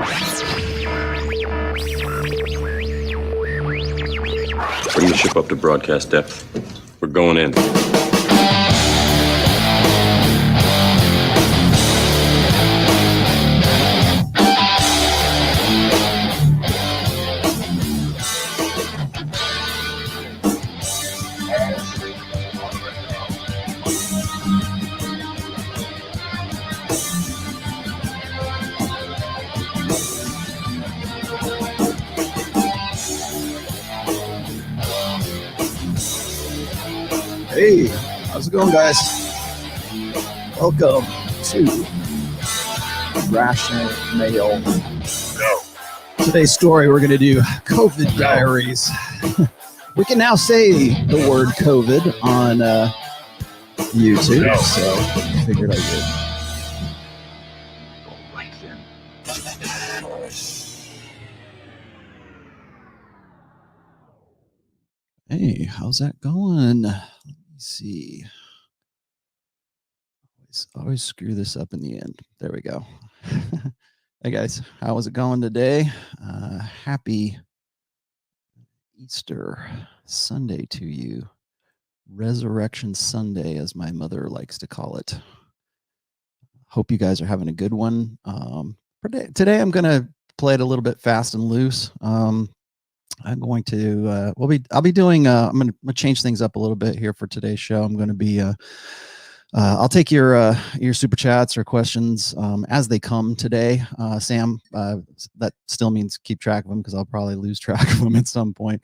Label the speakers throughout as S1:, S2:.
S1: Bring the ship up to broadcast depth. We're going in.
S2: Hey, how's it going, guys? Welcome to Rationalmale. Today's story, we're going to do COVID Diaries. We can now say the word COVID on YouTube, so I figured I would. Right then. Hey, how's that going? Let me see. Always screw this up in the end. There we go. Hey guys, how is it going today? Happy Easter Sunday to you. Resurrection Sunday, as my mother likes to call it. Hope you guys are having a good one. Today I'm going to play it a little bit fast and loose. I'm going to I'll be doing I'm going to change things up a little bit here for today's show. I'm going to be I'll take your super chats or questions as they come today. Sam, that still means keep track of them because I'll probably lose track of them at some point.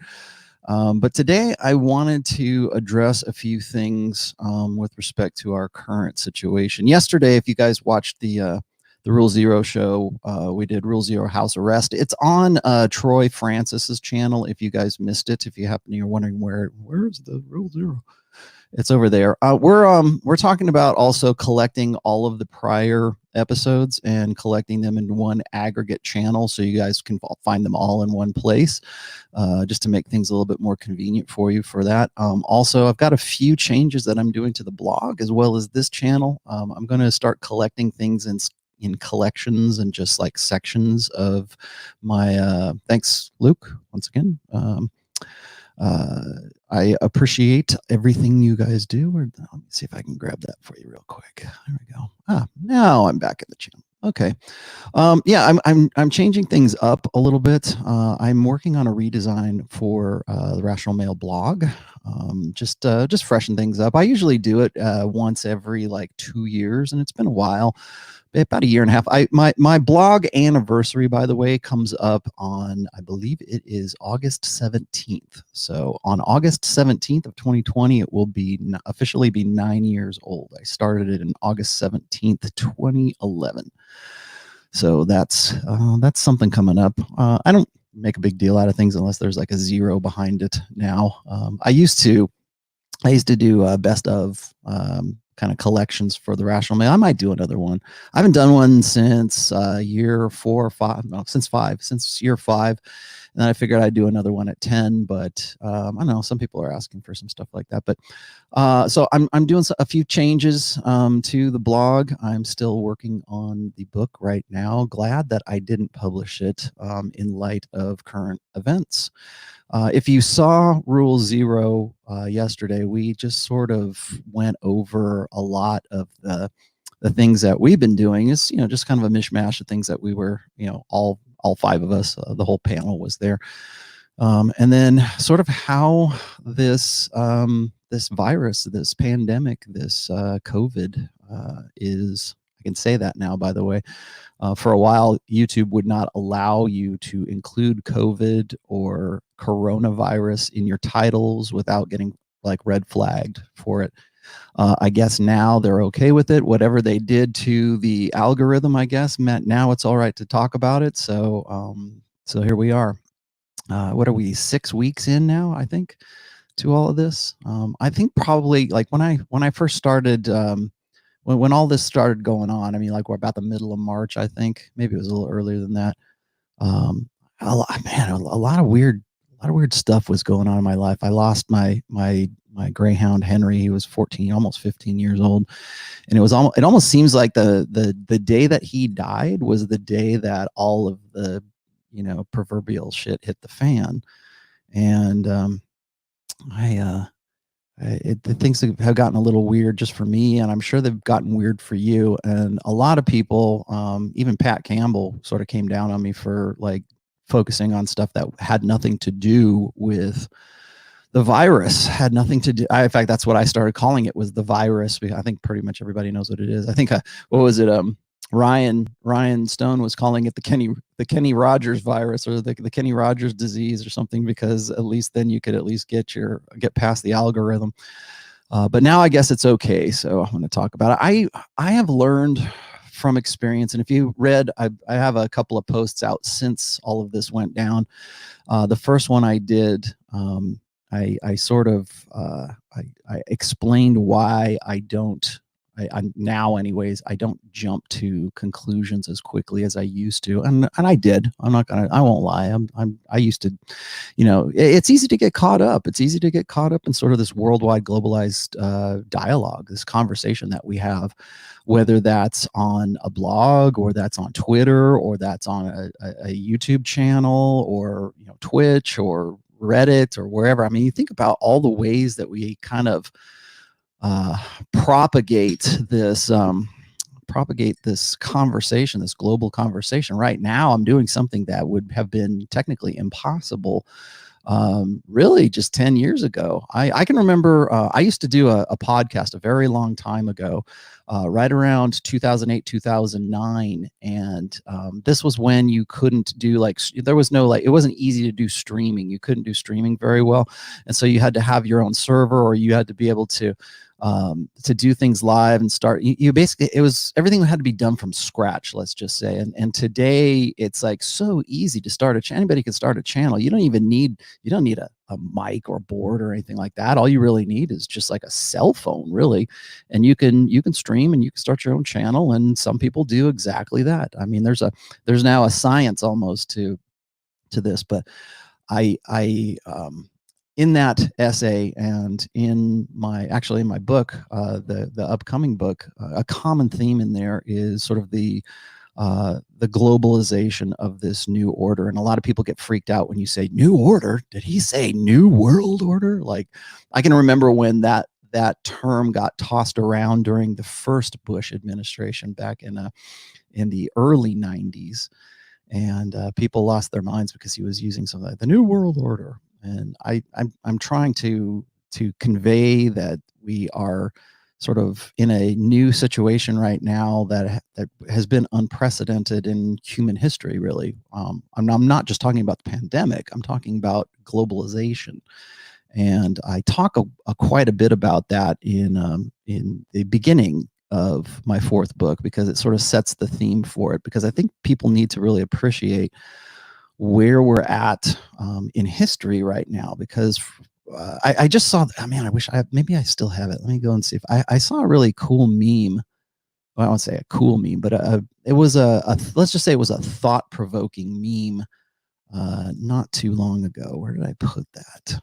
S2: But today I wanted to address a few things with respect to our current situation. Yesterday, if you guys watched the Rule Zero show, we did Rule Zero House Arrest. It's on Troy Francis's channel. If you guys missed it, if you happen to, you're wondering where's the Rule Zero, it's over there. We're talking about also collecting all of the prior episodes and collecting them into one aggregate channel so you guys can find them all in one place, just to make things a little bit more convenient for you for that. Also, I've got a few changes that I'm doing to the blog as well as this channel. I'm going to start collecting things in collections and just like sections of my thanks, Luke, once again. I appreciate everything you guys do. Let me see if I can grab that for you real quick. There we go. Now I'm back in the channel. Okay. Yeah, I'm changing things up a little bit. I'm working on a redesign for the Rationalmale blog. Just freshen things up. I usually do it once every like 2 years, and it's been a while. About a year and a half. My blog anniversary, by the way, comes up on, I believe it is August 17th. So on August 17th of 2020, it will be officially be 9 years old. I started it in August 17th, 2011. So that's something coming up. I don't make a big deal out of things unless there's like a zero behind it now. I used to do best of kind of collections for the Rationalmale. I might do another one. I haven't done one since year 4 or 5. No, since year 5. And then I figured I'd do another one at 10. But I don't know. Some people are asking for some stuff like that. But so I'm doing a few changes to the blog. I'm still working on the book right now. Glad that I didn't publish it in light of current events. If you saw Rule Zero yesterday, we just sort of went over a lot of the things that we've been doing. Is just kind of a mishmash of things that we were, all 5 of us, the whole panel was there, and then sort of how this this virus, this pandemic, this COVID is. I can say that now, by the way. For a while, YouTube would not allow you to include COVID or coronavirus in your titles without getting like red flagged for it. I guess now they're okay with it. Whatever they did to the algorithm, I guess, meant now it's all right to talk about it. So, so here we are. What are we, 6 weeks in now, I think, to all of this? I think probably like when I first started, when all this started going on, I mean, like we're about the middle of March, I think. Maybe it was a little earlier than that. A lot of weird stuff was going on in my life. I lost my my greyhound Henry. He was 14, almost 15 years old, and it almost seems like the day that he died was the day that all of the proverbial shit hit the fan. And the things have gotten a little weird just for me, and I'm sure they've gotten weird for you. And a lot of people, even Pat Campbell, sort of came down on me for like focusing on stuff that had nothing to do with the virus. Had nothing to do. In fact, that's what I started calling it, was the virus. I think pretty much everybody knows what it is. I think what was it? Ryan Stone was calling it the Kenny Rogers virus, or the Kenny Rogers disease or something, because at least then you could at least get past the algorithm. But now I guess it's okay. So I'm going to talk about it. I have learned from experience, and if you read, I have a couple of posts out since all of this went down. The first one I did, I sort of I explained why I now anyways, I don't jump to conclusions as quickly as I used to. And I did. I won't lie. I used to, it's easy to get caught up. It's easy to get caught up in sort of this worldwide globalized dialogue, this conversation that we have, whether that's on a blog, or that's on Twitter, or that's on a YouTube channel, or Twitch, or Reddit, or wherever. I mean, you think about all the ways that we kind of propagate this conversation, this global conversation. Right now, I'm doing something that would have been technically impossible really just 10 years ago. I can remember I used to do a podcast a very long time ago, right around 2008, 2009. And this was when you couldn't do there was no, it wasn't easy to do streaming. You couldn't do streaming very well. And so you had to have your own server, or you had to be able to do things live and start. You basically, everything had to be done from scratch, let's just say. And today it's like so easy to start anybody can start a channel. You don't need a mic or board or anything like that. All you really need is just like a cell phone, really, and you can stream and you can start your own channel. And some people do exactly that. I mean, there's now a science almost to this. But I in that essay, and in my book, the upcoming book, a common theme in there is sort of the globalization of this new order. And a lot of people get freaked out when you say new order. Did he say new world order? Like, I can remember when that term got tossed around during the first Bush administration back in the early 90s. And people lost their minds because he was using something like the new world order. And I'm trying to convey that we are sort of in a new situation right now that has been unprecedented in human history, really. I'm not just talking about the pandemic. I'm talking about globalization. And I talk quite a bit about that in the beginning of my fourth book, because it sort of sets the theme for it. Because I think people need to really appreciate where we're at in history right now. Because I just saw, man, I wish maybe I still have it. Let me go and see if I saw a really cool meme. Well, I won't say a cool meme, but it was let's just say it was a thought-provoking meme not too long ago. Where did I put that?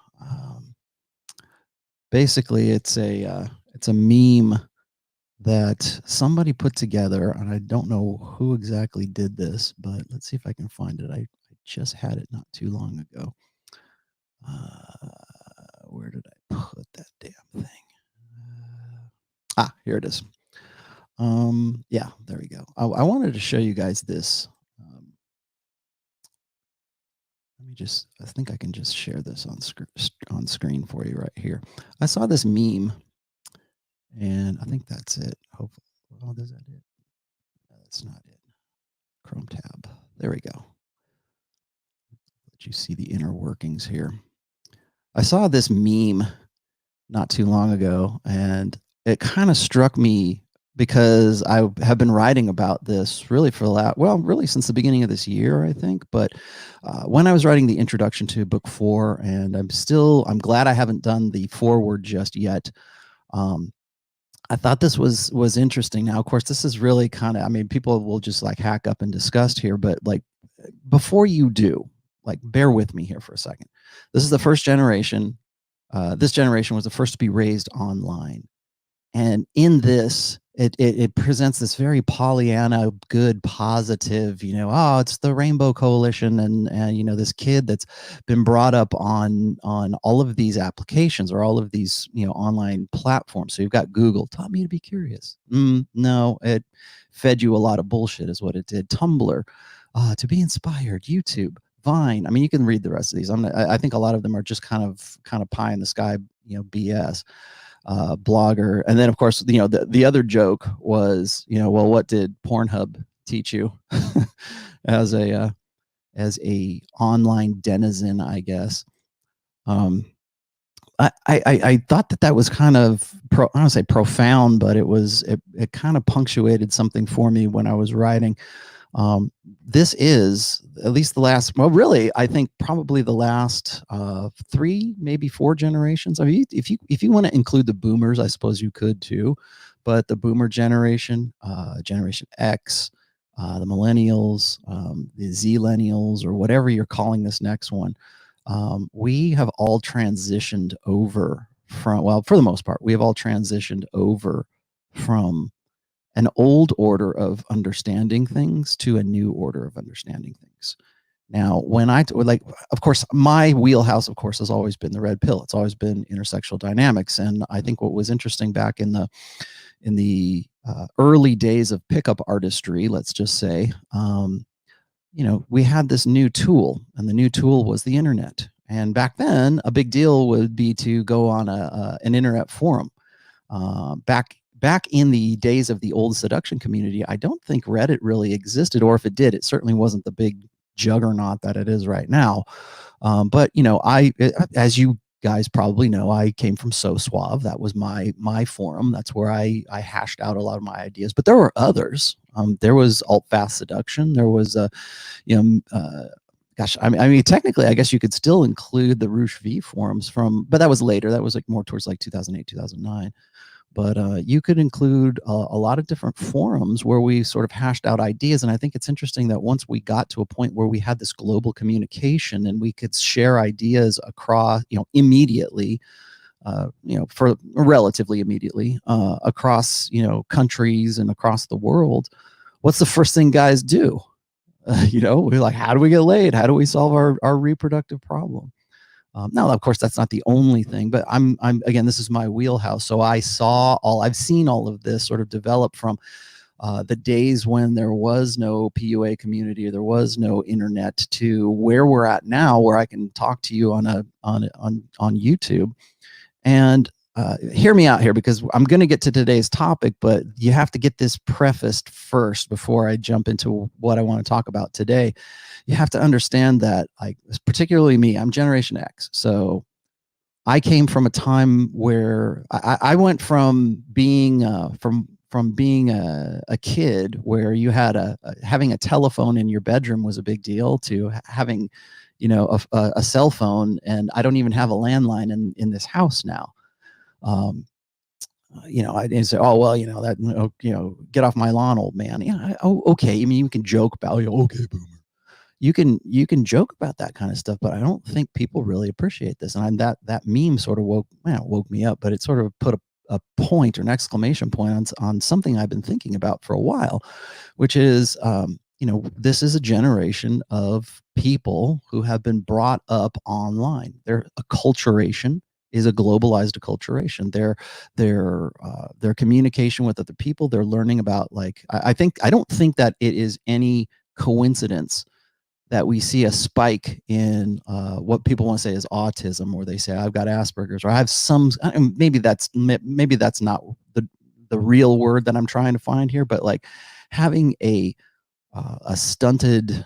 S2: Basically, it's a meme that somebody put together, and I don't know who exactly did this, but let's see if I can find it. I just had it not too long ago. Where did I put that damn thing? Here it is. Yeah, there we go. I wanted to show you guys this. I think I can just share this on screen for you right here. I saw this meme, and I think that's it. Hopefully, oh, is that it? No, that's not it. Chrome tab. There we go. Let you see the inner workings here. I saw this meme not too long ago, and it kind of struck me because I have been writing about this really really since the beginning of this year, I think. But when I was writing the introduction to book 4, and I'm glad I haven't done the foreword just yet. I thought this was interesting. Now, of course, this is really kind of, I mean, people will just like hack up and disgust here, but like, before you do, like, bear with me here for a second. This is the first generation this generation was the first to be raised online. And in this, it presents this very Pollyanna, good, positive, oh, it's the Rainbow Coalition, and this kid that's been brought up on all of these applications or all of these online platforms. So you've got Google taught me to be curious. No, it fed you a lot of bullshit, is what it did. Tumblr, to be inspired. YouTube, Vine. I mean, you can read the rest of these. I think a lot of them are just kind of pie in the sky, BS. Blogger. And then of course, the other joke was, well, what did Pornhub teach you as a online denizen, I guess. I thought that was kind of I don't want to say profound, but it kind of punctuated something for me when I was writing. This is at least the last, well, really, I think probably the last 3, maybe 4 generations. I mean, if you want to include the boomers, I suppose you could too, but the boomer generation, Generation X, the millennials, the zillennials, or whatever you're calling this next one, we have all transitioned over from, well, for the most part, we have all transitioned over from an old order of understanding things to a new order of understanding things. Now, when of course, my wheelhouse, of course, has always been the red pill. It's always been intersexual dynamics. And I think what was interesting back in the early days of pickup artistry, let's just say, we had this new tool, and the new tool was the internet. And back then, a big deal would be to go on an internet forum. Back in the days of the old seduction community, I don't think Reddit really existed, or if it did, it certainly wasn't the big juggernaut that it is right now. But as you guys probably know, I came from So Suave. That was my forum. That's where I hashed out a lot of my ideas. But there were others. There was alt fast seduction. There was gosh, I mean, technically, I guess you could still include the Roosh V forums but that was later. That was more towards 2008, 2009. But you could include a lot of different forums where we sort of hashed out ideas. And I think it's interesting that once we got to a point where we had this global communication and we could share ideas across, immediately, for relatively immediately, across, countries and across the world, what's the first thing guys do? We're like, how do we get laid? How do we solve our reproductive problem? Now, of course, that's not the only thing, but I'm again, this is my wheelhouse. So I've seen all of this sort of develop from the days when there was no PUA community, or there was no internet, to where we're at now, where I can talk to you on YouTube. And hear me out here, because I'm going to get to today's topic, but you have to get this prefaced first before I jump into what I want to talk about today. You have to understand that, particularly me, I'm Generation X. So I came from a time where I went from being being a kid where you had having a telephone in your bedroom was a big deal, to having a cell phone, and I don't even have a landline in this house now. I didn't say, oh, well, get off my lawn, old man. Yeah. Okay. I mean, you can joke about, okay, boomer. You can joke about that kind of stuff, but I don't think people really appreciate this. And that meme sort of woke me up, but it sort of put a point, or an exclamation point on something I've been thinking about for a while, which is, this is a generation of people who have been brought up online. Their acculturation is a globalized acculturation. Their communication with other people, they're learning about, I don't think that it is any coincidence that we see a spike in what people want to say is autism, or they say I've got Asperger's, or I have some. Maybe that's not the real word that I'm trying to find here, but having a stunted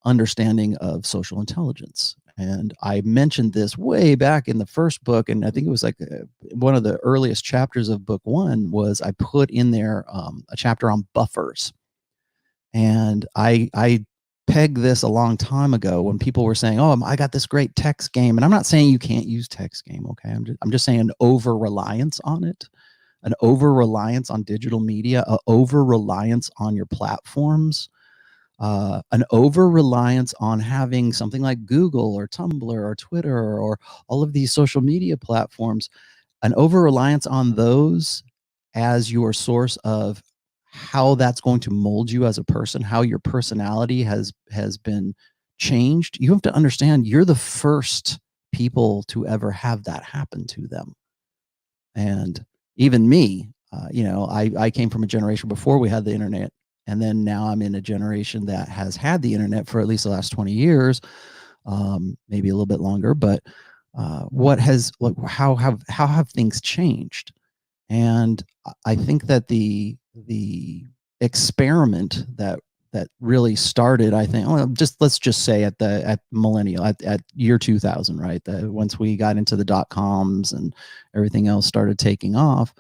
S2: understanding of social intelligence. And I mentioned this way back in the first book, and I think it was one of the earliest chapters of book 1 was I put in there a chapter on buffers. And I pegged this a long time ago when people were saying, oh, I got this great text game. And I'm not saying you can't use text game, okay? I'm just saying an over-reliance on it, an over-reliance on digital media, an over-reliance on your platforms, an over-reliance on having something like Google or Tumblr or Twitter or all of these social media platforms, an over-reliance on those as your source of how that's going to mold you as a person, how your personality has been changed. You have to understand you're the first people to ever have that happen to them. And even me, I came from a generation before we had the internet, and then now I'm in a generation that has had the internet for at least the last 20 years, maybe a little bit longer. But how have things changed? And I think that the experiment that really started, I think, let's just say at millennial, at year 2000, right? Once we got into the .coms and everything else started taking off,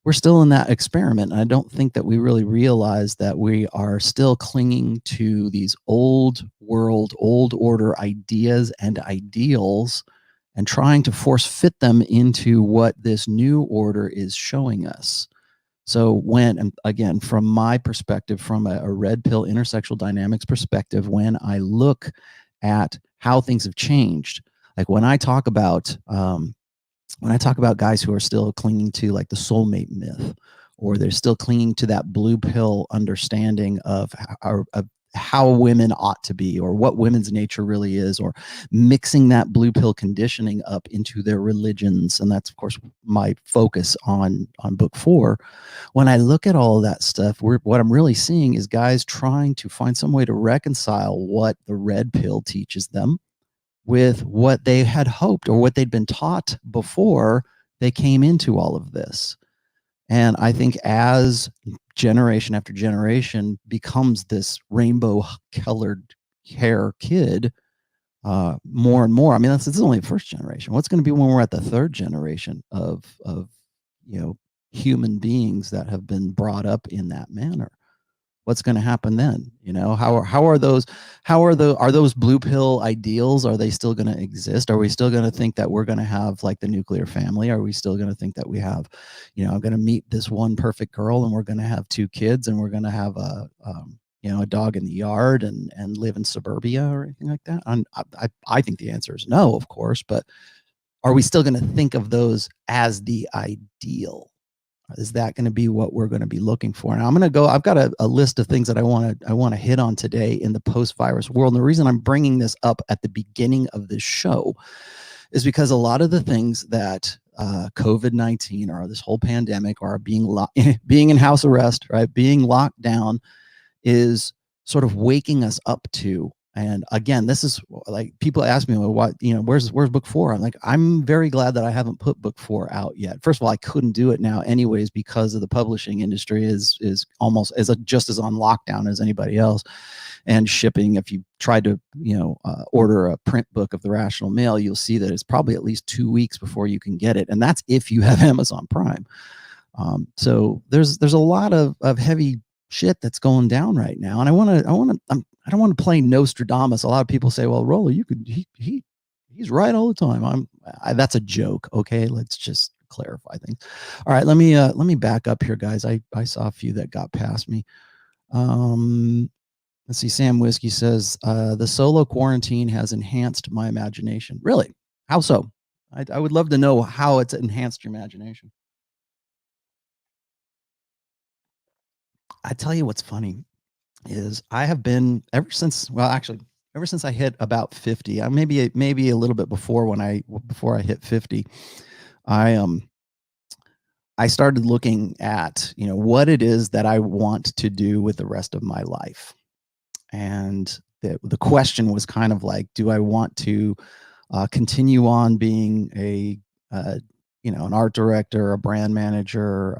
S2: we're still in that experiment. And I don't think that we really realize that we are still clinging to these old world, old order ideas and ideals and trying to force fit them into what this new order is showing us. So when, and again, from my perspective, from a red pill intersexual dynamics perspective, when I look at how things have changed, like when I talk about guys who are still clinging to like the soulmate myth, or they're still clinging to that blue pill understanding of how women ought to be, or what women's nature really is, or mixing that blue pill conditioning up into their religions. And that's, of course, my focus on book 4. When I look at all of that stuff, what I'm really seeing is guys trying to find some way to reconcile what the red pill teaches them with what they had hoped or what they'd been taught before they came into all of this. And I think as generation after generation becomes this rainbow colored hair kid, more and more, I mean, this is only the first generation. What's going to be when we're at the third generation of human beings that have been brought up in that manner? What's going to happen then? Are those blue pill ideals, are they still going to exist? Are we still going to think that we're going to have like the nuclear family? Are we still going to think that we have, I'm going to meet this one perfect girl and we're going to have 2 kids and we're going to have a dog in the yard and live in suburbia or anything like that? I think the answer is no, of course, but are we still going to think of those as the ideal? Is that going to be what we're going to be looking for? And I've got a list of things that I want to hit on today in the post-virus world. And the reason I'm bringing this up at the beginning of this show is because a lot of the things that COVID-19 or this whole pandemic or being in house arrest, right, being locked down, is sort of waking us up to. And again, this is like, people ask me, well, what, where's book 4? I'm like, I'm very glad that I haven't put book 4 out yet. First of all, I couldn't do it now anyways, because of the publishing industry is almost just as on lockdown as anybody else. And shipping, if you tried to, order a print book of the Rational Male, you'll see that it's probably at least 2 weeks before you can get it. And that's if you have Amazon Prime. So there's a lot of heavy shit that's going down right now. And I don't want to play Nostradamus. A lot of people say, well, Rollo, he's right all the time. That's a joke. Okay. Let's just clarify things. All right. Let me back up here, guys. I saw a few that got past me. Let's see. Sam Whiskey says, the solo quarantine has enhanced my imagination. Really? How so? I would love to know how it's enhanced your imagination. I tell you what's funny is I have been ever since I hit about 50, maybe a little bit before I hit 50, I started looking at, what it is that I want to do with the rest of my life. And the question was kind of like, do I want to continue on being an art director, a brand manager,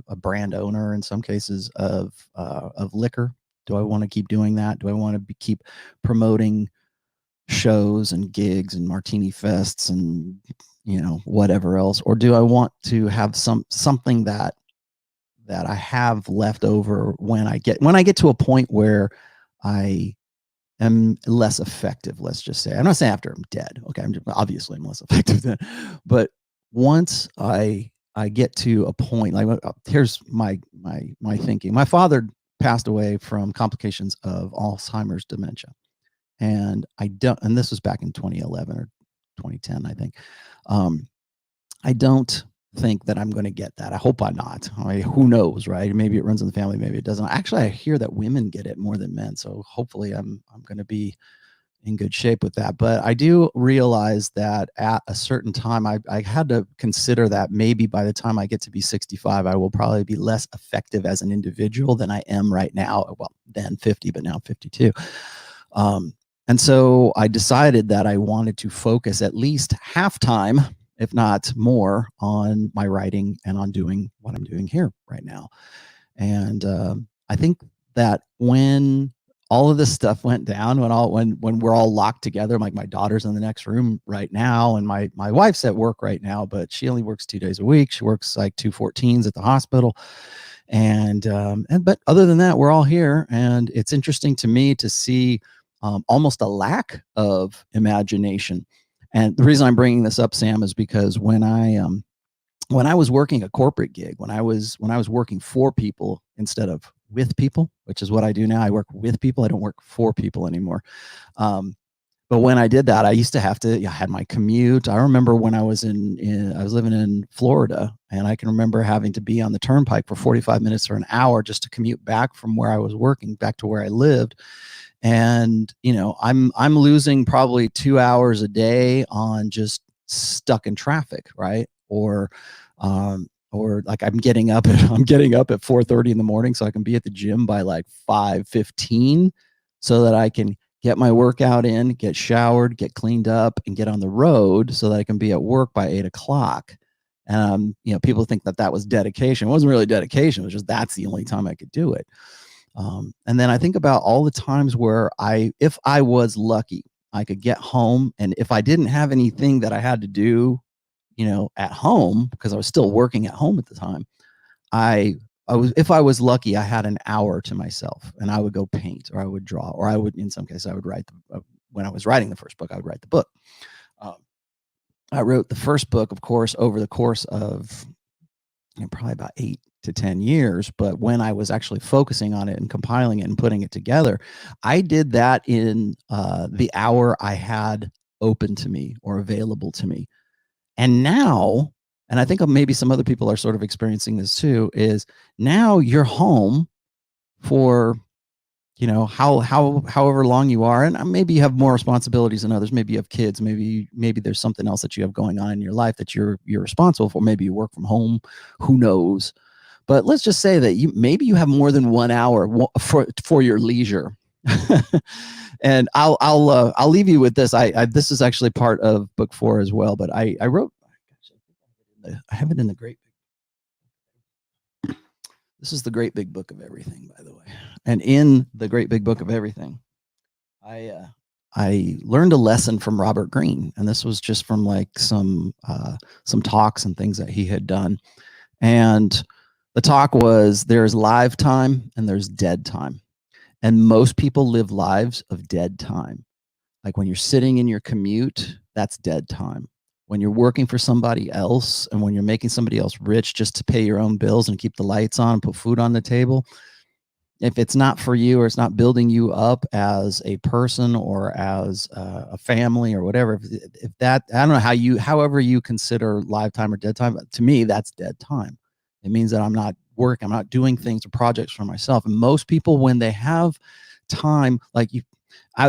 S2: a brand owner in some cases of liquor? Do I want to keep doing that? Do I want to keep promoting shows and gigs and martini fests and whatever else? Or do I want to have something that I have left over when I get to a point where I am less effective? Let's just say, I'm not saying after I'm dead. Okay, obviously I'm less effective then, but once I get to a point, like, here's my thinking. My father passed away from complications of Alzheimer's dementia. And and this was back in 2011 or 2010, I think. I don't think that I'm going to get that. I hope I'm not. I mean, who knows, right? Maybe it runs in the family, maybe it doesn't. Actually, I hear that women get it more than men. So hopefully I'm going to be in good shape with that. But I do realize that at a certain time, I had to consider that maybe by the time I get to be 65, I will probably be less effective as an individual than I am right now. Well, then 50, but now 52. And so I decided that I wanted to focus at least half time, if not more, on my writing and on doing what I'm doing here right now. And I think that when all of this stuff went down, when we're all locked together, like my daughter's in the next room right now, and my wife's at work right now, but she only works 2 days a week. She works like 2 14s at the hospital. But other than that, we're all here. And it's interesting to me to see almost a lack of imagination. And the reason I'm bringing this up, Sam, is because when I was working a corporate gig, when I was working for people instead of with people, which is what I do now, I work with people. I don't work for people anymore. But when I did that, I used to have to, I had my commute. I remember when I was I was living in Florida, and I can remember having to be on the turnpike for 45 minutes or an hour just to commute back from where I was working back to where I lived. And, I'm losing probably 2 hours a day on just stuck in traffic, right? Or like I'm getting up at 4:30 in the morning so I can be at the gym by like 5:15 so that I can get my workout in, get showered, get cleaned up, and get on the road so that I can be at work by 8 o'clock. People think that was dedication. It wasn't really dedication. It was just that's the only time I could do it. And then I think about all the times where if I was lucky, I could get home, and if I didn't have anything that I had to do, at home, because I was still working at home at the time, if I was lucky, I had an hour to myself, and I would go paint, or I would draw, or I would, in some cases, I would write. When I was writing the first book, I would write the book. I wrote the first book, of course, over the course of probably about 8 to 10 years. But when I was actually focusing on it and compiling it and putting it together, I did that in the hour I had open to me or available to me. And now, and I think maybe some other people are sort of experiencing this too, is now you're home for, however long you are. And maybe you have more responsibilities than others. Maybe you have kids. Maybe there's something else that you have going on in your life that you're responsible for. Maybe you work from home. Who knows? But let's just say that maybe you have more than 1 hour for your leisure. And I'll leave you with this. This is actually part of book 4 as well. But I wrote. I have it in the great. This is the great big book of everything, by the way. And in the great big book of everything, I learned a lesson from Robert Greene, and this was just from like some talks and things that he had done. And the talk was, there's live time and there's dead time. And most people live lives of dead time. Like when you're sitting in your commute, that's dead time. When you're working for somebody else and when you're making somebody else rich just to pay your own bills and keep the lights on and put food on the table, if it's not for you or it's not building you up as a person or as a family or whatever, if that, I don't know however you consider live time or dead time, to me, that's dead time. It means that I'm not working, I'm not doing things or projects for myself. And most people, when they have time, like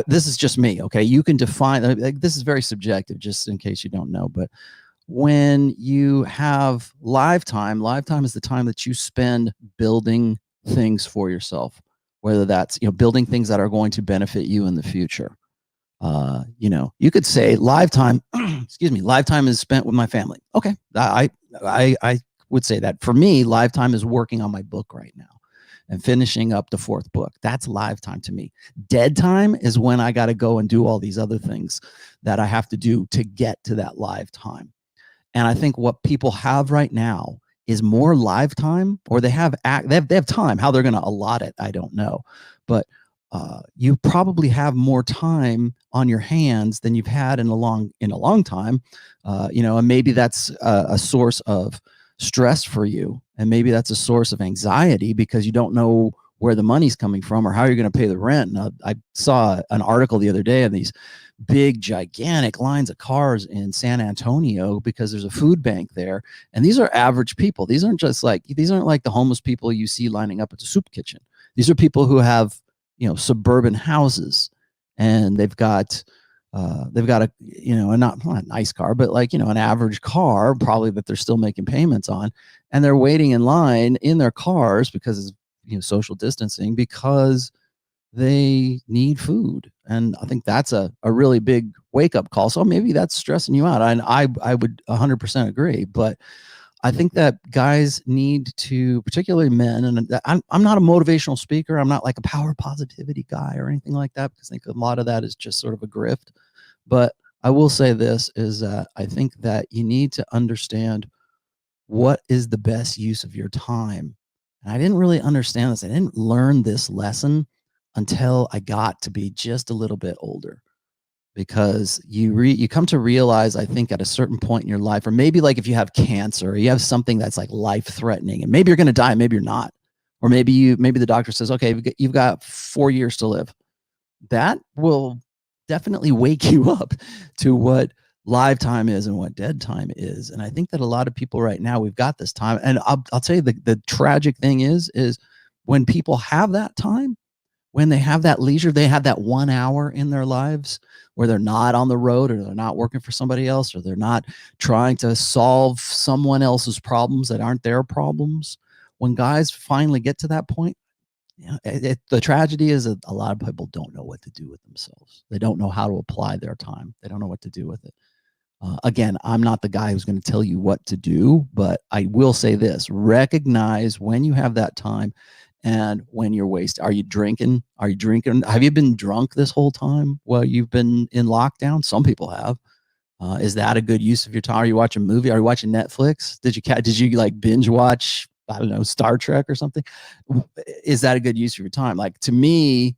S2: this is just me, okay? You can define, like, this is very subjective, just in case you don't know, but when you have live time is the time that you spend building things for yourself, whether that's, building things that are going to benefit you in the future. You could say live time, excuse me, live time is spent with my family. Okay, I would say that. For me, live time is working on my book right now and finishing up the 4th book. That's live time to me. Dead time is when I got to go and do all these other things that I have to do to get to that live time. And I think what people have right now is more live time, or they have time. How they're going to allot it, I don't know. But you probably have more time on your hands than you've had in a long time. And maybe that's a source of stress for you, and maybe that's a source of anxiety because you don't know where the money's coming from or how you're going to pay the rent. And I saw an article the other day on these big, gigantic lines of cars in San Antonio because there's a food bank there. And these are average people. These aren't like the homeless people you see lining up at the soup kitchen. These are people who have, suburban houses, and they've got a, not a nice car, but like, an average car probably that they're still making payments on. And they're waiting in line in their cars because it's, social distancing, because they need food. And I think that's a really big wake up call. So maybe that's stressing you out. And I would 100% agree. But I think that guys need to, particularly men, and I'm not a motivational speaker. I'm not like a power positivity guy or anything like that, because I think a lot of that is just sort of a grift. But I will say this is that I think that you need to understand what is the best use of your time. And I didn't really understand this. I didn't learn this lesson until I got to be just a little bit older, because you come to realize, I think, at a certain point in your life, or maybe like if you have cancer or you have something that's like life threatening, and maybe you're going to die, maybe you're not, or maybe the doctor says, okay, you've got 4 years to live. That will definitely wake you up to what live time is and what dead time is. And I think that a lot of people right now, we've got this time. And I'll tell you, the tragic thing is when people have that time, when they have that leisure, they have that 1 hour in their lives where they're not on the road, or they're not working for somebody else, or they're not trying to solve someone else's problems that aren't their problems. When guys finally get to that point, the tragedy is that a lot of people don't know what to do with themselves. They don't know how to apply their time. They don't know what to do with it. Again, I'm not the guy who's going to tell you what to do, but I will say this: recognize when you have that time and when you're wasted. Are you drinking? Have you been drunk this whole time while you've been in lockdown? Some people have. Is that a good use of your time? Are you watching a movie? Are you watching Netflix? Did you like binge watch, I don't know, Star Trek or something? Is that a good use of your time? Like, to me,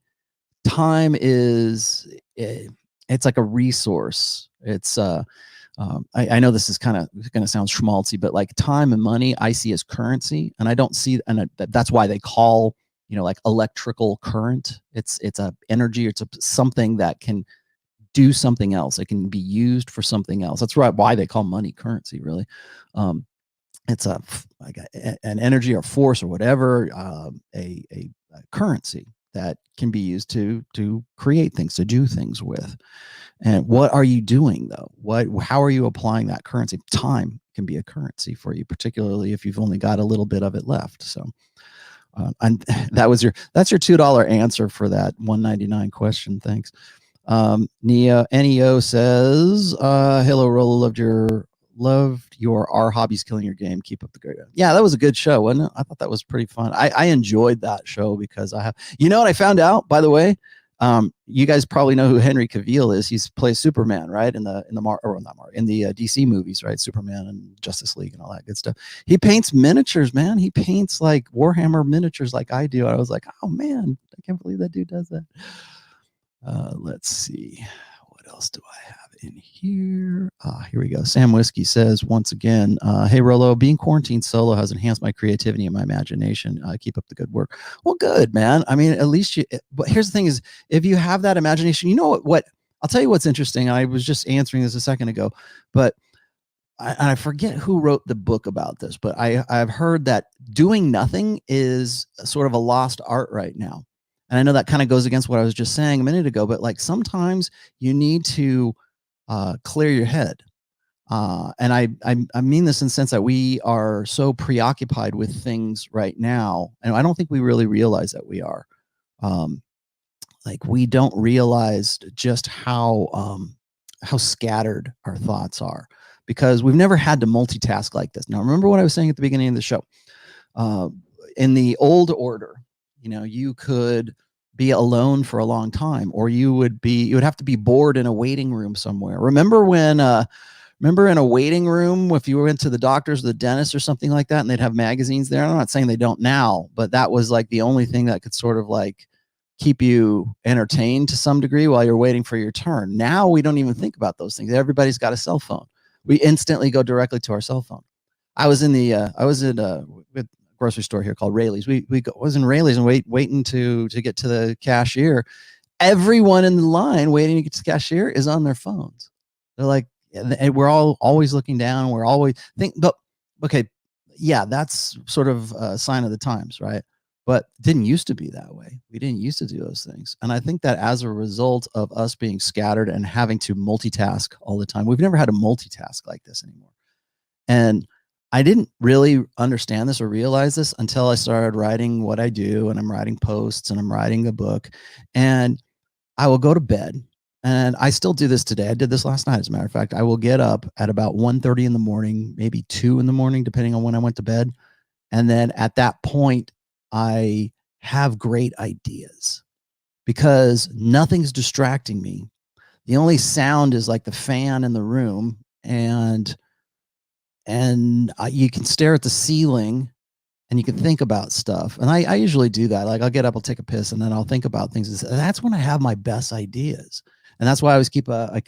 S2: time is, it's like a resource. It's I know this is kind of going to sound schmaltzy, but like time and money, I see as currency, and I don't see, and that's why they call, like electrical current. It's a energy. It's something that can do something else. It can be used for something else. That's right. Why they call money currency, really. It's like an energy or force or whatever, a currency that can be used to create things, to do things with. And what are you doing though? How are you applying that currency? Time can be a currency for you, particularly if you've only got a little bit of it left. So, and that's your $2 answer for that $1.99 question. Thanks. Neo says, hello, Rollo, loved your Our Hobbies Killing Your Game. Keep up the great. Yeah, that was a good show, wasn't it? I thought that was pretty fun. I enjoyed that show because what I found out, by the way, you guys probably know who Henry Cavill is. He's plays Superman, right? In the DC movies, right? Superman and Justice League and all that good stuff. He paints miniatures, man. He paints like Warhammer miniatures like I do. I was like, oh man, I can't believe that dude does that. Let's see. What else do I have in here? Here we go. Sam Whiskey says, once again, hey, Rollo, being quarantined solo has enhanced my creativity and my imagination. Keep up the good work. Well, good, man. I mean, at least but here's the thing is, if you have that imagination, you know what I'll tell you what's interesting. I was just answering this a second ago, but I forget who wrote the book about this, but I've heard that doing nothing is sort of a lost art right now. And I know that kind of goes against what I was just saying a minute ago, but like sometimes you need to clear your head. And I mean this in the sense that we are so preoccupied with things right now. And I don't think we really realize that we are. Like we don't realize just how scattered our thoughts are, because we've never had to multitask like this. Now, remember what I was saying at the beginning of the show. In the old order, you could be alone for a long time, or you would have to be bored in a waiting room somewhere. Remember in a waiting room, if you went to the doctors or the dentist or something like that, and they'd have magazines there. I'm not saying they don't now, but that was like the only thing that could sort of like keep you entertained to some degree while you're waiting for your turn. Now we don't even think about those things. Everybody's got a cell phone. We instantly go directly to our cell phone. I was with grocery store here called Rayleigh's. We was in Rayleigh's and waiting to get to the cashier. Everyone in the line waiting to get to the cashier is on their phones. They're like, and we're all always looking down. We're always but okay, yeah, that's sort of a sign of the times, right? But it didn't used to be that way. We didn't used to do those things. And I think that as a result of us being scattered and having to multitask all the time, we've never had to multitask like this anymore. And I didn't really understand this or realize this until I started writing what I do, and I'm writing posts and I'm writing a book, and I will go to bed. And I still do this today. I did this last night, as a matter of fact. I will get up at about 1:30 in the morning, maybe 2 in the morning, depending on when I went to bed. And then at that point, I have great ideas because nothing's distracting me. The only sound is like the fan in the room, and you can stare at the ceiling and you can think about stuff. And I usually do that. Like I'll get up, I'll take a piss, and then I'll think about things. And that's when I have my best ideas. And that's why I always keep I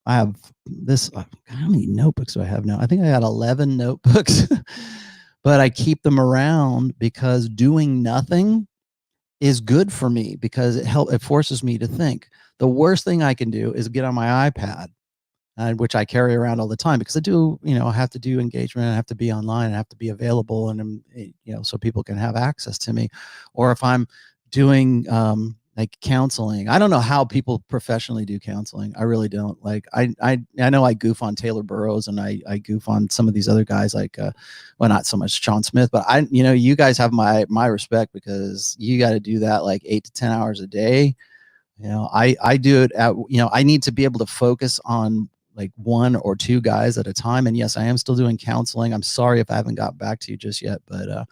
S2: have this, how many notebooks do I have now? I think I got 11 notebooks. But I keep them around because doing nothing is good for me because it forces me to think. The worst thing I can do is get on my iPad, which I carry around all the time because I do, I have to do engagement, I have to be online, I have to be available, and so people can have access to me. Or if I'm doing like counseling, I don't know how people professionally do counseling. I really don't. Like I know I goof on Taylor Burrows, and I goof on some of these other guys, like well, not so much Sean Smith, but you guys have my respect because you got to do that like 8 to 10 hours a day. I do it at, I need to be able to focus on like 1 or 2 guys at a time. And yes, I am still doing counseling. I'm sorry if I haven't got back to you just yet, but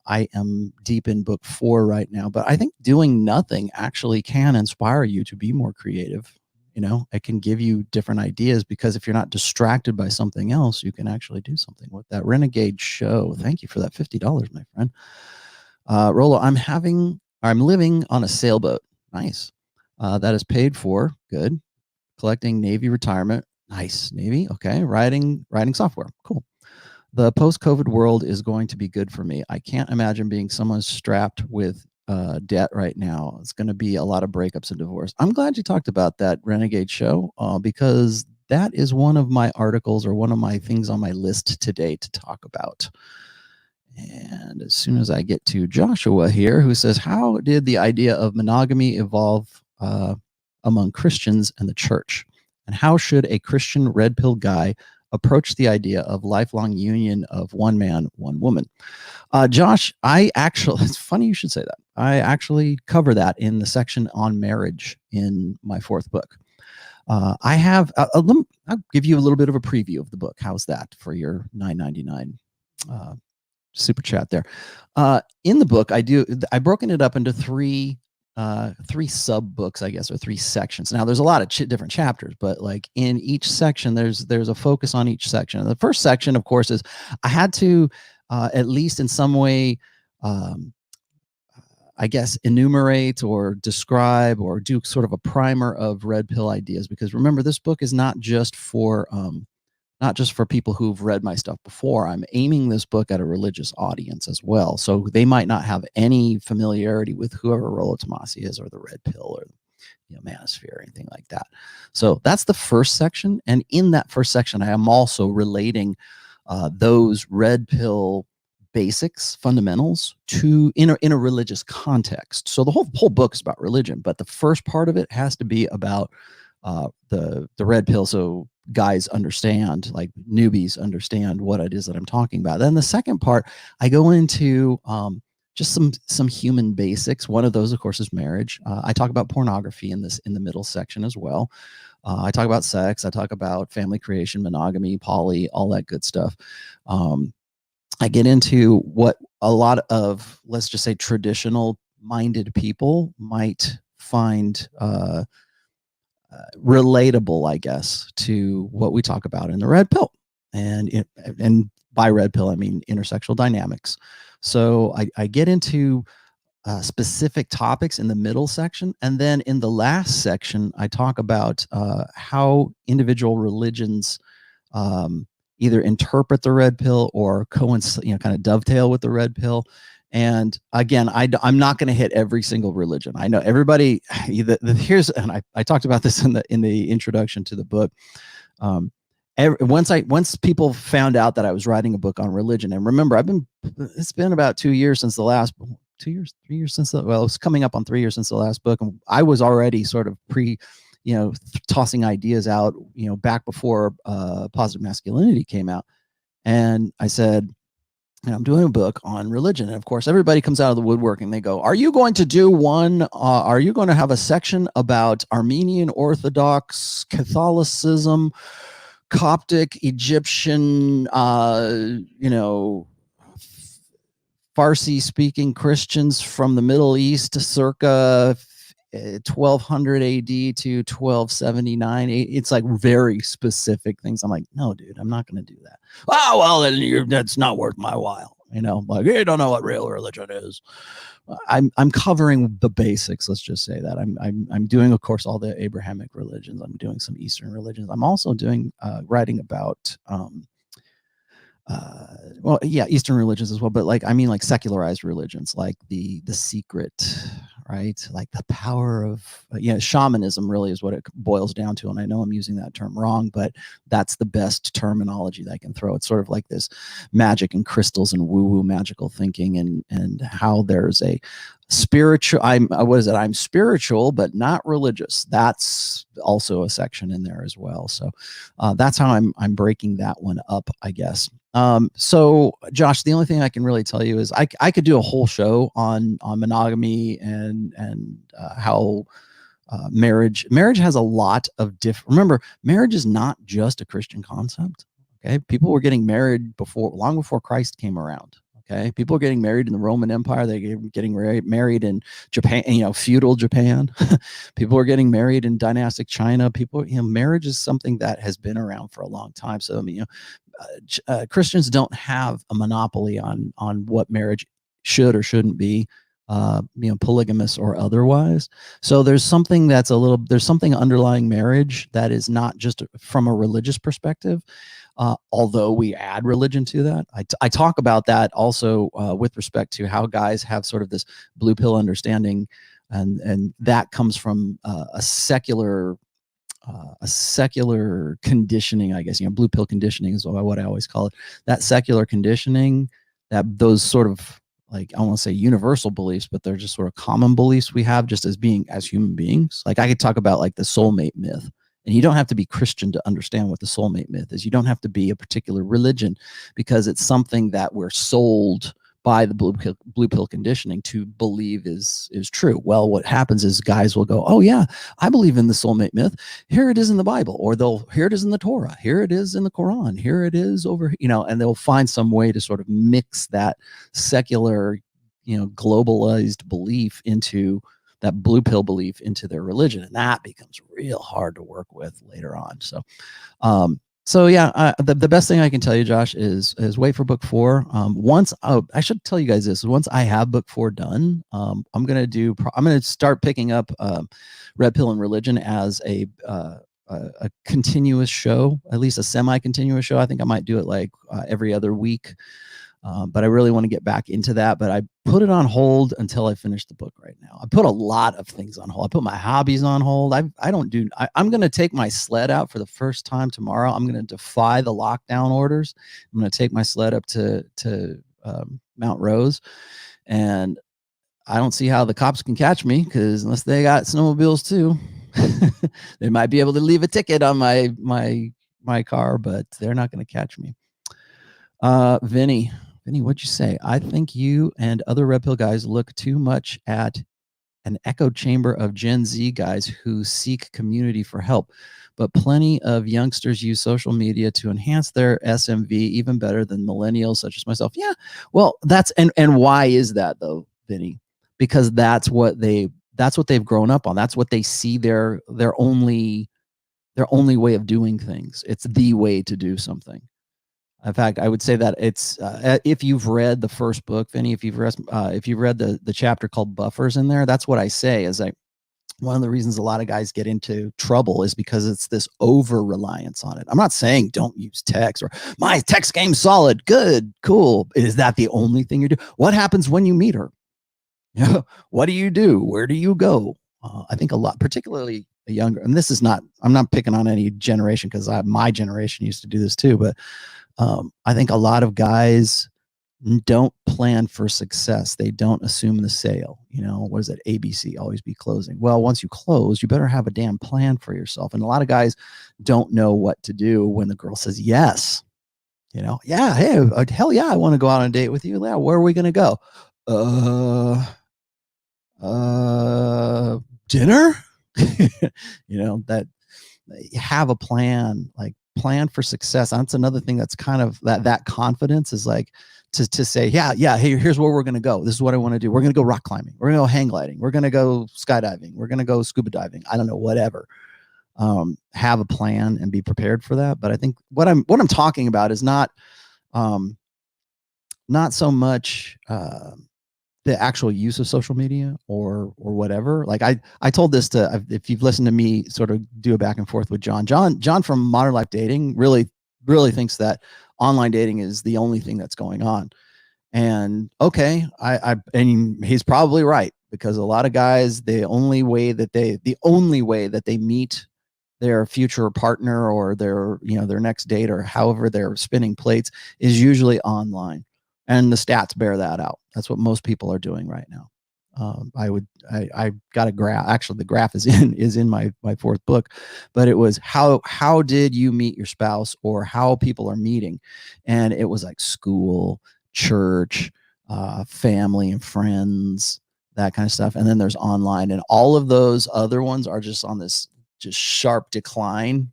S2: I am deep in book 4 right now. But I think doing nothing actually can inspire you to be more creative. It can give you different ideas because if you're not distracted by something else, you can actually do something with that. Renegade Show. Thank you for that $50, my friend. Rollo, I'm living on a sailboat. Nice. That is paid for. Good. Collecting Navy retirement. Nice. Navy. Okay. Writing software. Cool. The post-COVID world is going to be good for me. I can't imagine being someone strapped with debt right now. It's going to be a lot of breakups and divorce. I'm glad you talked about that, Renegade Show, because that is one of my articles or one of my things on my list today to talk about. And as soon as I get to Joshua here, who says, how did the idea of monogamy evolve among Christians and the church? And how should a Christian red pill guy approach the idea of lifelong union of one man, one woman? Josh, it's funny you should say that. I actually cover that in the section on marriage in my 4th book. I'll give you a little bit of a preview of the book. How's that for your $9.99 super chat there? In the book, I broken it up into 3 sub books, I guess, or 3 sections. Now there's a lot of different chapters, but like in each section, there's a focus on each section. And the first section, of course, is I had to at least in some way, I guess, enumerate or describe or do sort of a primer of red pill ideas, because remember, this book is not just for people who've read my stuff before. I'm aiming this book at a religious audience as well. So they might not have any familiarity with whoever Rollo Tomassi is, or the red pill, or manosphere, or anything like that. So that's the first section. And in that first section, I am also relating those red pill basics, fundamentals, to in a religious context. So the whole book is about religion, but the first part of it has to be about the red pill, so guys understand, like newbies understand what it is that I'm talking about. Then the second part, I go into just some human basics. One of those, of course, is marriage. I talk about pornography in the middle section as well. I talk about sex. I talk about family creation, monogamy, poly, all that good stuff. I get into what a lot of, let's just say, traditional minded people might find relatable, I guess, to what we talk about in the red pill. And by red pill, I mean intersexual dynamics. So I get into specific topics in the middle section. And then in the last section, I talk about how individual religions either interpret the red pill or coincide, kind of dovetail with the red pill. And again, I'm not going to hit every single religion. I know everybody. Here's, and I talked about this in the introduction to the book. Once people found out that I was writing a book on religion, and remember, it's been about 2 years since the last 3 years since it's coming up on 3 years since the last book, and I was already sort of tossing ideas out, back before Positive Masculinity came out, and I said, I'm doing a book on religion. And of course, everybody comes out of the woodwork and they go, are you going to do are you going to have a section about Armenian Orthodox, Catholicism, Coptic, Egyptian, Farsi speaking Christians from the Middle East circa 1200 AD to 1279? It's like very specific things. I'm like, no, dude, I'm not going to do that. Oh, well, then that's not worth my while. Like, you don't know what real religion is. I'm covering the basics. Let's just say that I'm doing, of course, all the Abrahamic religions. I'm doing some Eastern religions. I'm also doing writing about Eastern religions as well, but like secularized religions, like the secret, right? Like the power of shamanism really is what it boils down to. And I know I'm using that term wrong, but that's the best terminology that I can throw. It's sort of like this magic and crystals and woo-woo magical thinking, and how there's a spiritual, I'm spiritual but not religious. That's also a section in there as well. So that's how I'm breaking that one up, I guess. So Josh, the only thing I can really tell you is I could do a whole show on monogamy and how marriage has a lot of remember, marriage is not just a Christian concept. Okay. People were getting married long before Christ came around. Okay. People were getting married in the Roman Empire. They were getting married in Japan, feudal Japan. People were getting married in dynastic China. Marriage is something that has been around for a long time. So, Christians don't have a monopoly on what marriage should or shouldn't be, polygamous or otherwise. So there's something underlying marriage that is not just from a religious perspective. Although we add religion to that. I talk about that also with respect to how guys have sort of this blue pill understanding, and that comes from a secular conditioning, I guess. Blue pill conditioning is what I always call it. That secular conditioning, that those sort of, like, I won't say universal beliefs, but they're just sort of common beliefs we have just as human beings. Like, I could talk about like the soulmate myth. And you don't have to be Christian to understand what the soulmate myth is. You don't have to be a particular religion, because it's something that we're sold by the blue pill conditioning to believe is true. Well, what happens is guys will go, oh yeah, I believe in the soulmate myth. Here it is in the Bible, or here it is in the Torah. Here it is in the Quran. Here it is over, and they'll find some way to sort of mix that secular, globalized belief into that blue pill belief into their religion. And that becomes real hard to work with later on. So, the best thing I can tell you, Josh, is wait for book 4. I should tell you guys this. Once I have book 4 done, I'm going to start picking up Red Pill and Religion as a continuous show, at least a semi-continuous show. I think I might do it like every other week. But I really want to get back into that. But I put it on hold until I finish the book right now. I put a lot of things on hold. I put my hobbies on hold. I'm going to take my sled out for the first time tomorrow. I'm going to defy the lockdown orders. I'm going to take my sled up to Mount Rose. And I don't see how the cops can catch me, because unless they got snowmobiles too, they might be able to leave a ticket on my car, but they're not going to catch me. Vinny, what'd you say? I think you and other Red Pill guys look too much at an echo chamber of Gen Z guys who seek community for help, but plenty of youngsters use social media to enhance their SMV even better than millennials such as myself. Yeah, well, and why is that though, Vinny? Because that's what they've grown up on. That's what they see their only way of doing things. It's the way to do something. In fact, I would say that it's if you've read the first book, Vinny, if you've read the chapter called Buffers in there, that's what I say is one of the reasons a lot of guys get into trouble is because it's this over-reliance on it. I'm not saying don't use text or my text game's solid. Good, cool. Is that the only thing you do? What happens when you meet her? What do you do? Where do you go? I think a lot, particularly the younger, and this is not, I'm not picking on any generation because my generation used to do this too, but I think a lot of guys don't plan for success. They don't assume the sale. What is it? ABC, always be closing. Well, once you close, you better have a damn plan for yourself. And a lot of guys don't know what to do when the girl says yes. Yeah, hey, hell yeah, I want to go out on a date with you. Yeah, where are we going to go? Dinner. That you have a plan, like plan for success. That's another thing that's kind of that confidence is like to say, yeah, hey, here's where we're going to go. This is what I want to do. We're going to go rock climbing. We're going to go hang gliding. We're going to go skydiving. We're going to go scuba diving. I don't know, whatever. Have a plan and be prepared for that. But I think what I'm talking about is not so much the actual use of social media or whatever. Like I told this to, if you've listened to me sort of do a back and forth with John from Modern Life Dating really thinks that online dating is the only thing that's going on. And okay, and he's probably right, because a lot of guys, the only way that they meet their future partner or their next date or however they're spinning plates is usually online. And the stats bear that out. That's what most people are doing right now. I got a graph. Actually, the graph is in my fourth book, but it was how did you meet your spouse, or how people are meeting, and it was like school, church, family and friends, that kind of stuff, and then there's online, and all of those other ones are just on this just sharp decline,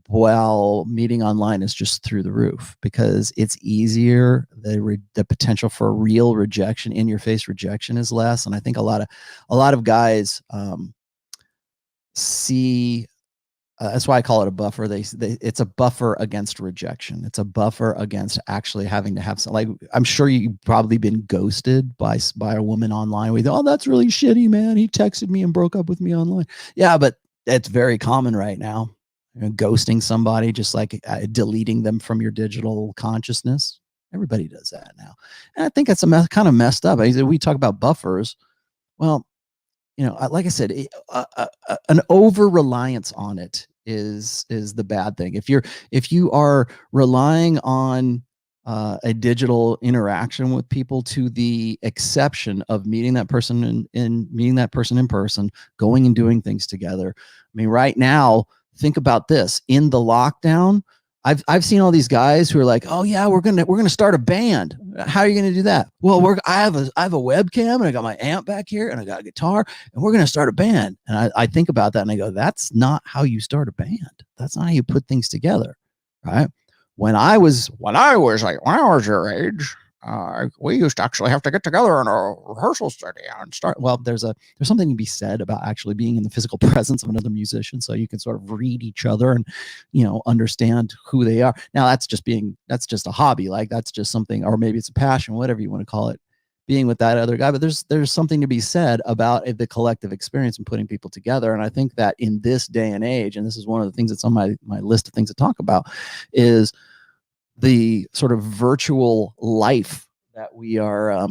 S2: while meeting online is just through the roof because it's easier. The potential for real rejection, in your face rejection, is less. And I think a lot of guys see, that's why I call it a buffer. It's a buffer against rejection. It's a buffer against actually having to have some, like, I'm sure you've probably been ghosted by a woman online. We go, oh, that's really shitty, man. He texted me and broke up with me online. Yeah, but it's very common right now. Ghosting somebody, just like deleting them from your digital consciousness. Everybody does that now. And I think it's kind of messed up. We talk about buffers. Well, like I said, an over-reliance on it is the bad thing. If you are relying on a digital interaction with people to the exception of meeting that person in meeting that person in person, going and doing things together. I mean, right now, think about this. In the lockdown, I've seen all these guys who are like, oh yeah, we're gonna start a band. How are you gonna do that? Well, I have a webcam and I got my amp back here and I got a guitar and we're gonna start a band. And I think about that and I go, that's not how you start a band. That's not how you put things together, right? When I was your age, we used to actually have to get together in a rehearsal studio and start. Well, there's something to be said about actually being in the physical presence of another musician, so you can sort of read each other and understand who they are. Now that's just a hobby, like that's just something, or maybe it's a passion, whatever you want to call it, being with that other guy. But there's something to be said about the collective experience and putting people together. And I think that in this day and age, and this is one of the things that's on my list of things to talk about, is the sort of virtual life that we are,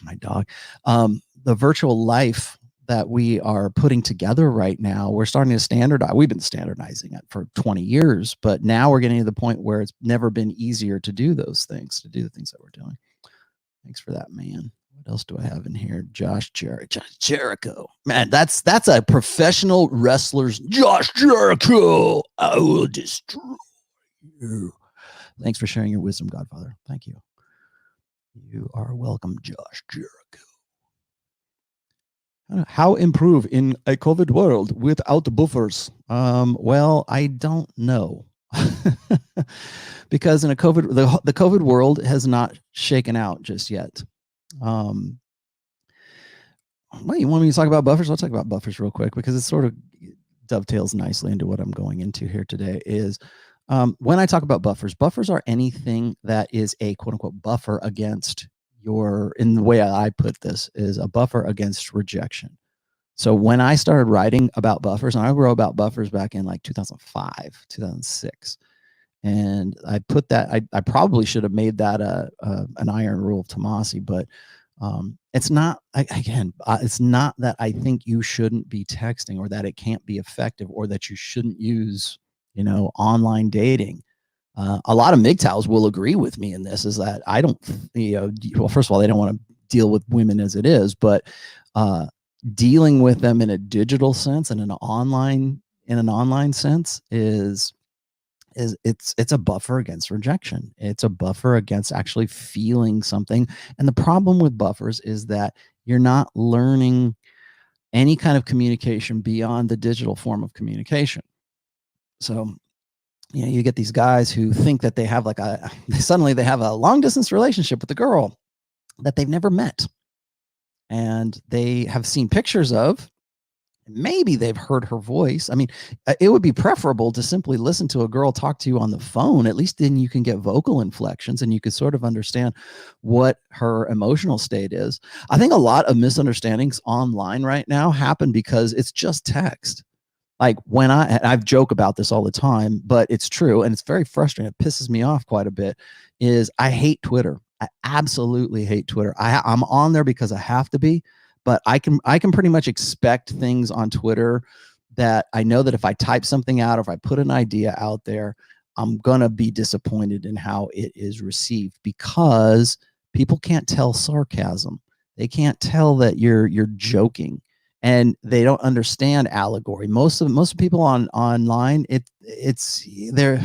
S2: my dog, the virtual life that we are putting together right now. We're starting to standardize. We've been standardizing it for 20 years, but now we're getting to the point where it's never been easier to do those things, to do the things that we're doing. Thanks for that, man. What else do I have in here? Josh Jericho. Man, that's a professional wrestler's Josh Jericho. I will destroy you. Thanks for sharing your wisdom, Godfather. Thank you. You are welcome, Josh Jericho. How improve in a COVID world without buffers? Well, I don't know. Because in the COVID world has not shaken out just yet. Well, you want me to talk about buffers? I'll talk about buffers real quick because it sort of dovetails nicely into what I'm going into here today. Is when I talk about buffers are anything that is a quote unquote buffer against in the way I put this, is a buffer against rejection. So when I started writing about buffers, and I wrote about buffers back in like 2005, 2006, and I put that, I probably should have made that an iron rule of Tomassi, but it's not, it's not that I think you shouldn't be texting or that it can't be effective or that you shouldn't use, online dating. A lot of MGTOWs will agree with me in this, is that I don't, well, first of all, they don't want to deal with women as it is, but dealing with them in a digital sense and an online sense is it's a buffer against rejection. It's a buffer against actually feeling something. And the problem with buffers is that you're not learning any kind of communication beyond the digital form of communication. So, you get these guys who think that they have suddenly they have a long distance relationship with a girl that they've never met. And they have seen pictures of, maybe they've heard her voice. I mean, it would be preferable to simply listen to a girl talk to you on the phone. At least then you can get vocal inflections and you could sort of understand what her emotional state is. I think a lot of misunderstandings online right now happen because it's just text. Like when I've joke about this all the time, but it's true. And it's very frustrating. It pisses me off quite a bit, is I hate Twitter. I absolutely hate Twitter. I'm on there because I have to be, but I can pretty much expect things on Twitter that I know that if I type something out or if I put an idea out there, I'm gonna be disappointed in how it is received, because people can't tell sarcasm. They can't tell that you're joking, and they don't understand allegory. Most people online, it's they're,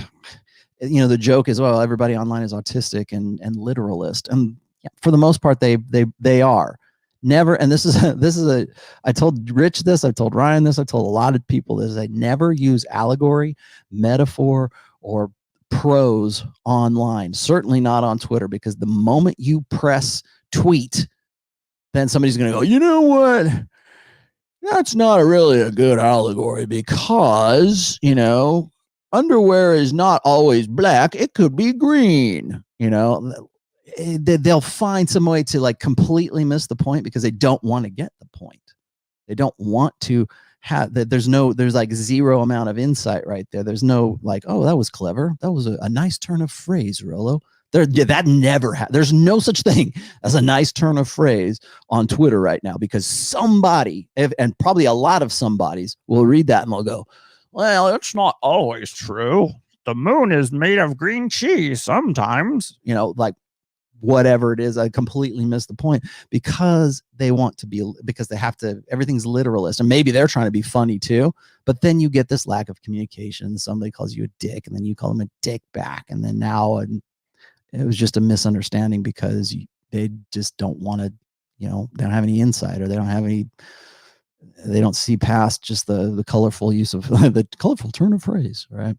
S2: the joke is, well, everybody online is autistic and literalist, and for the most part they are. Never, and this is I told Rich this, I told Ryan this, I told a lot of people this, they never use allegory, metaphor, or prose online. Certainly not on Twitter, because the moment you press tweet, then somebody's going to go, you know what? That's not really a good allegory, because, underwear is not always black. It could be green, they'll find some way to completely miss the point because they don't want to get the point. They don't want to have that. There's zero amount of insight right there. There's no oh, that was clever. That was a nice turn of phrase, Rollo. That never there's no such thing as a nice turn of phrase on Twitter right now, because somebody, and probably a lot of somebodies, will read that and they'll go, well, it's not always true. The moon is made of green cheese sometimes. Whatever it is, I completely missed the point, because they want to be, because they have to, everything's literalist, and maybe they're trying to be funny too, but then you get this lack of communication. Somebody calls you a dick and then you call them a dick back, and then now it was just a misunderstanding because they just don't want to, they don't have any insight, or they don't see past just the colorful use of the colorful turn of phrase, right?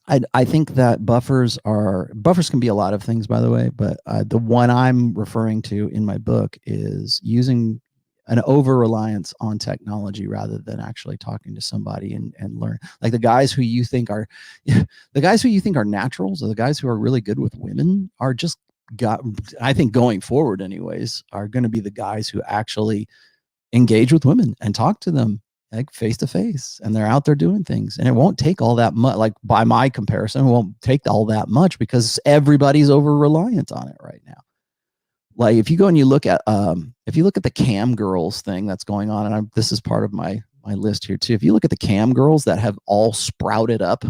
S2: I think that buffers can be a lot of things, by the way, but the one I'm referring to in my book is using an over-reliance on technology rather than actually talking to somebody and learn. Like the guys who you think are naturals, or the guys who are really good with women, are just I think going forward anyways, are going to be the guys who actually engage with women and talk to them face to face, and they're out there doing things. And it won't take all that much, by my comparison, it won't take all that much, because everybody's over-reliant on it right now. If you go and you look at the cam girls thing that's going on, and this is part of my list here too. If you look at the cam girls that have all sprouted up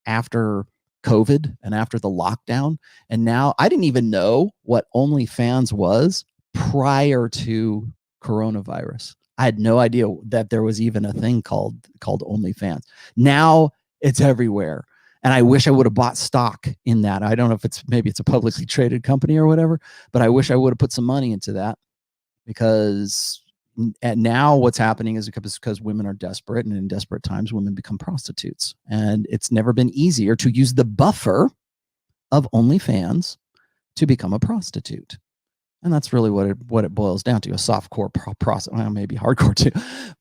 S2: after COVID and after the lockdown, and now, I didn't even know what OnlyFans was prior to coronavirus. I had no idea that there was even a thing called OnlyFans. Now it's everywhere. And I wish I would have bought stock in that. I don't know if maybe it's a publicly traded company or whatever, but I wish I would have put some money into that, because now what's happening is because women are desperate, and in desperate times, women become prostitutes. And it's never been easier to use the buffer of OnlyFans to become a prostitute. And that's really what it boils down to, a softcore prostitute. Well, maybe hardcore too,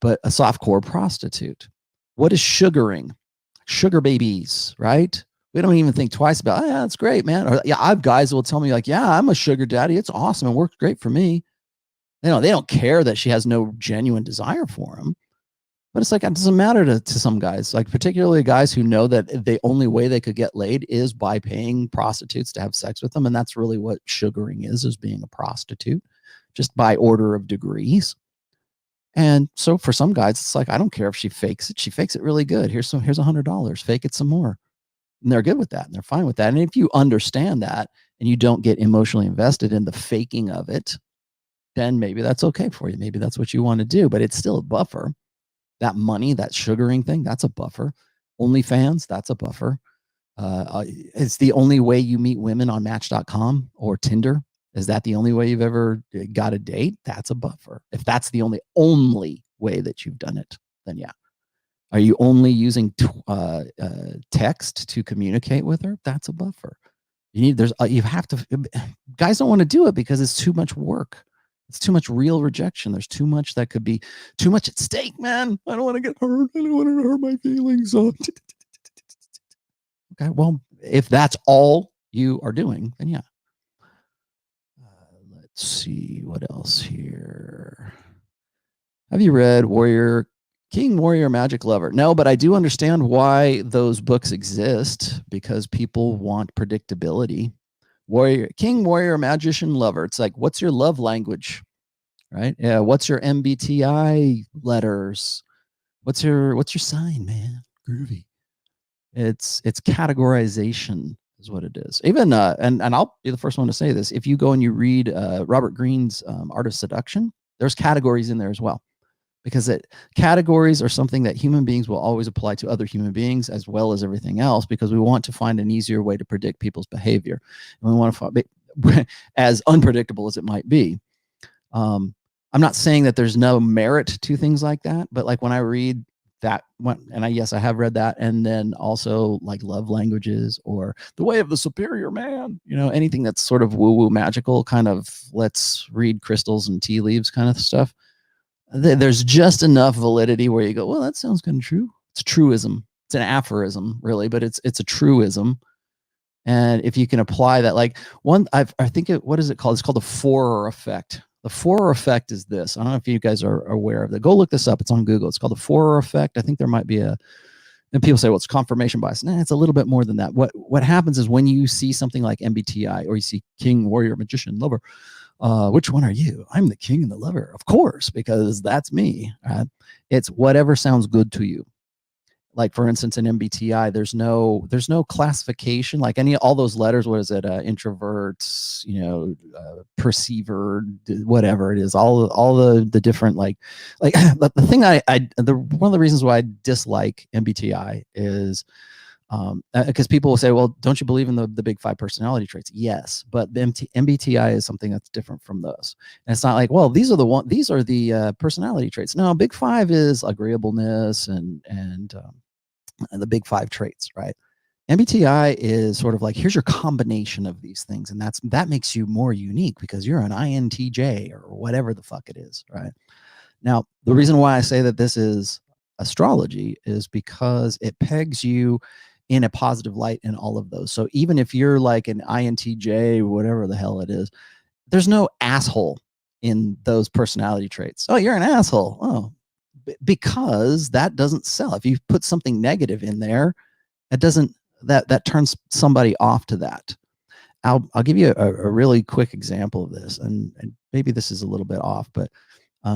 S2: but a softcore prostitute. What is sugaring? Sugar babies, right? We don't even think twice about, oh, yeah, that's great, man. Or, yeah, I have guys who will tell me yeah, I'm a sugar daddy. It's awesome. It works great for me. They don't care that she has no genuine desire for him. But it's like, it doesn't matter to some guys, like particularly guys who know that the only way they could get laid is by paying prostitutes to have sex with them. And that's really what sugaring is being a prostitute, just by order of degrees. And so for some guys, it's like, I don't care if she fakes it. She fakes it really good. Here's $100. Fake it some more. And they're good with that. And they're fine with that. And if you understand that and you don't get emotionally invested in the faking of it, then maybe that's okay for you. Maybe that's what you want to do, but it's still a buffer. That money, that sugaring thing, that's a buffer. OnlyFans, that's a buffer. It's the only way you meet women on Match.com or Tinder. Is that the only way you've ever got a date? That's a buffer. If that's the only way that you've done it, then yeah. Are you only using text to communicate with her? That's a buffer. You have to, guys don't want to do it because it's too much work. It's too much real rejection. There's too much that could be too much at stake, man. I don't want to get hurt. I don't want to hurt my feelings. Okay, well, if that's all you are doing, then yeah. Let's see what else here. Have you read King, Warrior, Magic Lover? No, but I do understand why those books exist, because people want predictability. King, Warrior, Magician, Lover. It's like, what's your love language, right? Yeah. What's your MBTI letters? What's your sign, man? Groovy. It's categorization is what it is. Even and I'll be the first one to say this. If you go and you read Robert Greene's Art of Seduction, there's categories in there as well, because categories are something that human beings will always apply to other human beings as well as everything else, because we want to find an easier way to predict people's behavior. And we want to find, as unpredictable as it might be. I'm not saying that there's no merit to things like that, but like when I read that one, and yes, I have read that, and then also like love languages or the way of the superior man, anything that's sort of woo-woo magical, kind of let's read crystals and tea leaves kind of stuff. There's just enough validity where you go, well, that sounds kind of true. It's a truism. It's an aphorism, really, but it's a truism. And if you can apply that, like I think what is it called? It's called the Forer effect. The Forer effect is this. I don't know if you guys are aware of it. Go look this up. It's on Google. It's called the Forer effect. I think there might be and people say, well, it's confirmation bias. Nah, it's a little bit more than that. What happens is when you see something like MBTI, or you see King, Warrior, Magician, Lover, which one are you? I'm the king and the lover, of course, because that's me. It's whatever sounds good to you. Like for instance, in MBTI, there's no classification. Like all those letters. What is it? Introverts, perceiver, whatever it is. All the different like the thing one of the reasons why I dislike MBTI is because people will say, well, don't you believe in the big 5 personality traits? Yes, but the MBTI is something that's different from those. And it's not like, well, these are the personality traits. No, big 5 is agreeableness and the big 5 traits, right? MBTI is sort of like, here's your combination of these things, and that makes you more unique because you're an INTJ or whatever the fuck it is, right? Now, the reason why I say that this is astrology is because it pegs you in a positive light in all of those. So even if you're like an INTJ, whatever the hell it is, there's no asshole in those personality traits. Oh, you're an asshole. Oh, because that doesn't sell. If you put something negative in there, it doesn't, that turns somebody off to that. I'll give you a really quick example of this, and maybe this is a little bit off, but I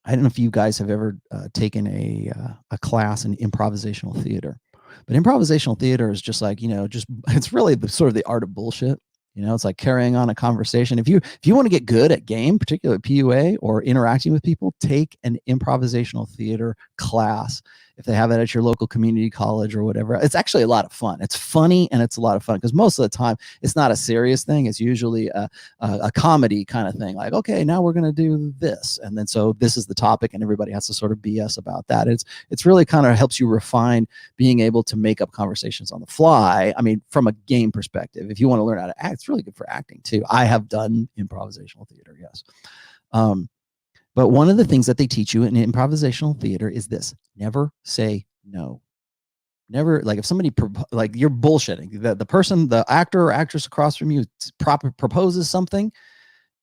S2: don't know if you guys have ever taken a class in improvisational theater, but improvisational theater is just like, it's really sort of the art of bullshit. It's like carrying on a conversation. If you want to get good at game, particularly PUA or interacting with people, take an improvisational theater class. If they have it at your local community college or whatever, it's actually a lot of fun. It's funny and it's a lot of fun because most of the time it's not a serious thing. It's usually a comedy kind of thing. Like, okay, now we're going to do this. And then so this is the topic and everybody has to sort of BS about that. It's really kind of helps you refine being able to make up conversations on the fly. I mean, from a game perspective, if you want to learn how to act, it's really good for acting too. I have done improvisational theater, yes. But one of the things that they teach you in improvisational theater is this: never say no. Never, like if somebody like you're bullshitting, the person, the actor or actress across from you proposes something,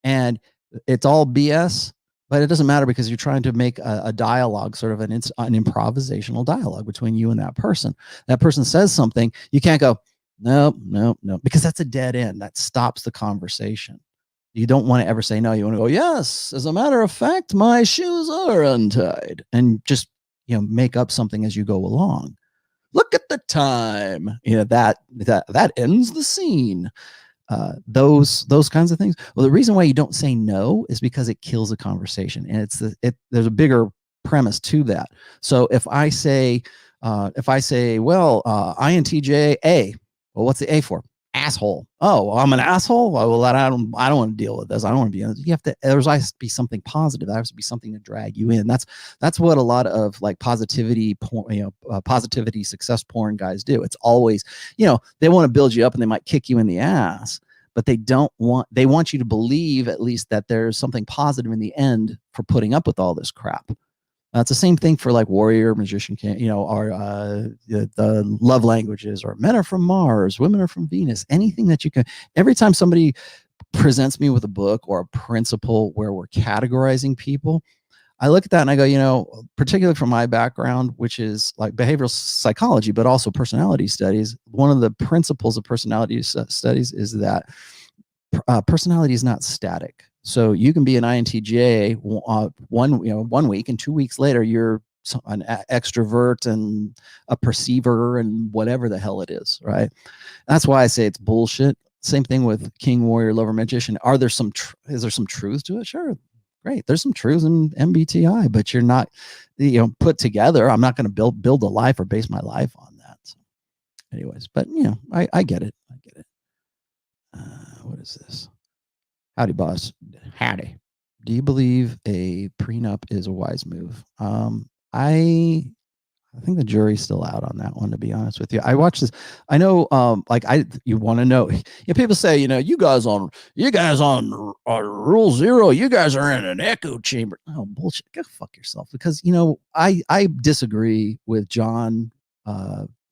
S2: and it's all BS, but it doesn't matter because you're trying to make a dialogue, sort of an improvisational dialogue between you and that person. That person says something, you can't go, no, no, no, because that's a dead end. That stops the conversation. You don't want to ever say no. You want to go, yes, as a matter of fact, my shoes are untied, and just, make up something as you go along. Look at the time. That ends the scene. Those kinds of things. Well, the reason why you don't say no is because it kills a conversation, and there's a bigger premise to that. So if I say, well, INTJ A, well, what's the A for? Asshole. Oh, well, I'm an asshole. Well, I don't want to deal with this. I don't want to be. You have to. There's has to be something positive. There has to be something to drag you in. That's what a lot of like positivity porn, positivity success porn guys do. It's always, they want to build you up and they might kick you in the ass, but they want you to believe at least that there's something positive in the end for putting up with all this crap. It's the same thing for like warrior, magician, or the love languages, or men are from Mars, women are from Venus, anything that you can. Every time somebody presents me with a book or a principle where we're categorizing people, I look at that and I go, particularly from my background, which is like behavioral psychology, but also personality studies. One of the principles of personality studies is that personality is not static. So you can be an INTJ 1 week, and 2 weeks later you're an extrovert and a perceiver and whatever the hell it is, right? That's why I say it's bullshit. Same thing with king, warrior, lover, magician. Is there some truth to it? Sure, great. There's some truth in MBTI, but you're not, put together. I'm not going to build a life or base my life on that. So anyways, but I get it. I get it. What is this? Howdy, boss. Howdy. Do you believe a prenup is a wise move? I think the jury's still out on that one, to be honest with you. I watched this. I know, you want to know. People say, you guys on rule zero, you guys are in an echo chamber. Oh, bullshit. Go fuck yourself. Because I disagree with John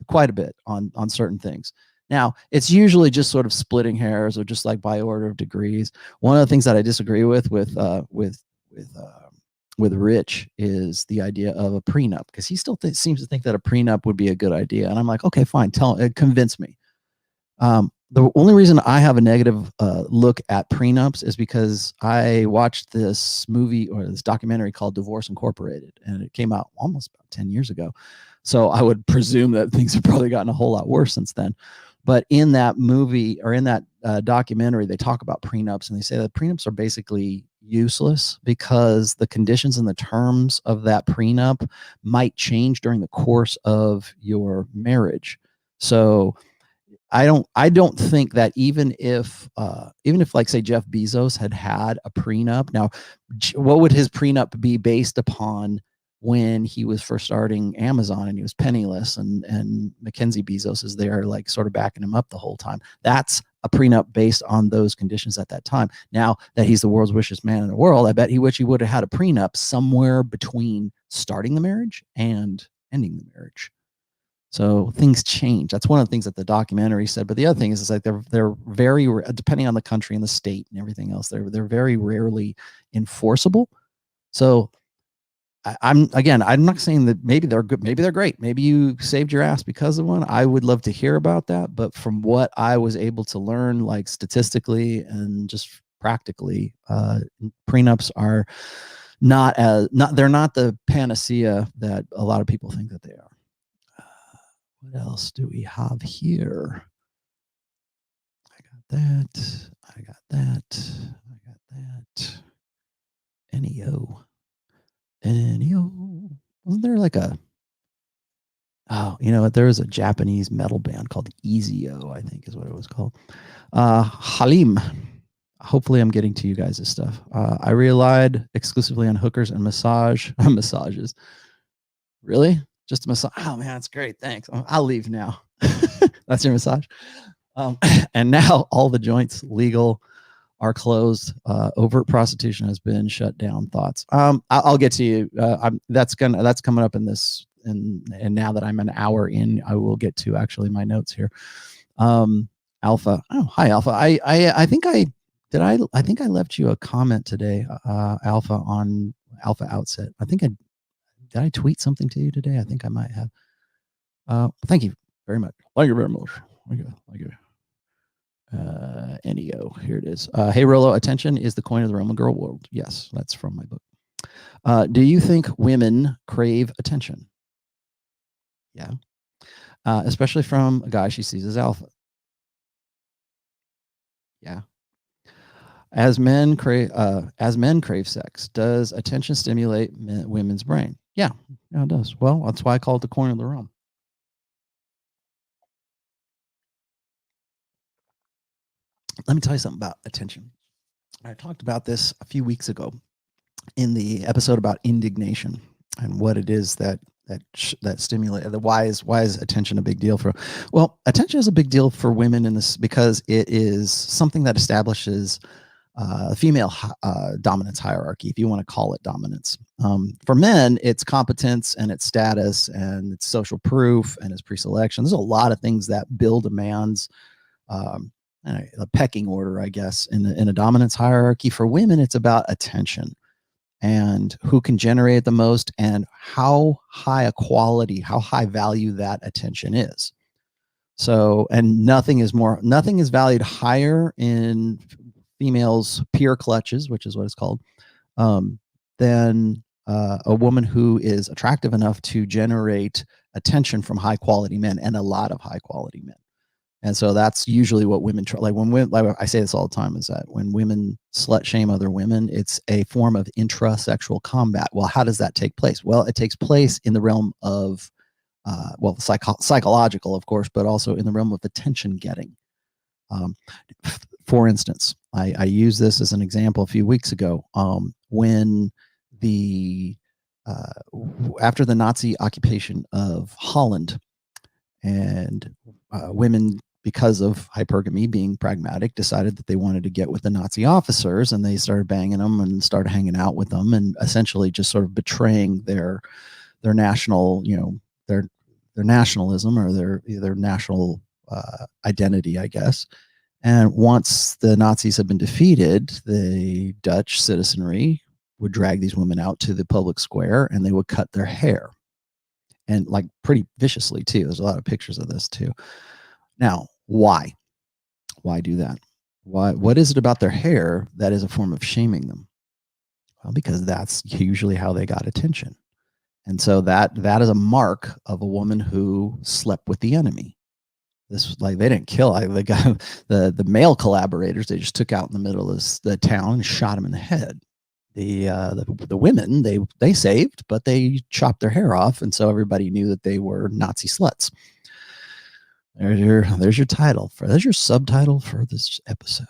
S2: quite a bit on certain things. Now, it's usually just sort of splitting hairs or just like by order of degrees. One of the things that I disagree with Rich is the idea of a prenup, because he still seems to think that a prenup would be a good idea. And I'm like, okay, fine, convince me. The only reason I have a negative look at prenups is because I watched this movie or this documentary called Divorce Incorporated, and it came out almost about 10 years ago. So I would presume that things have probably gotten a whole lot worse since then. But in that movie, or in that documentary, they talk about prenups, and they say that prenups are basically useless because the conditions and the terms of that prenup might change during the course of your marriage. So I don't think that even if like, say, Jeff Bezos had a prenup. Now, what would his prenup be based upon when he was first starting Amazon and he was penniless, and Mackenzie Bezos is there like sort of backing him up the whole time? That's a prenup based on those conditions at that time. Now that he's the world's richest man in the world, I bet he would have had a prenup somewhere between starting the marriage and ending the marriage. So things change. That's one of the things that the documentary said. But the other thing is like they're very, depending on the country and the state and everything else, they're very rarely enforceable. So I'm not saying that maybe they're good, maybe they're great, maybe you saved your ass because of one. I would love to hear about that, but from what I was able to learn, like statistically and just practically, prenups are they're not the panacea that a lot of people think that they are. What else do we have here? I got that. I got that. I got that. NEO. Wasn't there like there was a Japanese metal band called Ezio, I think is what it was called. Halim. Hopefully I'm getting to you guys' stuff. I relied exclusively on hookers and massages. Really? Just a massage? Oh man, that's great. Thanks. I'll leave now. That's your massage. And now all the joints legal are closed. Overt prostitution has been shut down. Thoughts? I'll get to you. That's coming up in this. And now that I'm an hour in, I will get to actually my notes here. Alpha. Oh, hi, Alpha. I think I I think I left you a comment today, Alpha, on Alpha Outset. Did I tweet something to you today? I think I might have. Thank you very much. Thank you very much. Thank you. NEO, here it is. Hey, Rollo, attention is the coin of the Roman girl world. Yes, that's from my book. Do you think women crave attention? Yeah. Especially from a guy she sees as alpha. Yeah. As men crave sex, does attention stimulate women's brain? Yeah, it does. Well, that's why I call it the coin of the realm. Let me tell you something about attention. I talked about this a few weeks ago in the episode about indignation and what it is that stimulate. Why is attention a big deal for? Well, attention is a big deal for women in this because it is something that establishes female dominance hierarchy, if you want to call it dominance. For men, it's competence and it's status and it's social proof and it's pre-selection. There's a lot of things that build a man's a pecking order, I guess, in a dominance hierarchy. For women, it's about attention and who can generate the most and how high a quality, how high value that attention is. So, and nothing is valued higher in females' peer clutches, which is what it's called, than a woman who is attractive enough to generate attention from high quality men, and a lot of high quality men. And so that's usually what women try. Like I say this all the time, is that when women slut shame other women, it's a form of intrasexual combat. Well, how does that take place? Well, it takes place in the realm of psychological, of course, but also in the realm of attention getting. For instance, I used this as an example a few weeks ago, when after the Nazi occupation of Holland, and women, because of hypergamy, being pragmatic, decided that they wanted to get with the Nazi officers, and they started banging them and started hanging out with them, and essentially just sort of betraying their national, their nationalism, or their national identity, I guess. And once the Nazis had been defeated, the Dutch citizenry would drag these women out to the public square and they would cut their hair, and like pretty viciously too. There's a lot of pictures of this too. Now, why do that? What is it about their hair that is a form of shaming them? Well, because that's usually how they got attention. And so that is a mark of a woman who slept with the enemy. This, like, they didn't kill the guy, the male collaborators. They just took out in the middle of the town and shot him in the head. The women they saved, but they chopped their hair off, and so everybody knew that they were Nazi sluts. There's your title there's your subtitle for this episode.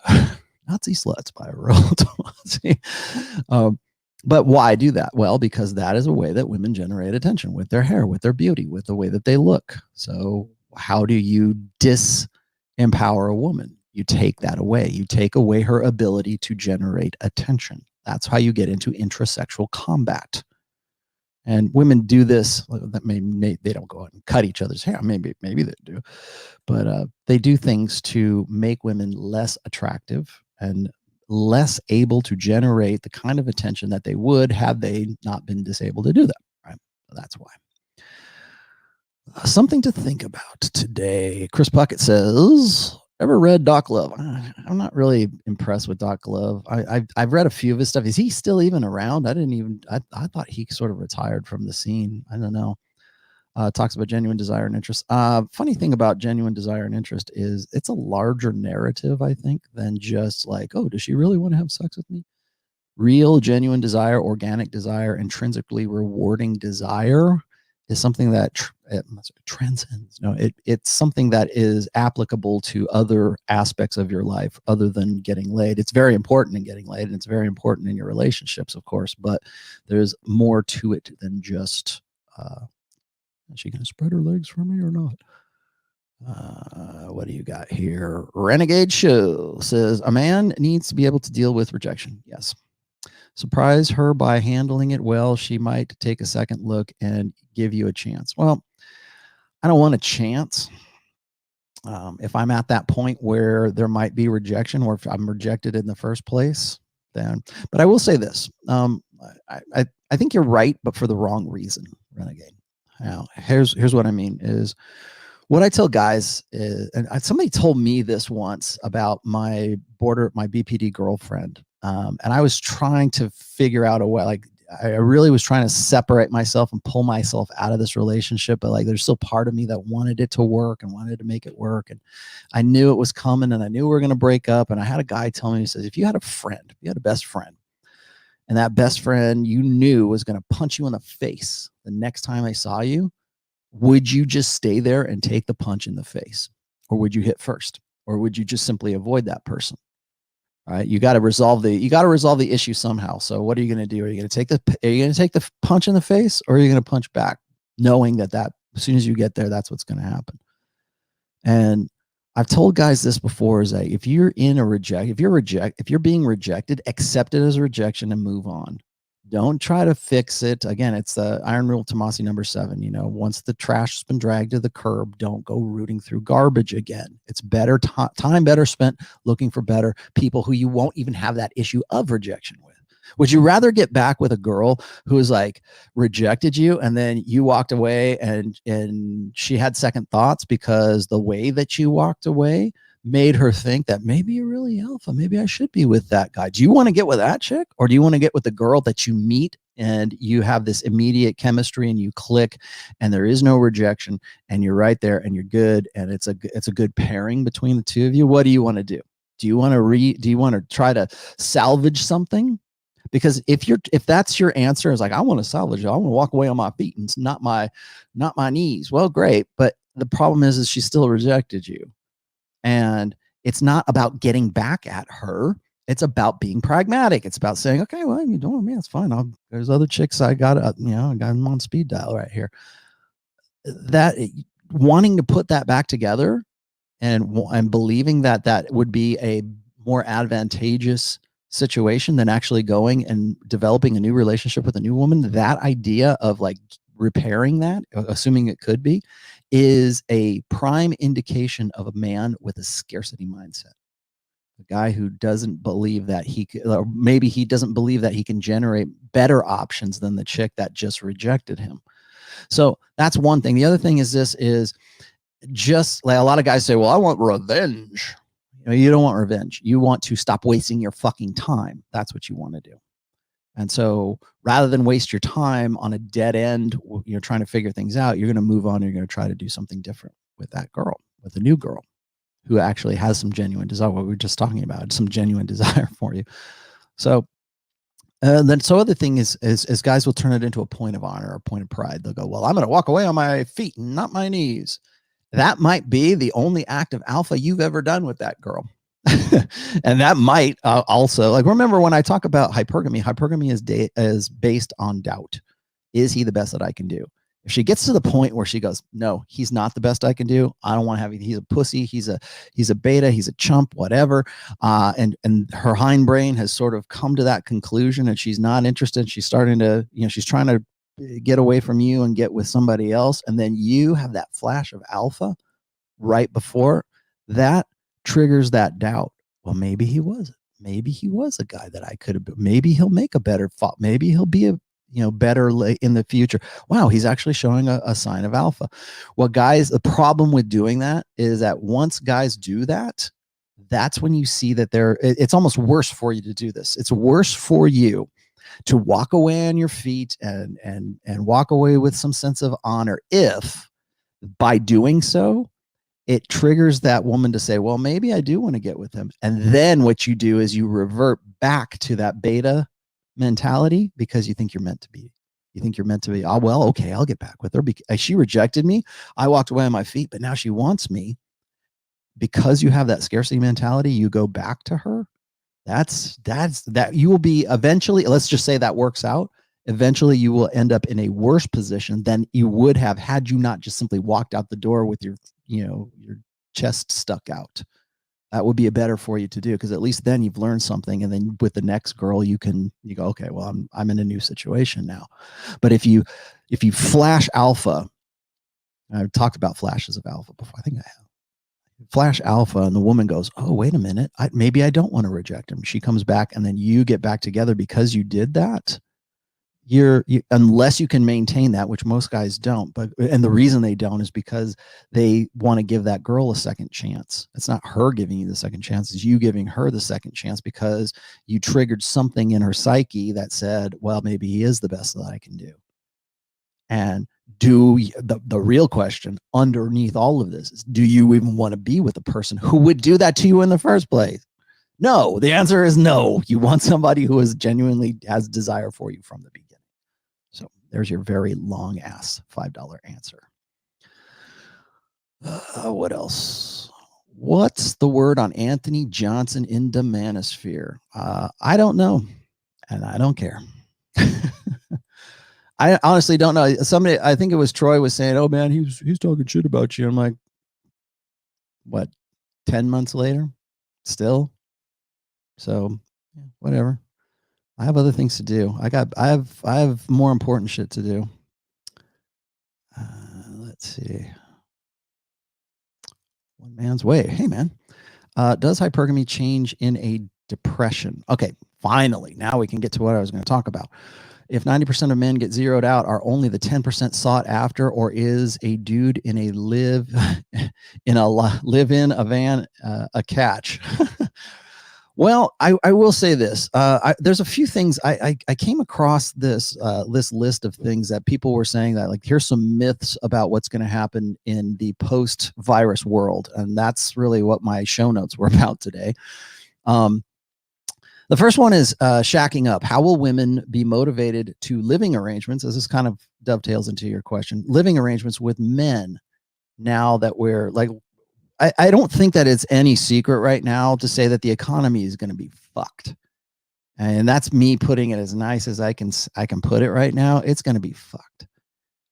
S2: Nazi sluts by Rollo Tomassi. But why do that? Well, because that is a way that women generate attention, with their hair, with their beauty, with the way that they look. So how do you disempower a woman? You take that away. You take away her ability to generate attention. That's how you get into intrasexual combat. And women do this. They don't go out and cut each other's hair. Maybe they do, but they do things to make women less attractive and less able to generate the kind of attention that they would had they not been disabled to do that. Right? So that's why. Something to think about today. Chris Puckett says, ever read Doc Love? I'm not really impressed with Doc Love. I've read a few of his stuff. Is he still even around? I thought he sort of retired from the scene. I don't know. Talks about genuine desire and interest. Funny thing about genuine desire and interest is it's a larger narrative, I think, than just like, oh, does she really want to have sex with me? Real, genuine desire, organic desire, intrinsically rewarding desire is something that transcends. No, it's something that is applicable to other aspects of your life other than getting laid. It's very important in getting laid, and it's very important in your relationships, of course, but there's more to it than just, is she going to spread her legs for me or not? What do you got here? Renegade Show says, a man needs to be able to deal with rejection. Yes. Surprise her by handling it well. She might take a second look and give you a chance. Well, I don't want a chance. If I'm at that point where there might be rejection, or if I'm rejected in the first place, then. But I will say this: I think you're right, but for the wrong reason, Renegade. Now, here's what I mean is what I tell guys is, and somebody told me this once about my BPD girlfriend, and I was trying to figure out a way, like I really was trying to separate myself and pull myself out of this relationship, but like there's still part of me that wanted it to work and wanted to make it work, and I knew it was coming, and I knew we were going to break up. And I had a guy tell me, he says, if you had a friend, if you had a best friend, and that best friend you knew was going to punch you in the face the next time they saw you, would you just stay there and take the punch in the face, or would you hit first, or would you just simply avoid that person? All right, you got to resolve the issue somehow. So what are you going to do? Are you going to take the punch in the face, or are you going to punch back, knowing that as soon as you get there, that's what's going to happen? And I've told guys this before, is that if you're in a if you're being rejected, accept it as a rejection and move on. Don't try to fix it. Again, it's the iron rule, Tomassi #7. Once the trash has been dragged to the curb, don't go rooting through garbage again. It's better time better spent looking for better people who you won't even have that issue of rejection with. Would you rather get back with a girl who is like rejected you, and then you walked away and she had second thoughts because the way that you walked away made her think that maybe you're really alpha, maybe I should be with that guy? Do you want to get with that chick, or do you want to get with the girl that you meet and you have this immediate chemistry and you click and there is no rejection and you're right there and you're good and it's a good pairing between the two of you? What do you want to do? Do you want to try to salvage something? Because if that's your answer, is like, I want to salvage it, I want to walk away on my feet and it's not my knees. Well, great, but the problem is she still rejected you. And it's not about getting back at her. It's about being pragmatic. It's about saying, okay, well, you doing me, it's fine. There's other chicks I got, I got them on speed dial right here. That wanting to put that back together and believing that would be a more advantageous situation than actually going and developing a new relationship with a new woman, that idea of like repairing that, assuming it could be, is a prime indication of a man with a scarcity mindset. A guy who doesn't believe that or maybe he doesn't believe that he can generate better options than the chick that just rejected him. So that's one thing. The other thing is just like a lot of guys say, well, I want revenge. You don't want revenge. You want to stop wasting your fucking time. That's what you want to do. And so rather than waste your time on a dead end, you're trying to figure things out, you're going to move on. You're going to try to do something different with that girl, with a new girl who actually has some genuine desire. What we were just talking about, some genuine desire for you. So other thing is guys will turn it into a point of honor or a point of pride. They'll go, well, I'm going to walk away on my feet and not my knees. That might be the only act of alpha you've ever done with that girl. And that might also, like, remember when I talk about hypergamy is based on doubt. Is he the best that I can do? If she gets to the point where she goes, no, he's not the best I can do, I don't want to have him. He's a pussy. He's a beta. He's a chump, whatever. And her hindbrain has sort of come to that conclusion and she's not interested. She's starting to, she's trying to get away from you and get with somebody else. And then you have that flash of alpha right before that triggers that doubt. Well, maybe he was a guy that I could have been. Maybe he'll make a better thought. Maybe he'll be better in the future. Wow, he's actually showing a sign of alpha. Well, guys, the problem with doing that is that once guys do that, that's when you see that it's almost worse for you to do this. It's worse for you to walk away on your feet and walk away with some sense of honor if by doing so it triggers that woman to say, well, maybe I do want to get with him. And then what you do is you revert back to that beta mentality because you think you're meant to be. Oh, well, okay, I'll get back with her because she rejected me. I walked away on my feet, but now she wants me. Because you have that scarcity mentality, you go back to her. That's that you will be eventually, let's just say that works out. Eventually you will end up in a worse position than you would have had you not just simply walked out the door with your chest stuck out. That would be a better for you to do, because at least then you've learned something, and then with the next girl you go, okay, well, I'm in a new situation now. But if you flash alpha, I've talked about flashes of alpha before, I think I have. flash alpha, and the woman goes, oh, wait a minute, maybe I don't want to reject him. She comes back, and then you get back together because you did that. Unless you can maintain that, which most guys don't, and the reason they don't is because they want to give that girl a second chance. It's not her giving you the second chance, it's you giving her the second chance, because you triggered something in her psyche that said, well, maybe he is the best that I can do. And the real question underneath all of this is, do you even want to be with a person who would do that to you in the first place? No, the answer is no. You want somebody who is genuinely has desire for you from the beginning. So there's your very long ass $5 answer. What else? What's the word on Anthony Johnson in the manosphere? I don't know, and I don't care. I honestly don't know. Somebody, I think it was Troy, was saying, "Oh man, he's talking shit about you." I'm like, what? 10 months later, still. So whatever. I have other things to do. I have more important shit to do. Let's see. One man's way. Hey man, does hypergamy change in a depression? Okay, finally, now we can get to what I was going to talk about. If 90% of men get zeroed out, are only the 10% sought after, or is a dude in a live-in a van a catch? Well, I will say this. There's a few things I came across this list of things that people were saying that, like, here's some myths about what's going to happen in the post-virus world, and that's really what my show notes were about today. The first one is shacking up. How will women be motivated to living arrangements? This kind of dovetails into your question. Living arrangements with men now that we're like, I don't think that it's any secret right now to say that the economy is going to be fucked. And that's me putting it as nice as I can put it right now. It's going to be fucked.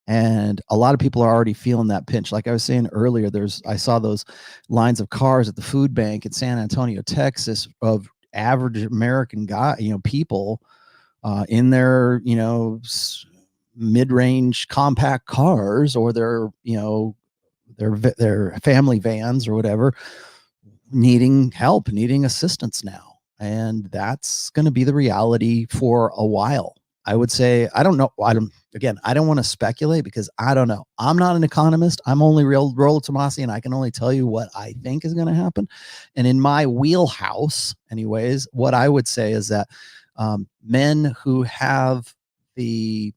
S2: And a lot of people are already feeling that pinch. Like I was saying earlier, I saw those lines of cars at the food bank in San Antonio, Texas, of average American people in their, mid-range compact cars, or their family vans or whatever, needing help, needing assistance now. And that's going to be the reality for a while. I would say, I don't know. I don't want to speculate because I don't know. I'm not an economist. I'm only Rollo Tomassi, and I can only tell you what I think is going to happen. And in my wheelhouse, anyways, what I would say is that men who have the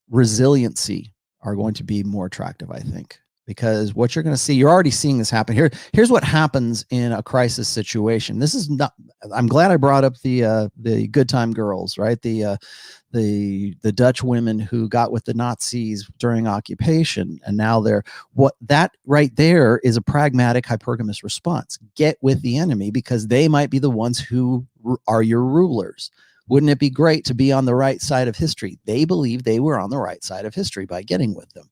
S2: resiliency are going to be more attractive, I think, because what you're going to see, you're already seeing this happen here. Here's what happens in a crisis situation. This is not, I'm glad I brought up the good time girls, right? The Dutch women who got with the Nazis during occupation, and now that right there is a pragmatic hypergamous response. Get with the enemy because they might be the ones who are your rulers. Wouldn't it be great to be on the right side of history? They believe they were on the right side of history by getting with them.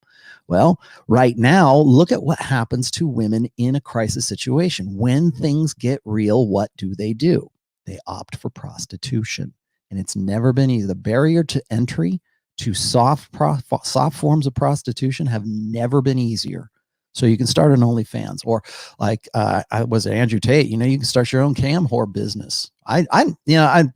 S2: Well, right now, look at what happens to women in a crisis situation. When things get real, what do? They opt for prostitution. And it's never been easy. The barrier to entry to soft forms of prostitution have never been easier. So you can start an OnlyFans, or like I was Andrew Tate. You can start your own cam whore business. I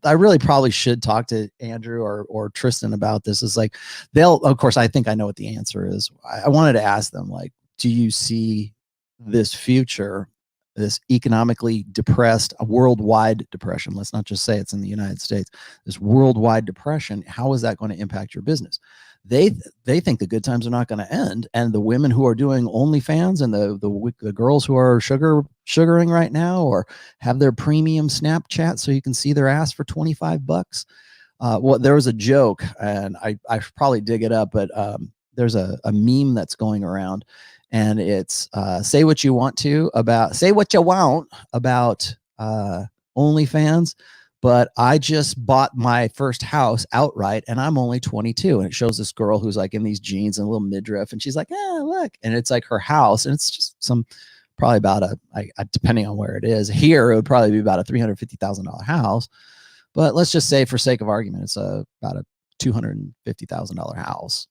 S2: really probably should talk to Andrew or Tristan about this. It's like of course, I think I know what the answer is. I wanted to ask them, like, do you see this future, this economically depressed, a worldwide depression? Let's not just say it's in the United States. This worldwide depression, how is that going to impact your business? They think the good times are not going to end, and the women who are doing OnlyFans and the girls who are sugaring right now, or have their premium Snapchat so you can see their ass for $25. Well, there was a joke, and I should probably dig it up, but there's a meme that's going around, and it's say what you want about OnlyFans, but I just bought my first house outright and I'm only 22. And it shows this girl who's like in these jeans and a little midriff, and she's like, look. And it's like her house, and it's just probably about depending on where it is. Here, it would probably be about a $350,000 house. But let's just say, for sake of argument, it's about a $250,000 house.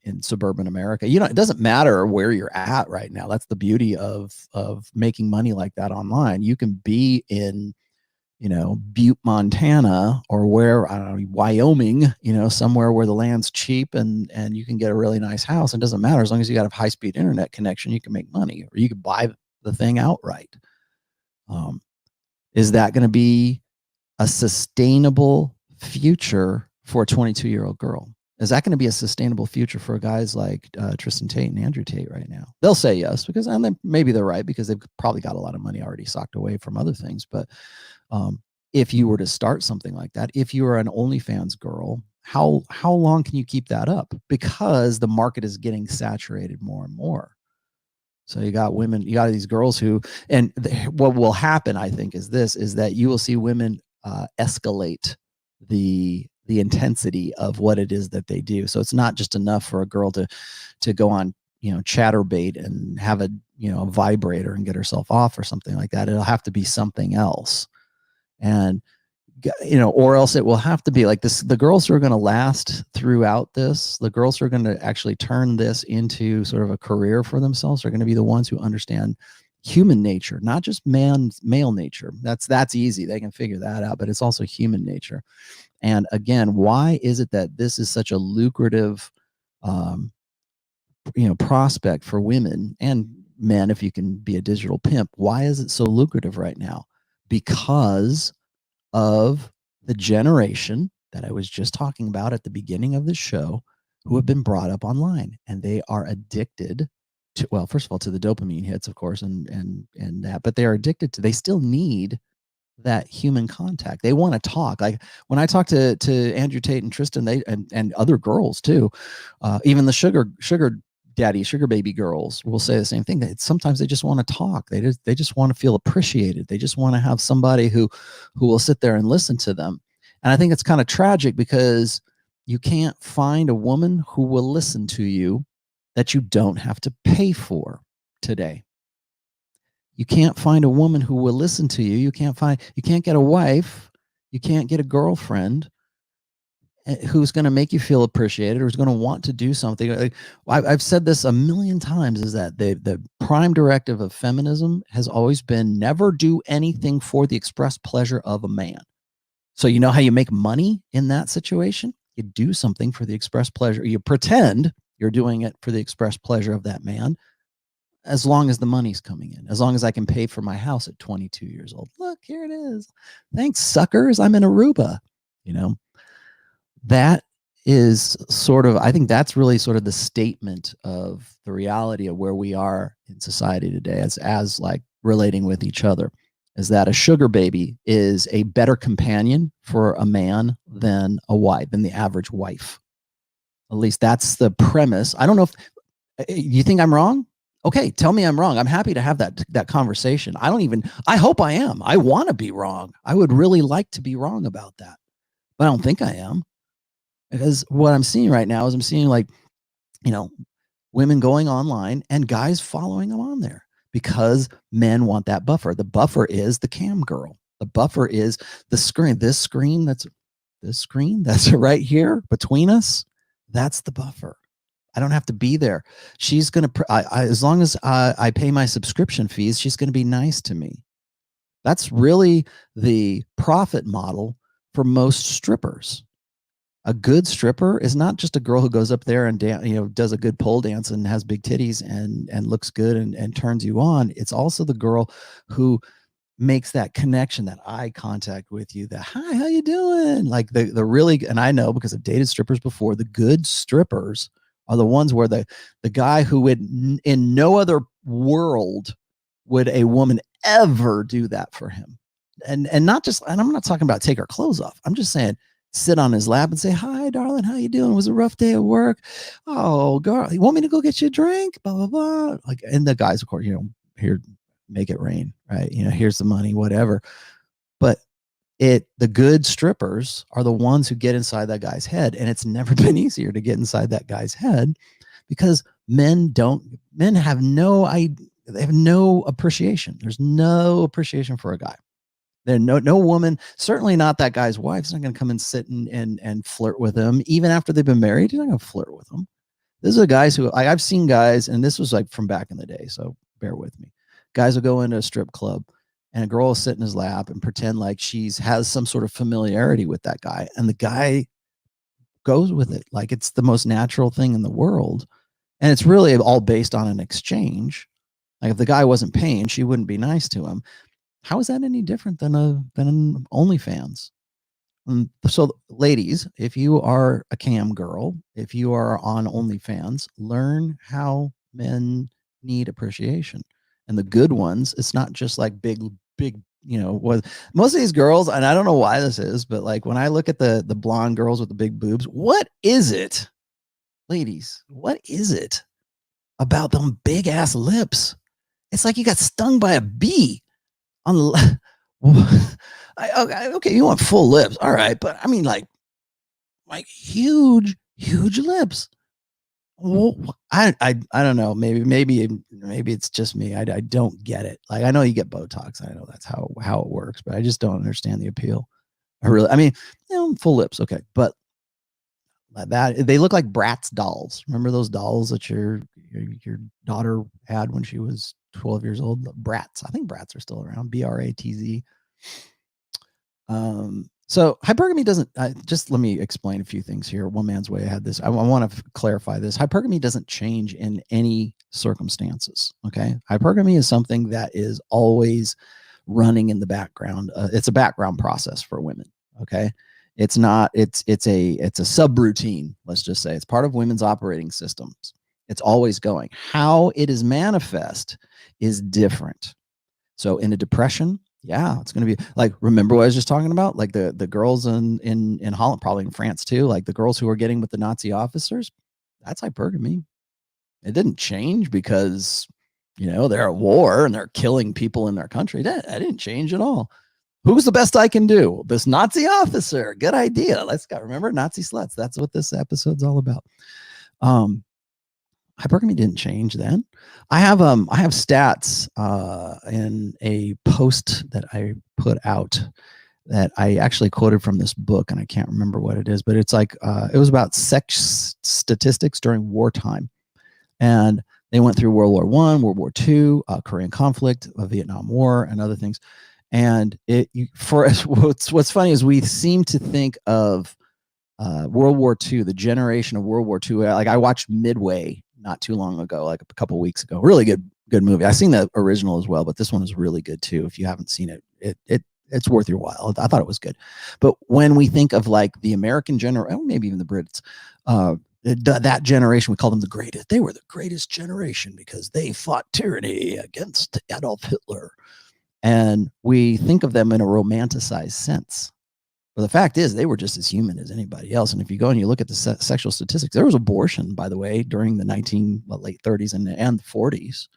S2: in suburban America. It doesn't matter where you're at right now. That's the beauty of making money like that online. You can be in, Butte, Montana, or where, I don't know, Wyoming, somewhere where the land's cheap and you can get a really nice house. It doesn't matter as long as you got a high-speed internet connection, you can make money, or you can buy the thing outright. Is that going to be a sustainable future for a 22-year-old girl? Is that going to be a sustainable future for guys like Tristan Tate and Andrew Tate right now? They'll say yes, because maybe they're right, because they've probably got a lot of money already socked away from other things. But if you were to start something like that, if you are an OnlyFans girl, how long can you keep that up? Because the market is getting saturated more and more. So you got women, you got these girls who, and what will happen, I think, is that you will see women escalate the intensity of what it is that they do. So it's not just enough for a girl to go on, Chatterbait and have a vibrator and get herself off or something like that. It'll have to be something else. And or else it will have to be like this. The girls who are going to last throughout this, the girls who are going to actually turn this into sort of a career for themselves, are going to be the ones who understand human nature, not just male nature. That's easy. They can figure that out, but it's also human nature. And again, why is it that this is such a lucrative, prospect for women and men? If you can be a digital pimp, why is it so lucrative right now? Because of the generation that I was just talking about at the beginning of the show, who have been brought up online, and they are addicted to, well, first of all, to the dopamine hits, of course, and that, but they are addicted to, they still need that human contact. They want to talk. Like when I talk to Andrew Tate and Tristan, and other girls too, even the sugar daddy, sugar baby girls will say the same thing. That sometimes they just want to talk. They just want to feel appreciated. They just want to have somebody who will sit there and listen to them. And I think it's kind of tragic, because you can't find a woman who will listen to you that you don't have to pay for today. You can't find a woman who will listen to you. You can't get a wife. You can't get a girlfriend who's going to make you feel appreciated, or who's going to want to do something. I've said this a million times, is that the prime directive of feminism has always been never do anything for the express pleasure of a man. So you know how you make money in that situation? You do something for the express pleasure. You pretend you're doing it for the express pleasure of that man, as long as the money's coming in, as long as I can pay for my house at 22 years old. Look, here it is. Thanks, suckers. I'm in Aruba. That is sort of, I think that's really sort of the statement of the reality of where we are in society today, as like relating with each other, is that a sugar baby is a better companion for a man than the average wife. At least that's the premise. I don't know if you think I'm wrong. Okay, tell me I'm wrong. I'm happy to have that conversation. I hope I am. I want to be wrong. I would really like to be wrong about that, but I don't think I am. Because what I'm seeing right now is I'm seeing, like, women going online and guys following them on there, because men want that buffer. The buffer is the cam girl. The buffer is the screen. This screen that's right here between us. That's the buffer. I don't have to be there. She's going to, as long as I pay my subscription fees, she's going to be nice to me. That's really the profit model for most strippers. A good stripper is not just a girl who goes up there and does a good pole dance and has big titties and looks good and turns you on. It's also the girl who makes that connection, that eye contact with you, that, hi, how you doing? Like the really, and I know because I've dated strippers before, the good strippers are the ones where the guy who would, in no other world would a woman ever do that for him. And not just, and I'm not talking about take her clothes off. I'm just saying, sit on his lap and say, hi, darling, how you doing? It was a rough day at work. Oh, girl, you want me to go get you a drink? Blah, blah, blah. Like, and the guys, of course, here, make it rain, right? Here's the money, whatever. But the good strippers are the ones who get inside that guy's head. And it's never been easier to get inside that guy's head, because men have no appreciation. There's no appreciation for a guy. No woman, certainly not that guy's wife, is not going to come and sit and flirt with him even after they've been married. He's not going to flirt with him. This is guys who I've seen guys, and this was like from back in the day, so bear with me. Guys will go into a strip club and a girl will sit in his lap and pretend like has some sort of familiarity with that guy, and the guy goes with it like it's the most natural thing in the world. And it's really all based on an exchange. Like if the guy wasn't paying, she wouldn't be nice to him. How is that any different than an OnlyFans? So, ladies, if you are a cam girl, if you are on OnlyFans, learn how men need appreciation. And the good ones, it's not just like big, what most of these girls, and I don't know why this is, but like when I look at the blonde girls with the big boobs, what is it, ladies? What is it about them big ass lips? It's like you got stung by a bee. Okay, you want full lips, all right, but I mean like huge lips. Well, I don't know. Maybe it's just me. I don't get it. Like I know you get Botox. I know that's how it works, but I just don't understand the appeal. I mean, full lips, okay, but that they look like Bratz dolls. Remember those dolls that your daughter had when she was 12 years old? Bratz. I think Bratz are still around. BRATZ. So hypergamy doesn't, just let me explain a few things here. One man's way I had this. I want to clarify this. Hypergamy doesn't change in any circumstances. Okay. Hypergamy is something that is always running in the background. It's a background process for women. Okay. It's not, it's a subroutine. Let's just say it's part of women's operating systems. It's always going. How it is manifest is different. So in a depression, yeah, it's going to be like, remember what I was just talking about? Like the girls in Holland, probably in France too, like the girls who are getting with the Nazi officers, that's hypergamy. It didn't change because, they're at war and they're killing people in their country. That didn't change at all. Who's the best I can do? This Nazi officer. Good idea. Remember Nazi sluts. That's what this episode's all about. Hypergamy didn't change then. I have stats in a post that I put out that I actually quoted from this book, and I can't remember what it is, but it's like it was about sex statistics during wartime, and they went through World War I, World War II, Korean conflict, Vietnam War, and other things. And what's funny is we seem to think of World War II, the generation of World War II. Like I watched Midway not too long ago, like a couple weeks ago. Really good movie. I've seen the original as well, but this one is really good too. If you haven't seen it, it's worth your while. I thought it was good. But when we think of like the American generation, maybe even the Brits, that generation, we call them the greatest. They were the greatest generation because they fought tyranny against Adolf Hitler. And we think of them in a romanticized sense. But the fact is, they were just as human as anybody else. And if you go and you look at the sexual statistics, there was abortion, by the way, during the late 30s and the 40s.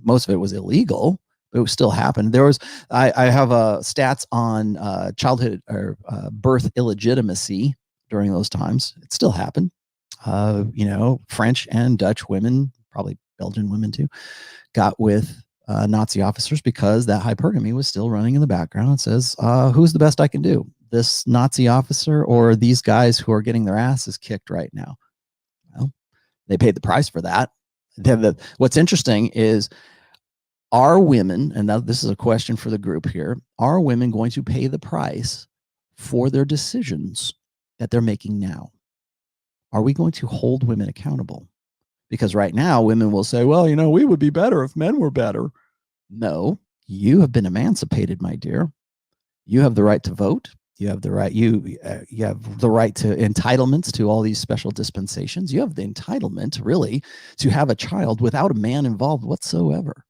S2: Most of it was illegal, but it still happened. There was, I have stats on childhood or birth illegitimacy during those times. It still happened. French and Dutch women, probably Belgian women too, got with Nazi officers because that hypergamy was still running in the background. It says, who's the best I can do? This Nazi officer or these guys who are getting their asses kicked right now? Well, they paid the price for that. What's interesting is, are women, and this is a question for the group here, are women going to pay the price for their decisions that they're making now? Are we going to hold women accountable? Because right now, women will say, well, we would be better if men were better. No, you have been emancipated, my dear. You have the right to vote. You have the right, you have the right to entitlements to all these special dispensations. You have the entitlement, really, to have a child without a man involved whatsoever.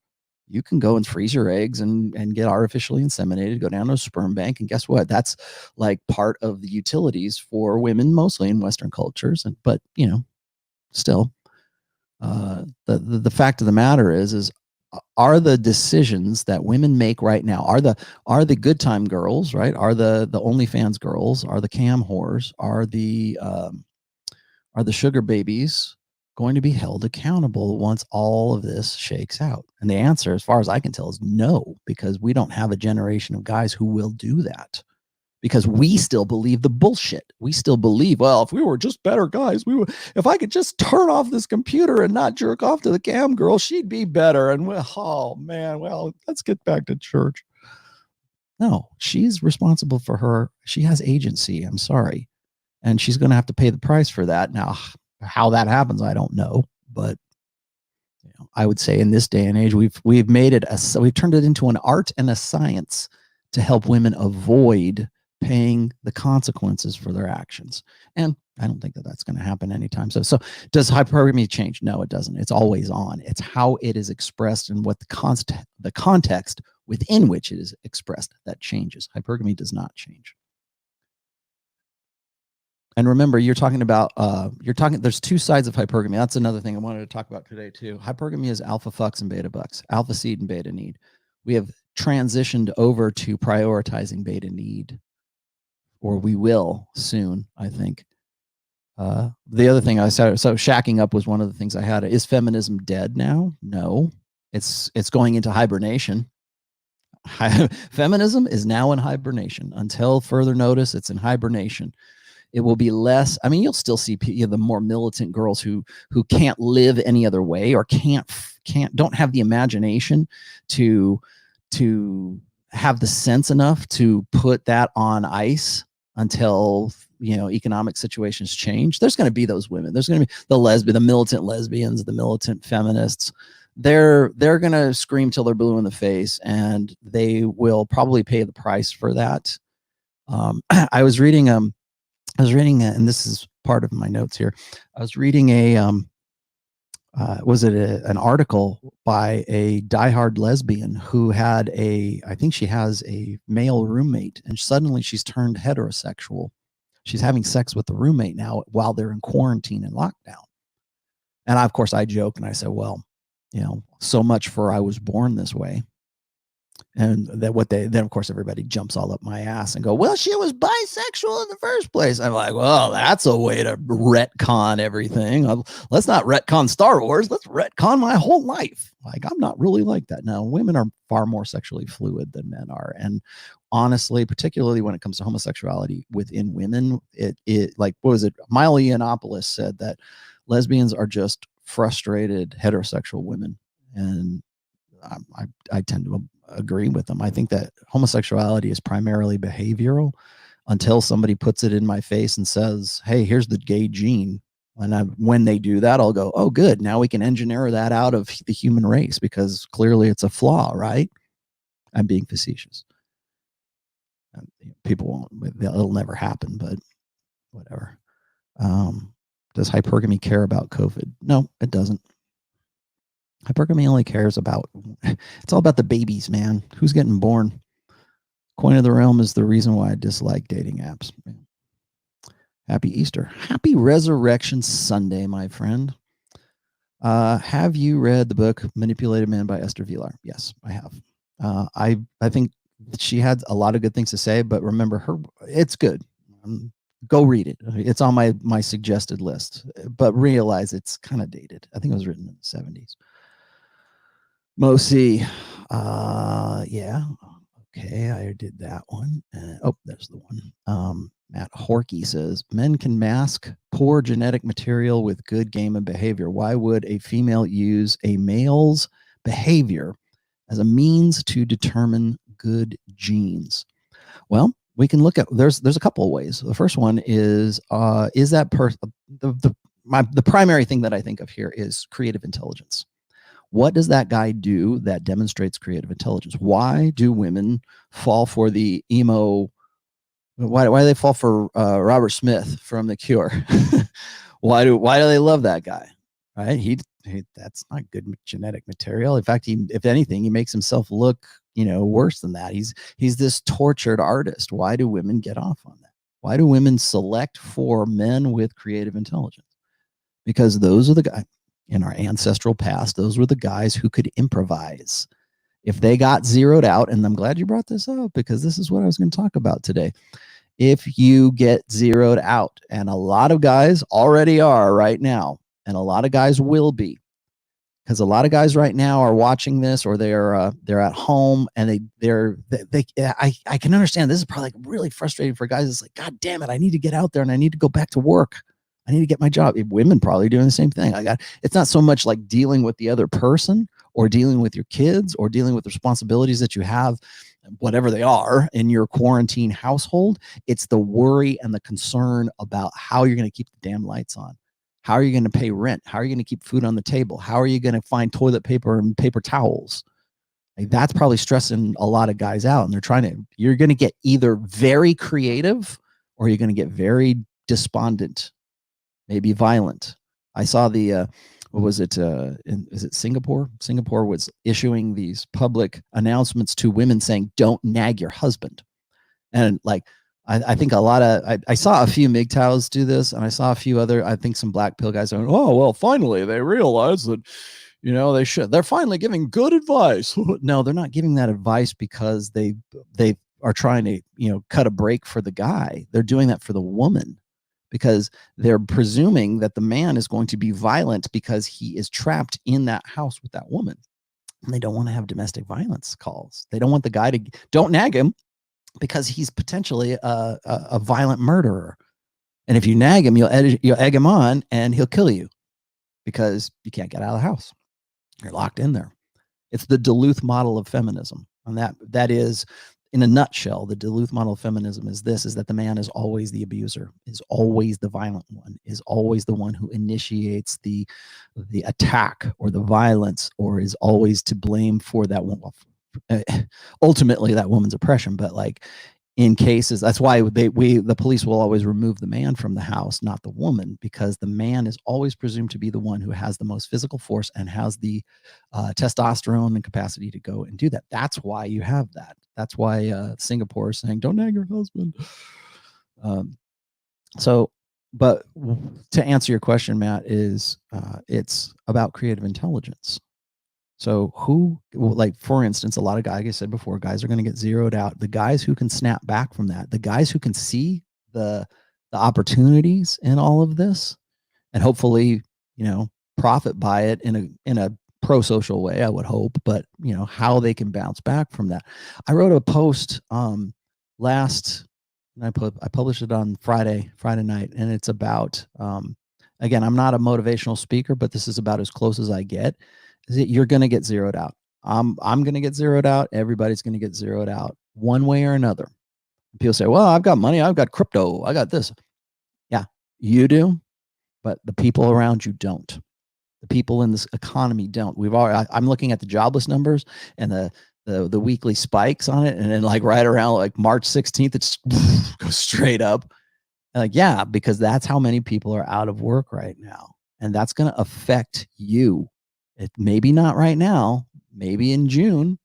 S2: You can go and freeze your eggs and get artificially inseminated, go down to a sperm bank, and guess what? That's like part of the utilities for women, mostly in Western cultures. But still, the fact of the matter is are the decisions that women make right now, are the good time girls, right? Are the OnlyFans girls, are the cam whores, are the sugar babies, going to be held accountable once all of this shakes out? And the answer, as far as I can tell, is no, because we don't have a generation of guys who will do that. Because we still believe the bullshit. We still believe, well, if we were just better guys, we would. If I could just turn off this computer and not jerk off to the cam girl, she'd be better. And oh man, well, let's get back to church. No, she's responsible for her. She has agency. I'm sorry, and she's going to have to pay the price for that. Now, how that happens, I don't know, but I would say in this day and age, we've made it we've turned it into an art and a science to help women avoid paying the consequences for their actions. And I don't think that that's going to happen anytime. So does hypergamy change? No, it doesn't. It's always on. It's how it is expressed and what the context within which it is expressed that changes. Hypergamy does not change. And remember, you're talking about, there's two sides of hypergamy. That's another thing I wanted to talk about today too. Hypergamy is alpha fucks and beta bucks, alpha seed and beta need. We have transitioned over to prioritizing beta need, or we will soon, I think. The other thing I said, so shacking up was one of the things I had. Is feminism dead now? No, it's going into hibernation. Feminism is now in hibernation. Until further notice, it's in hibernation. It will be less. I mean, you'll still see the more militant girls who can't live any other way, or don't have the imagination to have the sense enough to put that on ice until economic situations change. There's going to be those women. There's going to be the militant lesbians, the militant feminists. They're going to scream till they're blue in the face, and they will probably pay the price for that. I was reading, and this is part of my notes here. I was reading an article by a diehard lesbian who had I think she has a male roommate, and suddenly she's turned heterosexual. She's having sex with the roommate now while they're in quarantine and lockdown. And of course I joked and I said, well, so much for I was born this way. And then of course everybody jumps all up my ass and go, well, she was bisexual in the first place. I'm like, well, that's a way to retcon everything. Let's not retcon Star Wars. Let's retcon my whole life. Like, I'm not really like that. Now, women are far more sexually fluid than men are. And honestly, particularly when it comes to homosexuality within women, it like, what was it? Milo Yiannopoulos said that lesbians are just frustrated heterosexual women. And I tend to agree with them. I think that homosexuality is primarily behavioral until somebody puts it in my face and says, hey, here's the gay gene. And when they do that, I'll go, oh, good. Now we can engineer that out of the human race because clearly it's a flaw, right? I'm being facetious. People won't, it'll never happen, but whatever. Does hypergamy care about COVID? No, it doesn't. Hypergamy only cares about, it's all about the babies, man. Who's getting born? Coin of the realm is the reason why I dislike dating apps. Happy Easter. Happy Resurrection Sunday, my friend. Have you read the book Manipulated Man by Esther Vilar? Yes, I have. I think she had a lot of good things to say, but remember it's good. Go read it. It's on my suggested list, but realize it's kind of dated. I think it was written in the 70s. Mosi, yeah, okay, I did that one. Oh, there's the one. Matt Horkey says, men can mask poor genetic material with good game and behavior. Why would a female use a male's behavior as a means to determine good genes? Well, we can look at, there's a couple of ways. The first one is that the primary thing that I think of here is creative intelligence. What does that guy do that demonstrates creative intelligence? Why do women fall for the emo? Why do they fall for Robert Smith from The Cure? Why do they love that guy? Right? He that's not good genetic material. In fact, if anything, he makes himself look worse than that. He's this tortured artist. Why do women get off on that? Why do women select for men with creative intelligence? Because those are the guys. In our ancestral past, those were the guys who could improvise. If they got zeroed out, and I'm glad you brought this up because this is what I was going to talk about today. If you get zeroed out, and a lot of guys already are right now, and a lot of guys will be, because a lot of guys right now are watching this, or they're at home, and I can understand this is probably like really frustrating for guys. It's like, God damn it, I need to get out there and I need to go back to work. I need to get my job. Women probably doing the same thing. It's not so much like dealing with the other person or dealing with your kids or dealing with the responsibilities that you have, whatever they are, in your quarantine household. It's the worry and the concern about how you're going to keep the damn lights on. How are you going to pay rent? How are you going to keep food on the table? How are you going to find toilet paper and paper towels? Like, that's probably stressing a lot of guys out. And you're going to get either very creative or you're going to get very despondent, maybe violent. I saw what was it? Is it Singapore? Singapore was issuing these public announcements to women saying, don't nag your husband. And like, I think a lot of, I saw a few MGTOWs do this, and I saw a few other, I think some black pill guys going, oh, well, finally they realize that, they're finally giving good advice. No, they're not giving that advice because they are trying to, cut a break for the guy. They're doing that for the woman, because they're presuming that the man is going to be violent because he is trapped in that house with that woman. And they don't want to have domestic violence calls. They don't want the guy to, don't nag him, because he's potentially a violent murderer. And if you nag him, you'll egg him on, and he'll kill you because you can't get out of the house. You're locked in there. It's the Duluth model of feminism. And that is, in a nutshell, the Duluth model of feminism is that the man is always the abuser, is always the violent one, is always the one who initiates the attack or the violence, or is always to blame for that one. Ultimately that woman's oppression, but like, in cases, that's why the police will always remove the man from the house, not the woman, because the man is always presumed to be the one who has the most physical force and has the testosterone and capacity to go and do that. That's why you have that. That's why Singapore is saying, don't nag your husband. But to answer your question, Matt, is it's about creative intelligence. So for instance, a lot of guys, like I said before, guys are going to get zeroed out. The guys who can snap back from that, the guys who can see the opportunities in all of this, and hopefully, profit by it in a pro-social way, I would hope, but how they can bounce back from that. I wrote a post I published it on Friday night, and it's about, again, I'm not a motivational speaker, but this is about as close as I get. You're going to get zeroed out. I'm going to get zeroed out. Everybody's going to get zeroed out one way or another. People say, well, I've got money. I've got crypto. I got this. Yeah, you do. But the people around you don't. The people in this economy don't. I'm looking at the jobless numbers and the weekly spikes on it. And then like right around like March 16th, it's goes straight up. And like, yeah, because that's how many people are out of work right now. And that's going to affect you. It maybe not right now, maybe in June,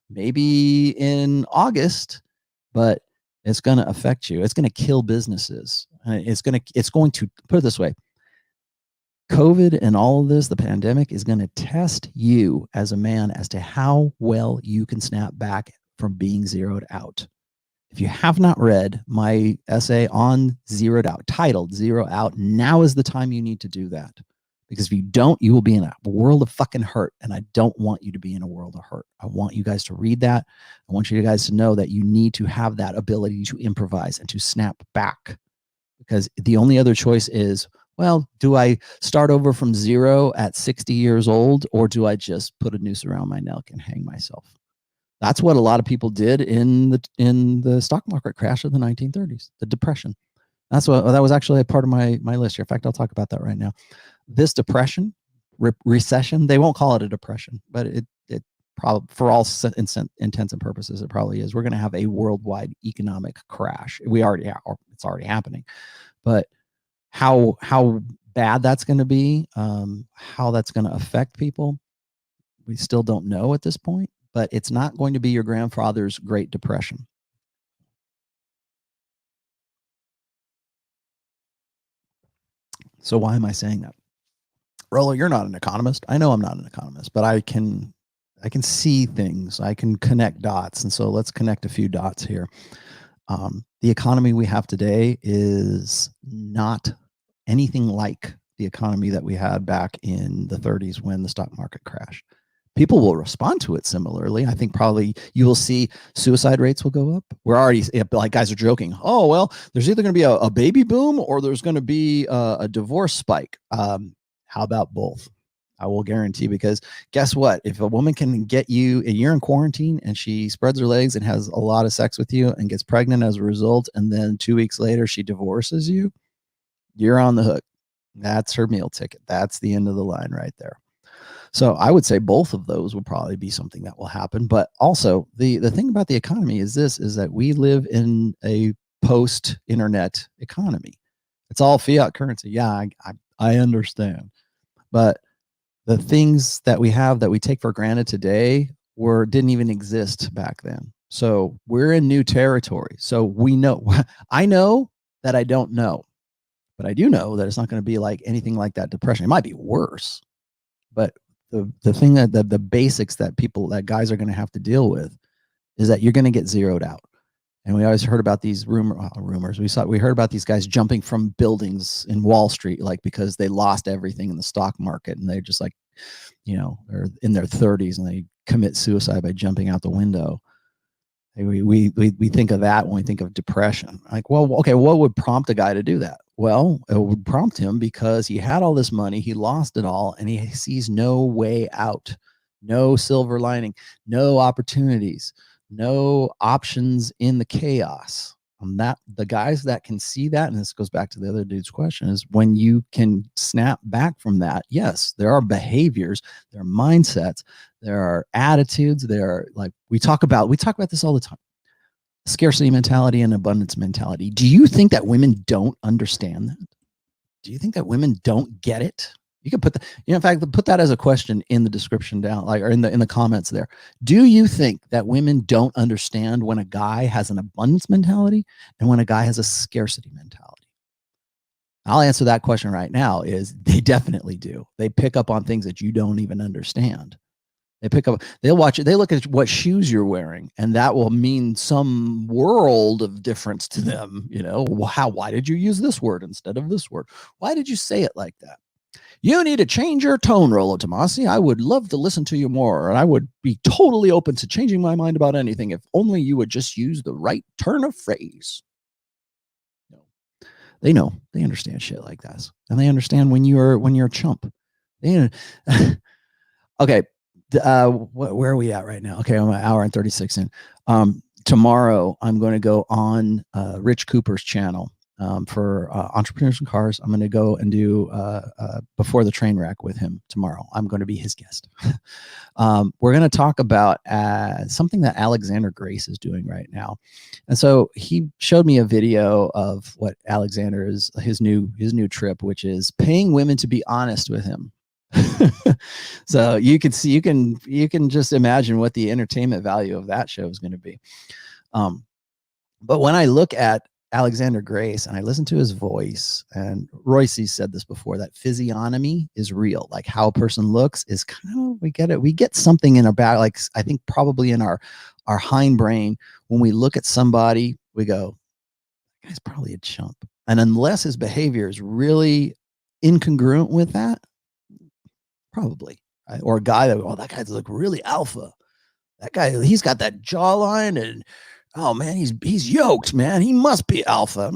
S2: maybe in August, but it's going to affect you. It's going to kill businesses. It's going to put it this way. COVID and all of this, the pandemic, is going to test you as a man as to how well you can snap back from being zeroed out. If you have not read my essay on zeroed out, titled Zero Out, now is the time you need to do that. Because if you don't, you will be in a world of fucking hurt. And I don't want you to be in a world of hurt. I want you guys to read that. I want you guys to know that you need to have that ability to improvise and to snap back. Because the only other choice is, well, do I start over from zero at 60 years old, or do I just put a noose around my neck and hang myself? That's what a lot of people did in the stock market crash of the 1930s, the Depression. That was actually a part of my list here. In fact, I'll talk about that right now. This depression, recession, they won't call it a depression, but it probably, for all intents and purposes, it probably is. We're going to have a worldwide economic crash. It's already happening. But how bad that's going to be, how that's going to affect people, we still don't know at this point. But it's not going to be your grandfather's Great Depression. So why am I saying that? Rollo, you're not an economist. I know I'm not an economist, but I can see things. I can connect dots. And so let's connect a few dots here. The economy we have today is not anything like the economy that we had back in the 30s when the stock market crashed. People will respond to it similarly. I think probably you will see suicide rates will go up. We're already, like, guys are joking. Oh, well, there's either going to be a baby boom or there's going to be a divorce spike. How about both? I will guarantee, because guess what? If a woman can get you, and you're in quarantine and she spreads her legs and has a lot of sex with you and gets pregnant as a result, and then 2 weeks later she divorces you, you're on the hook. That's her meal ticket. That's the end of the line right there. So I would say both of those will probably be something that will happen. But also the thing about the economy is that we live in a post-internet economy. It's all fiat currency. Yeah, I understand. But the things that we have that we take for granted today didn't even exist back then. So we're in new territory. So we know, I know that I don't know, but I do know that it's not going to be like anything like that depression. It might be worse, but the thing that the basics that guys are going to have to deal with is that you're going to get zeroed out. And we always heard about these rumors. We heard about these guys jumping from buildings in Wall Street, like, because they lost everything in the stock market, and they're just like, they're in their 30s and they commit suicide by jumping out the window. We think of that when we think of depression. Like, well, okay, what would prompt a guy to do that? Well, it would prompt him because he had all this money, he lost it all, and he sees no way out, no silver lining, no opportunities, no options in the chaos. That the guys that can see that, and this goes back to the other dude's question, is when you can snap back from that. Yes, there are behaviors, there are mindsets, there are attitudes, there are, like, we talk about this all the time: scarcity mentality and abundance mentality. Do you think that women don't understand that? Do you think that women don't get it? You can put in fact, put that as a question in the description down, like, or in the comments there. Do you think that women don't understand when a guy has an abundance mentality and when a guy has a scarcity mentality? I'll answer that question right now. Is they definitely do. They pick up on things that you don't even understand. They'll watch it. They look at what shoes you're wearing, and that will mean some world of difference to them. Why did you use this word instead of this word? Why did you say it like that? You need to change your tone, Rollo Tomassi. I would love to listen to you more, and I would be totally open to changing my mind about anything if only you would just use the right turn of phrase. They know. They understand shit like that, and they understand when you're a chump. Okay, where are we at right now? Okay, I'm an hour and 36 in. Tomorrow, I'm going to go on Rich Cooper's channel. For Entrepreneurs and Cars. I'm going to go and do Before the Train Wreck with him tomorrow. I'm going to be his guest. We're going to talk about something that Alexander Grace is doing right now. And so he showed me a video of what Alexander is, his new trip, which is paying women to be honest with him. So you can see, you can just imagine what the entertainment value of that show is going to be. But when I look at Alexander Grace and I listen to his voice, and Royce said this before, that physiognomy is real. Like, how a person looks is kind of, we get something in our back. Like, I think probably in our hindbrain, when we look at somebody, we go, that guy's probably a chump. And unless his behavior is really incongruent with that, probably, right? Or a guy that, that guy's look really alpha. That guy, he's got that jawline, and oh man, he's yoked, man. He must be alpha.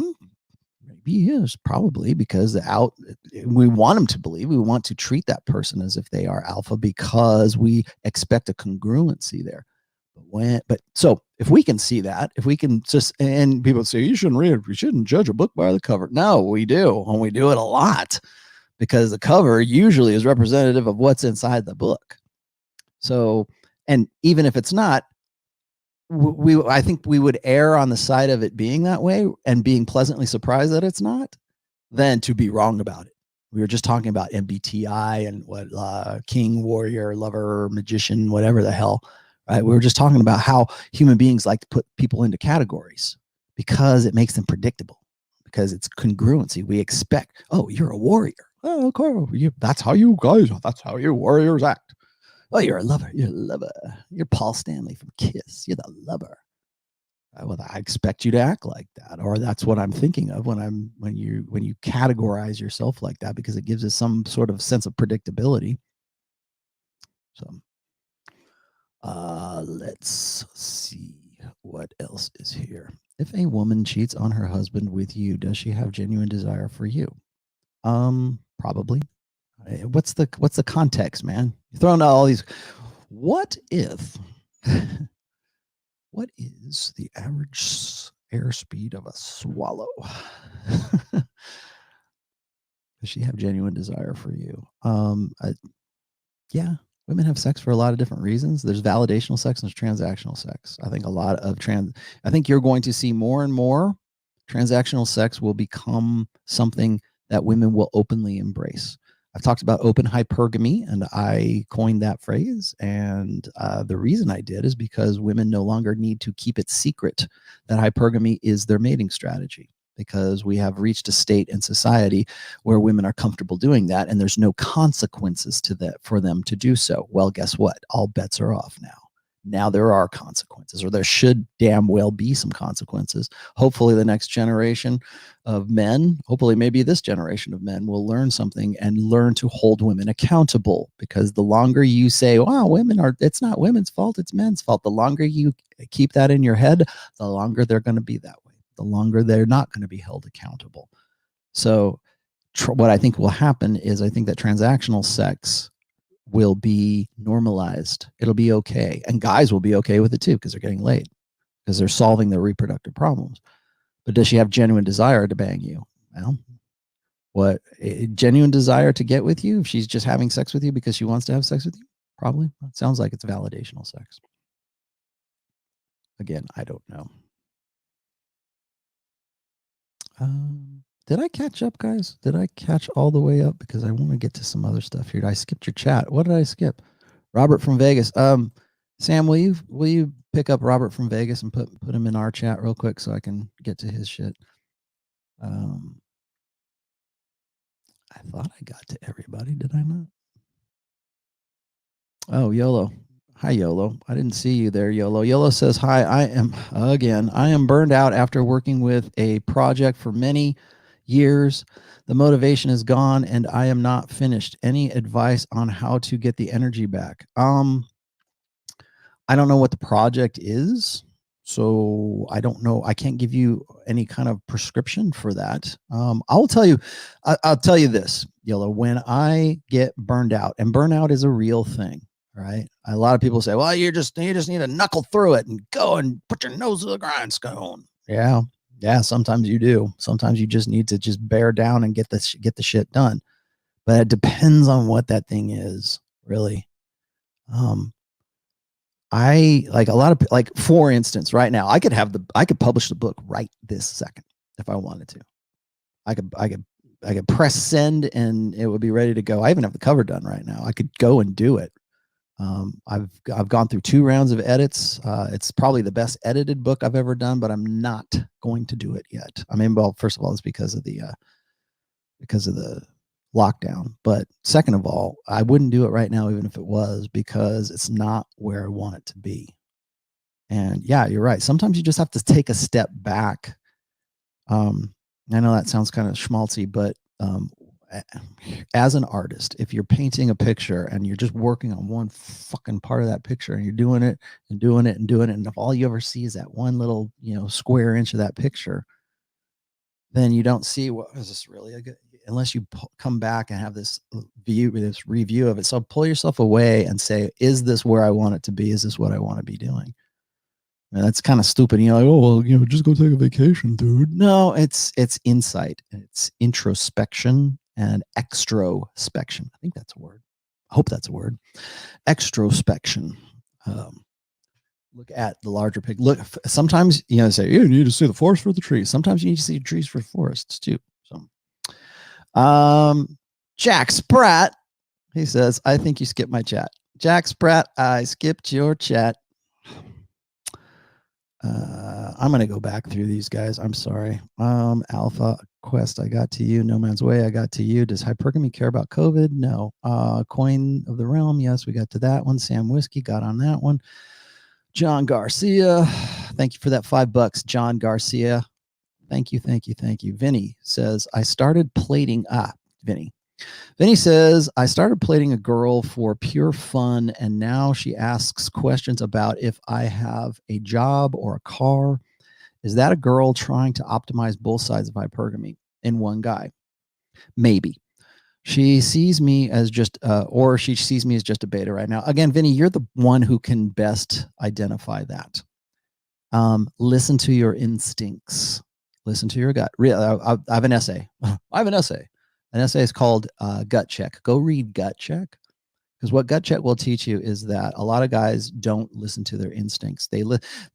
S2: Maybe he is, probably, because we want him to believe, we want to treat that person as if they are alpha because we expect a congruency there. So if we can see that, if we can just, and people say you shouldn't judge a book by the cover. No, we do, and we do it a lot, because the cover usually is representative of what's inside the book. So, and even if it's not, I think we would err on the side of it being that way and being pleasantly surprised that it's not, than to be wrong about it. We were just talking about MBTI and what king, warrior, lover, magician, whatever the hell, right? We were just talking about how human beings like to put people into categories because it makes them predictable, because it's congruency. We expect, oh, you're a warrior. Oh, okay. That's how you warriors act. Oh, you're a lover. You're Paul Stanley from Kiss. You're the lover. well, I expect you to act like that, or that's what I'm thinking of when you categorize yourself like that, because it gives us some sort of sense of predictability. So let's see what else is here. If a woman cheats on her husband with you, does she have genuine desire for you? Probably. What's the context, man? You're throwing out all these. What if? What is the average airspeed of a swallow? Does she have genuine desire for you? Yeah, women have sex for a lot of different reasons. There's validational sex and there's transactional sex. I think a lot of I think you're going to see more and more transactional sex will become something that women will openly embrace. I've talked about open hypergamy, and I coined that phrase. And the reason I did is because women no longer need to keep it secret that hypergamy is their mating strategy, because we have reached a state in society where women are comfortable doing that, and there's no consequences to that for them to do so. Well, guess what? All bets are off now. Now there are consequences, or there should damn well be some consequences. Hopefully the next generation of men, hopefully maybe this generation of men, will learn something and learn to hold women accountable. Because the longer you say, wow, it's not women's fault, it's men's fault, the longer you keep that in your head, the longer they're going to be that way, the longer they're not going to be held accountable. So what I think will happen is, I think that transactional sex will be normalized. It'll be okay. And guys will be okay with it too, because they're getting laid, because they're solving their reproductive problems. But does she have genuine desire to bang you? Well, what genuine desire to get with you? If she's just having sex with you because she wants to have sex with you, probably. It sounds like it's validational sex. Again, I don't know. Did I catch up, guys? Did I catch all the way up? Because I want to get to some other stuff here. I skipped your chat. What did I skip? Robert from Vegas. Sam, will you pick up Robert from Vegas and put him in our chat real quick so I can get to his shit? I thought I got to everybody. Did I not? Oh, YOLO. Hi, YOLO. I didn't see you there, YOLO. YOLO says, hi, I am burned out after working with a project for many years. The motivation is gone and I am not finished. Any advice on how to get the energy back? I don't know what the project is, so I don't know. I can't give you any kind of prescription for that. I'll tell you this, Yellow. When I get burned out, and burnout is a real thing, right? A lot of people say, "Well, you just need to knuckle through it and go and put your nose to the grindstone." Yeah. Sometimes you do. Sometimes you just need to just bear down and get the shit done. But it depends on what that thing is, really. I like a lot of, like, for instance, right now I could publish the book right this second if I wanted to. I could press send and it would be ready to go. I even have the cover done right now. I could go and do it. I've gone through 2 rounds of edits. It's probably the best edited book I've ever done, but I'm not going to do it yet. I mean, well, first of all, it's because of the lockdown. But second of all, I wouldn't do it right now, even if it was, because it's not where I want it to be. And yeah, you're right. Sometimes you just have to take a step back. I know that sounds kind of schmaltzy, but as an artist, if you're painting a picture and you're just working on one fucking part of that picture and you're doing it and doing it and doing it, and if all you ever see is that one little, square inch of that picture, then you don't see, what is this really a good, unless you come back and have this review of it. So pull yourself away and say, is this where I want it to be? Is this what I want to be doing? And that's kind of stupid. Like, oh, well, just go take a vacation, dude. No, it's insight. It's introspection and extrospection. I think that's a word. I hope that's a word. Extrospection. Look at the larger picture. Look, sometimes, say, you need to see the forest for the trees. Sometimes you need to see trees for forests too. So, Jack Spratt, he says, I think you skipped my chat. Jack Spratt, I skipped your chat. I'm going to go back through these guys. I'm sorry. Alpha Quest, I got to you. No Man's Way, I got to you. Does Hypergamy care about COVID? No. Coin of the Realm, yes, we got to that one. Sam Whiskey got on that one. John Garcia, Thank you for that $5, John Garcia. Thank you, thank you, thank you. Vinny says, I started plating. Vinny says, I started plating a girl for pure fun, and now she asks questions about if I have a job or a car. Is that a girl trying to optimize both sides of hypergamy in one guy? Maybe. She sees me as just, or she sees me as just a beta right now. Again, Vinny, you're the one who can best identify that. Listen to your instincts. Listen to your gut. I have an essay. I have an essay. An essay is called Gut Check. Go read Gut Check, because what Gut Check will teach you is that a lot of guys don't listen to their instincts.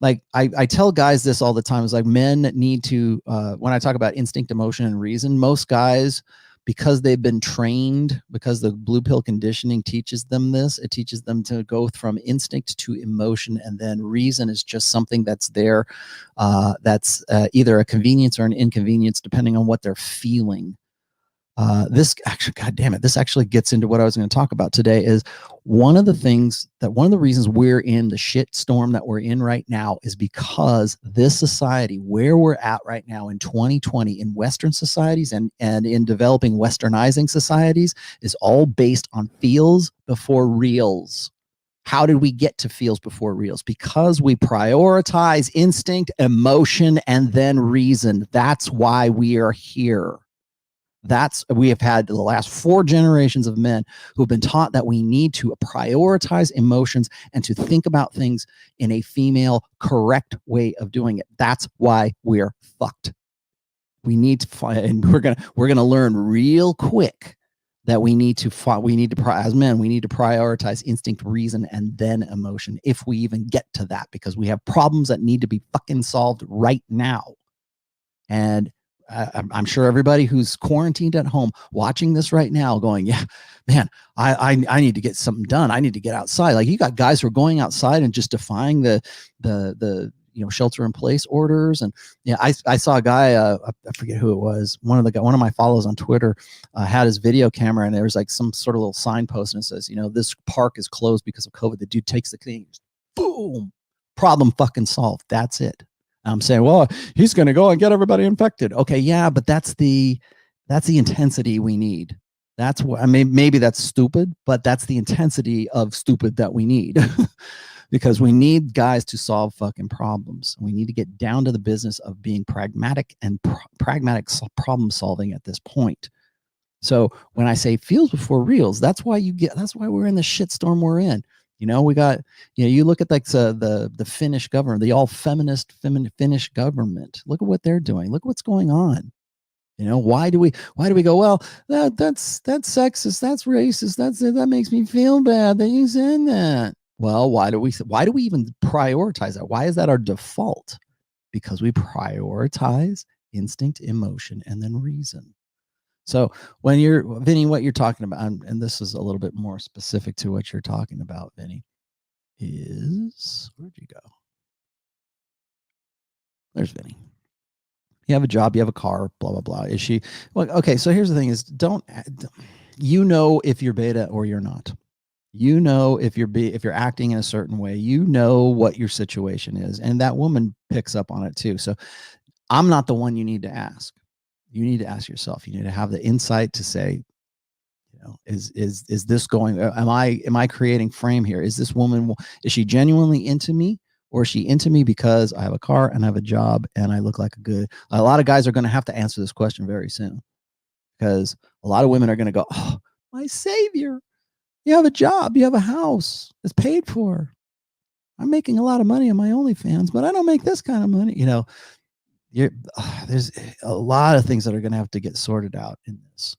S2: I tell guys this all the time. It's like men need to, when I talk about instinct, emotion, and reason, most guys, because they've been trained, because the blue pill conditioning teaches them this, it teaches them to go from instinct to emotion, and then reason is just something that's there, that's either a convenience or an inconvenience, depending on what they're feeling. This actually, God damn it, this actually gets into what I was going to talk about today. Is one of the reasons we're in the shit storm that we're in right now is because this society, where we're at right now in 2020, in Western societies and in developing Westernizing societies, is all based on feels before reals. How did we get to feels before reals? Because we prioritize instinct, emotion, and then reason. That's why we are here. We have had the last 4 generations of men who have been taught that we need to prioritize emotions and to think about things in a female correct way of doing it. That's why we're fucked. We need to find, and we're gonna learn real quick that as men, we need to prioritize instinct, reason, and then emotion, if we even get to that, because we have problems that need to be fucking solved right now. And I'm sure everybody who's quarantined at home watching this right now going, yeah, man, I need to get something done. I need to get outside. Like, you got guys who are going outside and just defying the shelter in place orders. And yeah, I saw a guy, I forget who it was. One of my follows on Twitter had his video camera, and there was like some sort of little signpost, and it says, this park is closed because of COVID. The dude takes the thing, boom, problem fucking solved. That's it. I'm saying, well, he's going to go and get everybody infected. Okay, yeah, but that's the intensity we need. That's what I mean. Maybe that's stupid, but that's the intensity of stupid that we need, because we need guys to solve fucking problems. We need to get down to the business of being pragmatic and pragmatic problem solving at this point. So when I say feels before reals, that's why we're in the shitstorm we're in. We got, you look at like the Finnish government, the all feminist Finnish government. Look at what they're doing. Look what's going on. Why do we go, well, that's sexist, that's racist, that makes me feel bad that you said that. Well, why do we even prioritize that? Why is that our default? Because we prioritize instinct, emotion, and then reason. So when Vinny, what you're talking about, and this is a little bit more specific to what you're talking about, Vinny, is, where'd you go? There's Vinny. You have a job, you have a car, blah, blah, blah. Is she, well, okay, so here's the thing is, if you're beta or you're not. If you're acting in a certain way, what your situation is. And that woman picks up on it too. So I'm not the one you need to ask. You need to ask yourself. You need to have the insight to say, is this going? Am I creating frame here? Is this woman? Is she genuinely into me, or is she into me because I have a car and I have a job and I look like a lot of guys are going to have to answer this question very soon, because a lot of women are going to go, oh, my savior, you have a job, you have a house, it's paid for. I'm making a lot of money on my OnlyFans, but I don't make this kind of money. There's a lot of things that are going to have to get sorted out in this.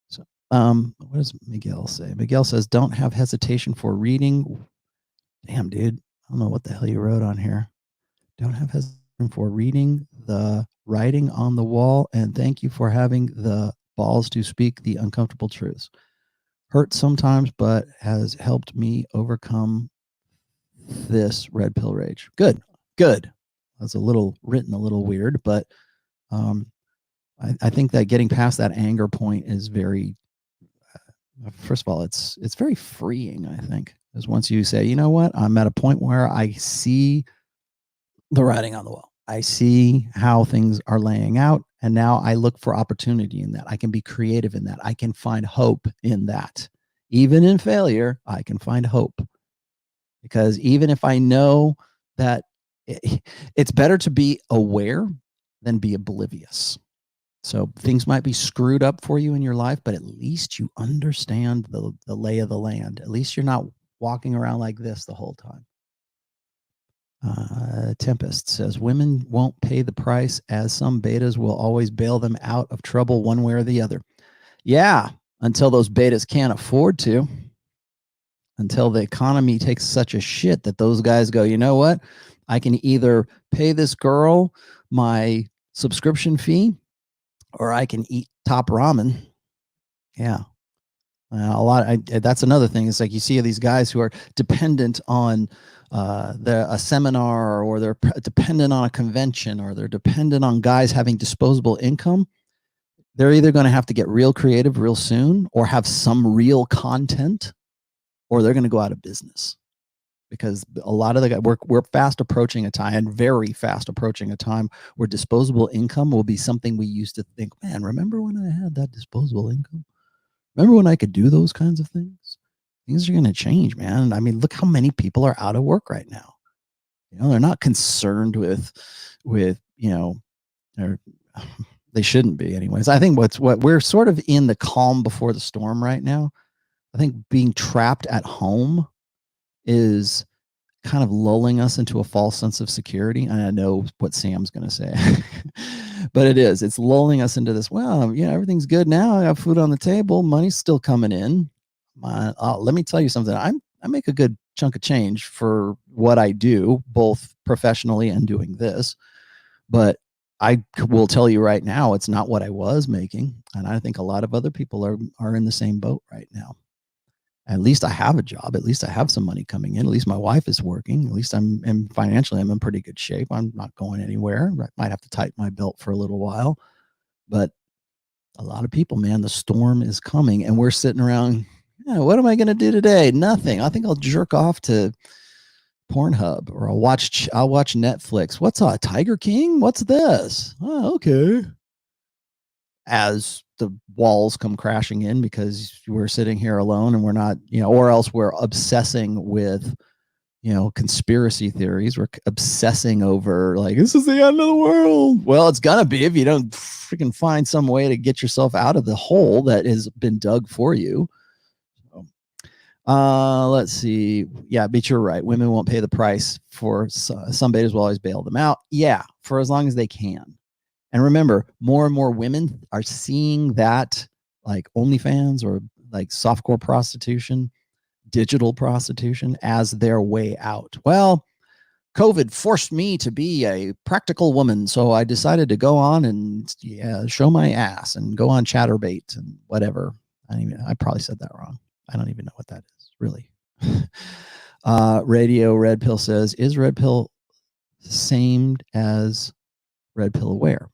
S2: So, what does Miguel say? Miguel says, don't have hesitation for reading. Damn, dude. I don't know what the hell you wrote on here. Don't have hesitation for reading the writing on the wall. And thank you for having the balls to speak the uncomfortable truths. Hurts sometimes, but has helped me overcome this red pill rage. Good. That's written a little weird, but I think that getting past that anger point is very, first of all, it's very freeing, I think, because once you say, you know what, I'm at a point where I see the writing on the wall. I see how things are laying out, and now I look for opportunity in that. I can be creative in that. I can find hope in that. Even in failure, I can find hope. Because even if I know that it's better to be aware than be oblivious. So things might be screwed up for you in your life, but at least you understand the lay of the land. At least you're not walking around like this the whole time. Tempest says, women won't pay the price as some betas will always bail them out of trouble one way or the other. Yeah, until those betas can't afford to. Until the economy takes such a shit that those guys go, you know what? I can either pay this girl my subscription fee or I can eat top ramen. Yeah. That's another thing. It's like you see these guys who are dependent on a seminar, or they're dependent on a convention, or they're dependent on guys having disposable income. They're either going to have to get real creative real soon, or have some real content, or they're going to go out of business. Because a lot of the guys, we're fast approaching a time, and very fast approaching a time where disposable income will be something we used to think, man, remember when I had that disposable income? Remember when I could do those kinds of things? Things are going to change, man. I mean, look how many people are out of work right now. You know, they're not concerned with, you know, they shouldn't be anyways. I think what we're sort of in the calm before the storm right now. I think being trapped at home is kind of lulling us into a false sense of security. And I know what Sam's going to say, but it's lulling us into this. Well, you know, everything's good now. I have food on the table. Money's still coming in. Let me tell you something. I make a good chunk of change for what I do, both professionally and doing this. But I will tell you right now, it's not what I was making. And I think a lot of other people are in the same boat right now. At least I have a job. At least I have some money coming in. At least my wife is working. At least I'm financially, I'm in pretty good shape. I'm not going anywhere. I might have to tighten my belt for a little while. But a lot of people, man, the storm is coming, and we're sitting around, yeah, what am I going to do today? Nothing. I think I'll jerk off to Pornhub, or I'll watch Netflix. What's a Tiger King? What's this? Oh, okay. As the walls come crashing in because we're sitting here alone and we're not, you know, or else we're obsessing with, you know, conspiracy theories. We're obsessing over like, this is the end of the world. Well, it's gonna be if you don't freaking find some way to get yourself out of the hole that has been dug for you. Let's see. Yeah, but you're right. Women won't pay the price for some betas will always bail them out. Yeah, for as long as they can. And remember, more and more women are seeing that, like OnlyFans or like softcore prostitution, digital prostitution, as their way out. Well, COVID forced me to be a practical woman, so I decided to go on and show my ass and go on Chatterbait and whatever. I probably said that wrong. I don't even know what that is, really. Radio Red Pill says, is Red Pill same as Red Pill Aware?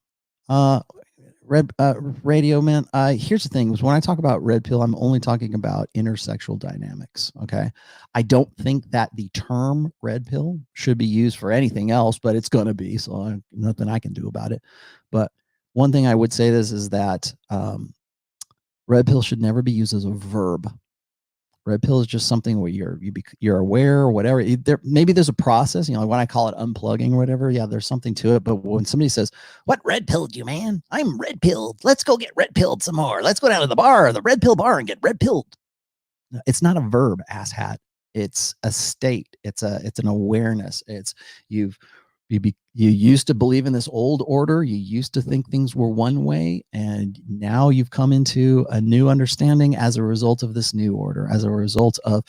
S2: Radio man, here's the thing, was when I talk about red pill, I'm only talking about intersexual dynamics. Okay, I don't think that the term red pill should be used for anything else, but it's gonna be, so nothing I can do about it. But one thing I would say is that red pill should never be used as a verb. Red pill is just something where you're aware or whatever. Maybe there's a process, you know, when I call it unplugging or whatever. Yeah, there's something to it. But when somebody says, "What red pilled you, man? I'm red pilled. Let's go get red pilled some more. Let's go down to the bar, the red pill bar, and get red pilled." It's not a verb, asshat. It's a state. It's an awareness. It's you used to believe in this old order. You used to think things were one way, and now you've come into a new understanding as a result of this new order, as a result of,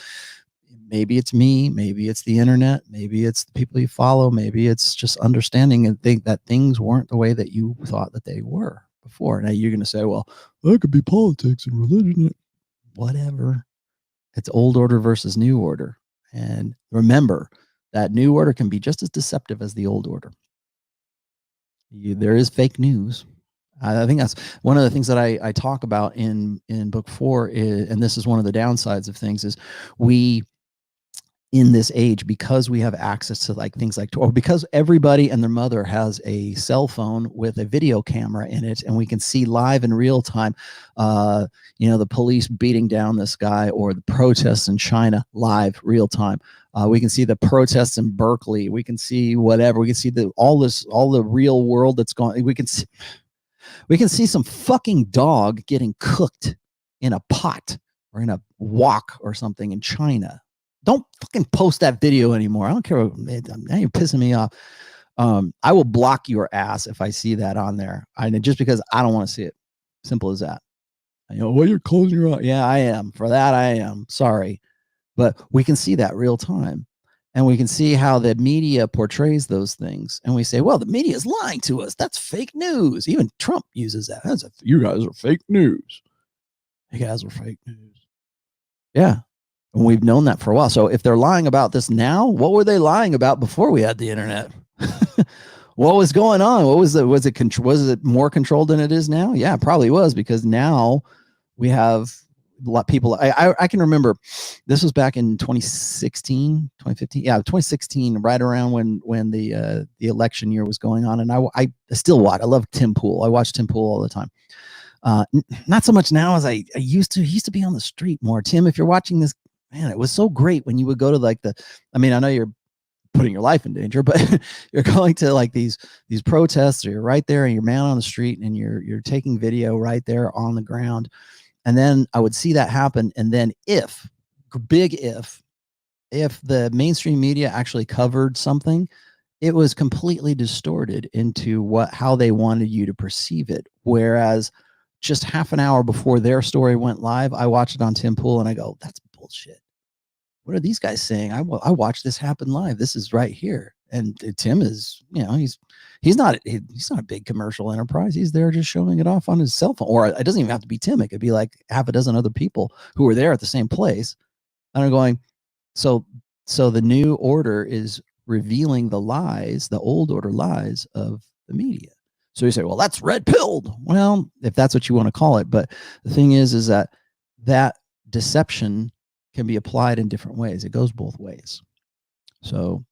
S2: maybe it's me, maybe it's the internet, maybe it's the people you follow, maybe it's just understanding and think that things weren't the way that you thought that they were before. Now you're going to say, well, that could be politics and religion. Whatever. It's old order versus new order. And remember, that new order can be just as deceptive as the old order. There is fake news. I think that's one of the things that I talk about in book 4 is, and this is one of the downsides of things, is we in this age, because we have access to like things like, or because everybody and their mother has a cell phone with a video camera in it, and we can see live in real time, the police beating down this guy, or the protests in China live real time. We can see the protests in Berkeley. We can see whatever. We can see all the real world that's going. We can see some fucking dog getting cooked in a pot or in a wok or something in China. Don't fucking post that video anymore. I don't care. Now you're pissing me off. I will block your ass if I see that on there. Just because I don't want to see it. Simple as that. Well, you're closing your eyes. Yeah, I am. For that, I am. Sorry. But we can see that real time. And we can see how the media portrays those things. And we say, well, the media is lying to us. That's fake news. Even Trump uses that. You guys are fake news. You guys are fake news. Yeah. And we've known that for a while. So if they're lying about this now, what were they lying about before we had the internet? What was going on? Was it more controlled than it is now? Yeah, it probably was, because now we have a lot of people. I can remember this was back in 2016, 2015. Yeah, 2016, right around when the election year was going on. And I still watch. I love Tim Pool. I watch Tim Pool all the time. Not so much now as I used to. He used to be on the street more. Tim, if you're watching this, man, it was so great when you would go to like I know you're putting your life in danger, but you're going to like these protests, or you're right there and you're man on the street and you're taking video right there on the ground. And then I would see that happen. And then if the mainstream media actually covered something, it was completely distorted into how they wanted you to perceive it. Whereas just half an hour before their story went live, I watched it on Tim Pool and I go, that's bullshit. What are these guys saying? I watched this happen live. This is right here. And Tim is, he's not a big commercial enterprise. He's there just showing it off on his cell phone. Or it doesn't even have to be Tim. It could be like half a dozen other people who are there at the same place. And I'm going, so the new order is revealing the lies, the old order lies of the media. So you say, well, that's red pilled. Well, if that's what you want to call it. But the thing is that deception can be applied in different ways. It goes both ways. So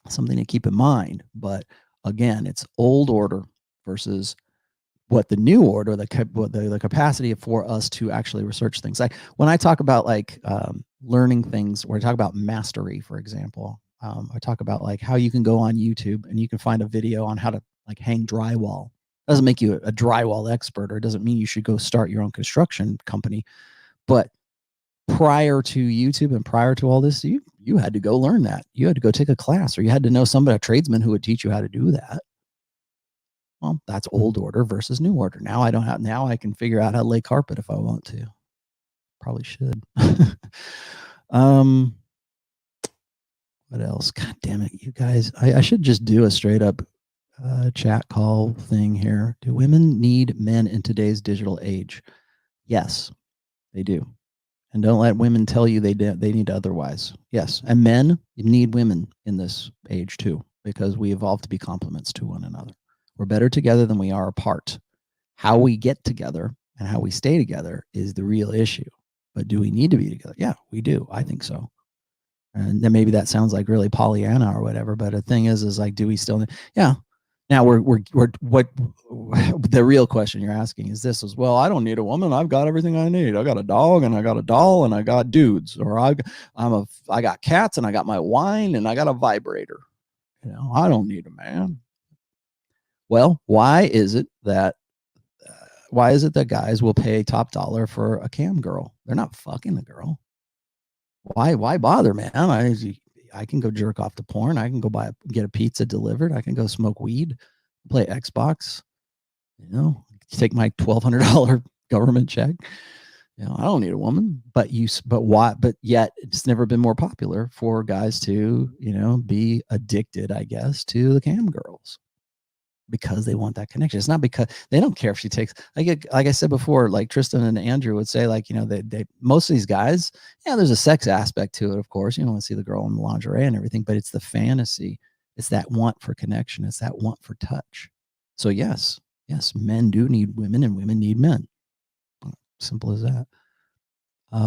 S2: something to keep in mind. But again, it's old order versus what the new order, the capacity for us to actually research things. Like when I talk about learning things, where I talk about mastery, for example, I talk about like how you can go on YouTube and you can find a video on how to like hang drywall. It doesn't make you a drywall expert, or it doesn't mean you should go start your own construction company. But prior to YouTube and prior to all this, you had to go learn that. You had to go take a class, or you had to know a tradesman who would teach you how to do that. Well, that's old order versus new order. Now I can figure out how to lay carpet if I want to. Probably should. What else? God damn it, you guys. I should just do a straight up chat call thing here. Do women need men in today's digital age? Yes, they do. And don't let women tell you they need otherwise. Yes, and men need women in this age too, because we evolved to be complements to one another. We're better together than we are apart. How we get together and how we stay together is the real issue. But do we need to be together? Yeah, we do. I think so. And then maybe that sounds like really Pollyanna or whatever. But the thing is like, do we still? Yeah. Now we're what the real question you're asking is this: as well, I don't need a woman. I've got everything I need. I got a dog and I got a doll and I got dudes, or I got cats and I got my wine and I got a vibrator. I don't need a man. Well, why is it that guys will pay top dollar for a cam girl? They're not fucking the girl. Why bother, man? I can go jerk off to porn. I can go get a pizza delivered. I can go smoke weed, play Xbox, take my $1,200 government check. I don't need a woman, but why? But yet it's never been more popular for guys to, be addicted, I guess, to the cam girls, because they want that connection. It's not because they don't care if she takes, like I said before, like Tristan and Andrew would say, like, they most of these guys, there's a sex aspect to it, of course. You want to see the girl in the lingerie and everything, but it's the fantasy. It's that want for connection. It's that want for touch. So yes, men do need women and women need men. Simple as that.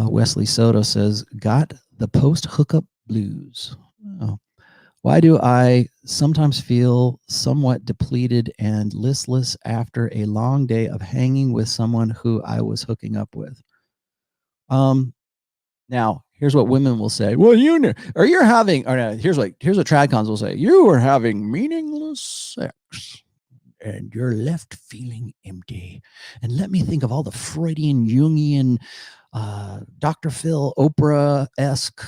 S2: Wesley Soto says, got the post hookup blues. Oh. Why do I sometimes feel somewhat depleted and listless after a long day of hanging with someone who I was hooking up with? Now, here's what women will say. Well, you know, or you're having, or no, here's what tradcons will say. You are having meaningless sex and you're left feeling empty. And let me think of all the Freudian, Jungian, Dr. Phil, Oprah-esque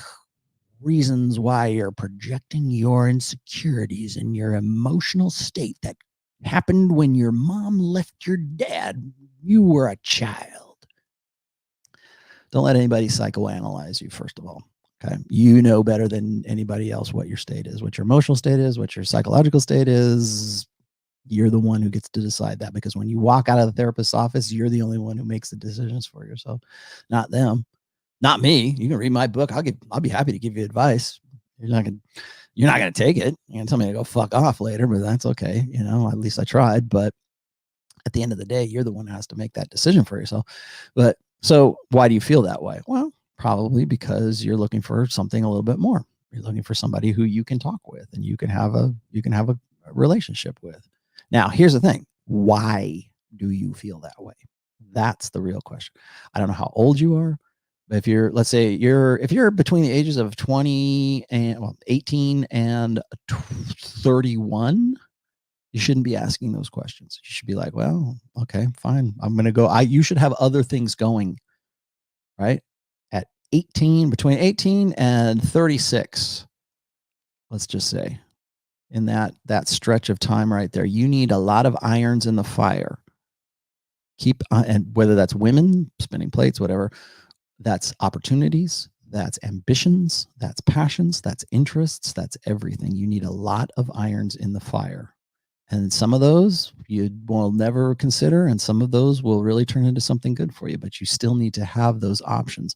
S2: reasons why you're projecting your insecurities and your emotional state that happened when your mom left your dad. You were a child. Don't let anybody psychoanalyze you, first of all. Okay. You know better than anybody else what your state is, what your emotional state is, what your psychological state is. You're the one who gets to decide that, because when you walk out of the therapist's office, you're the only one who makes the decisions for yourself, not them, not me. You can read my book. I'll be happy to give you advice. You're not gonna take it. You're gonna tell me to go fuck off later, but that's okay. You know, at least I tried. But at the end of the day, you're the one who has to make that decision for yourself. But so why do you feel that way? Well, probably because you're looking for something a little bit more. You're looking for somebody who you can talk with and you can have a relationship with. Now, here's the thing. Why do you feel that way? That's the real question. I don't know how old you are, but if you're, let's say if you're between the ages of 20 and 18 and 31, you shouldn't be asking those questions. You should be like, well, okay, fine. I'm going to go. You should have other things going, right? At 18, between 18 and 36, let's just say, in that stretch of time right there, you need a lot of irons in the fire. And whether that's women, spinning plates, whatever, that's opportunities, that's ambitions, that's passions, that's interests, that's everything. You need a lot of irons in the fire. And some of those you will never consider, and some of those will really turn into something good for you, but you still need to have those options.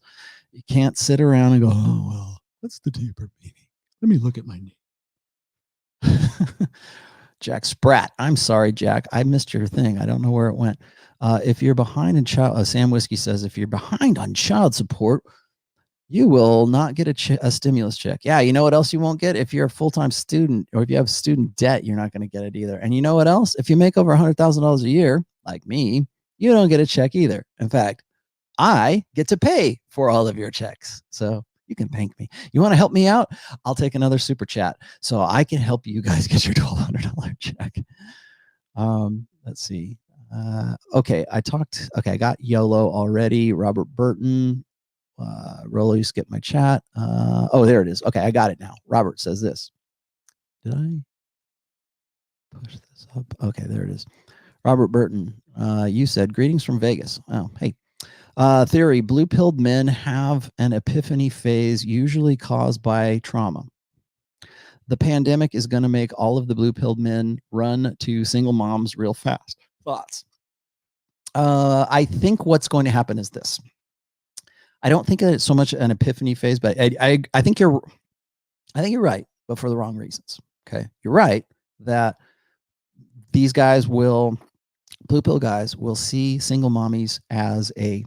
S2: You can't sit around and go, oh, well, what's the deeper meaning? Let me look at my name. Jack Spratt. I'm sorry, Jack. I missed your thing. I don't know where it went. If you're behind in child, Sam Whiskey says, if you're behind on child support, you will not get a stimulus check. Yeah, you know what else you won't get? If you're a full-time student or if you have student debt, you're not going to get it either. And you know what else? If you make over $100,000 a year, like me, you don't get a check either. In fact, I get to pay for all of your checks. So you can thank me. You want to help me out? I'll take another super chat so I can help you guys get your $1,200 check. Let's see. Okay, I got YOLO already. Robert Burton. Rollo, you skipped my chat. Oh, there it is. Okay, I got it now. Robert says this. Did I push this up? Okay, there it is. Robert Burton, you said, greetings from Vegas. Oh, hey. Theory, blue-pilled men have an epiphany phase usually caused by trauma. The pandemic is going to make all of the blue-pilled men run to single moms real fast. Thoughts? I think what's going to happen is this. I don't think that it's so much an epiphany phase, but I think you're right, but for the wrong reasons. Okay, you're right that these guys blue pill guys will see single mommies as a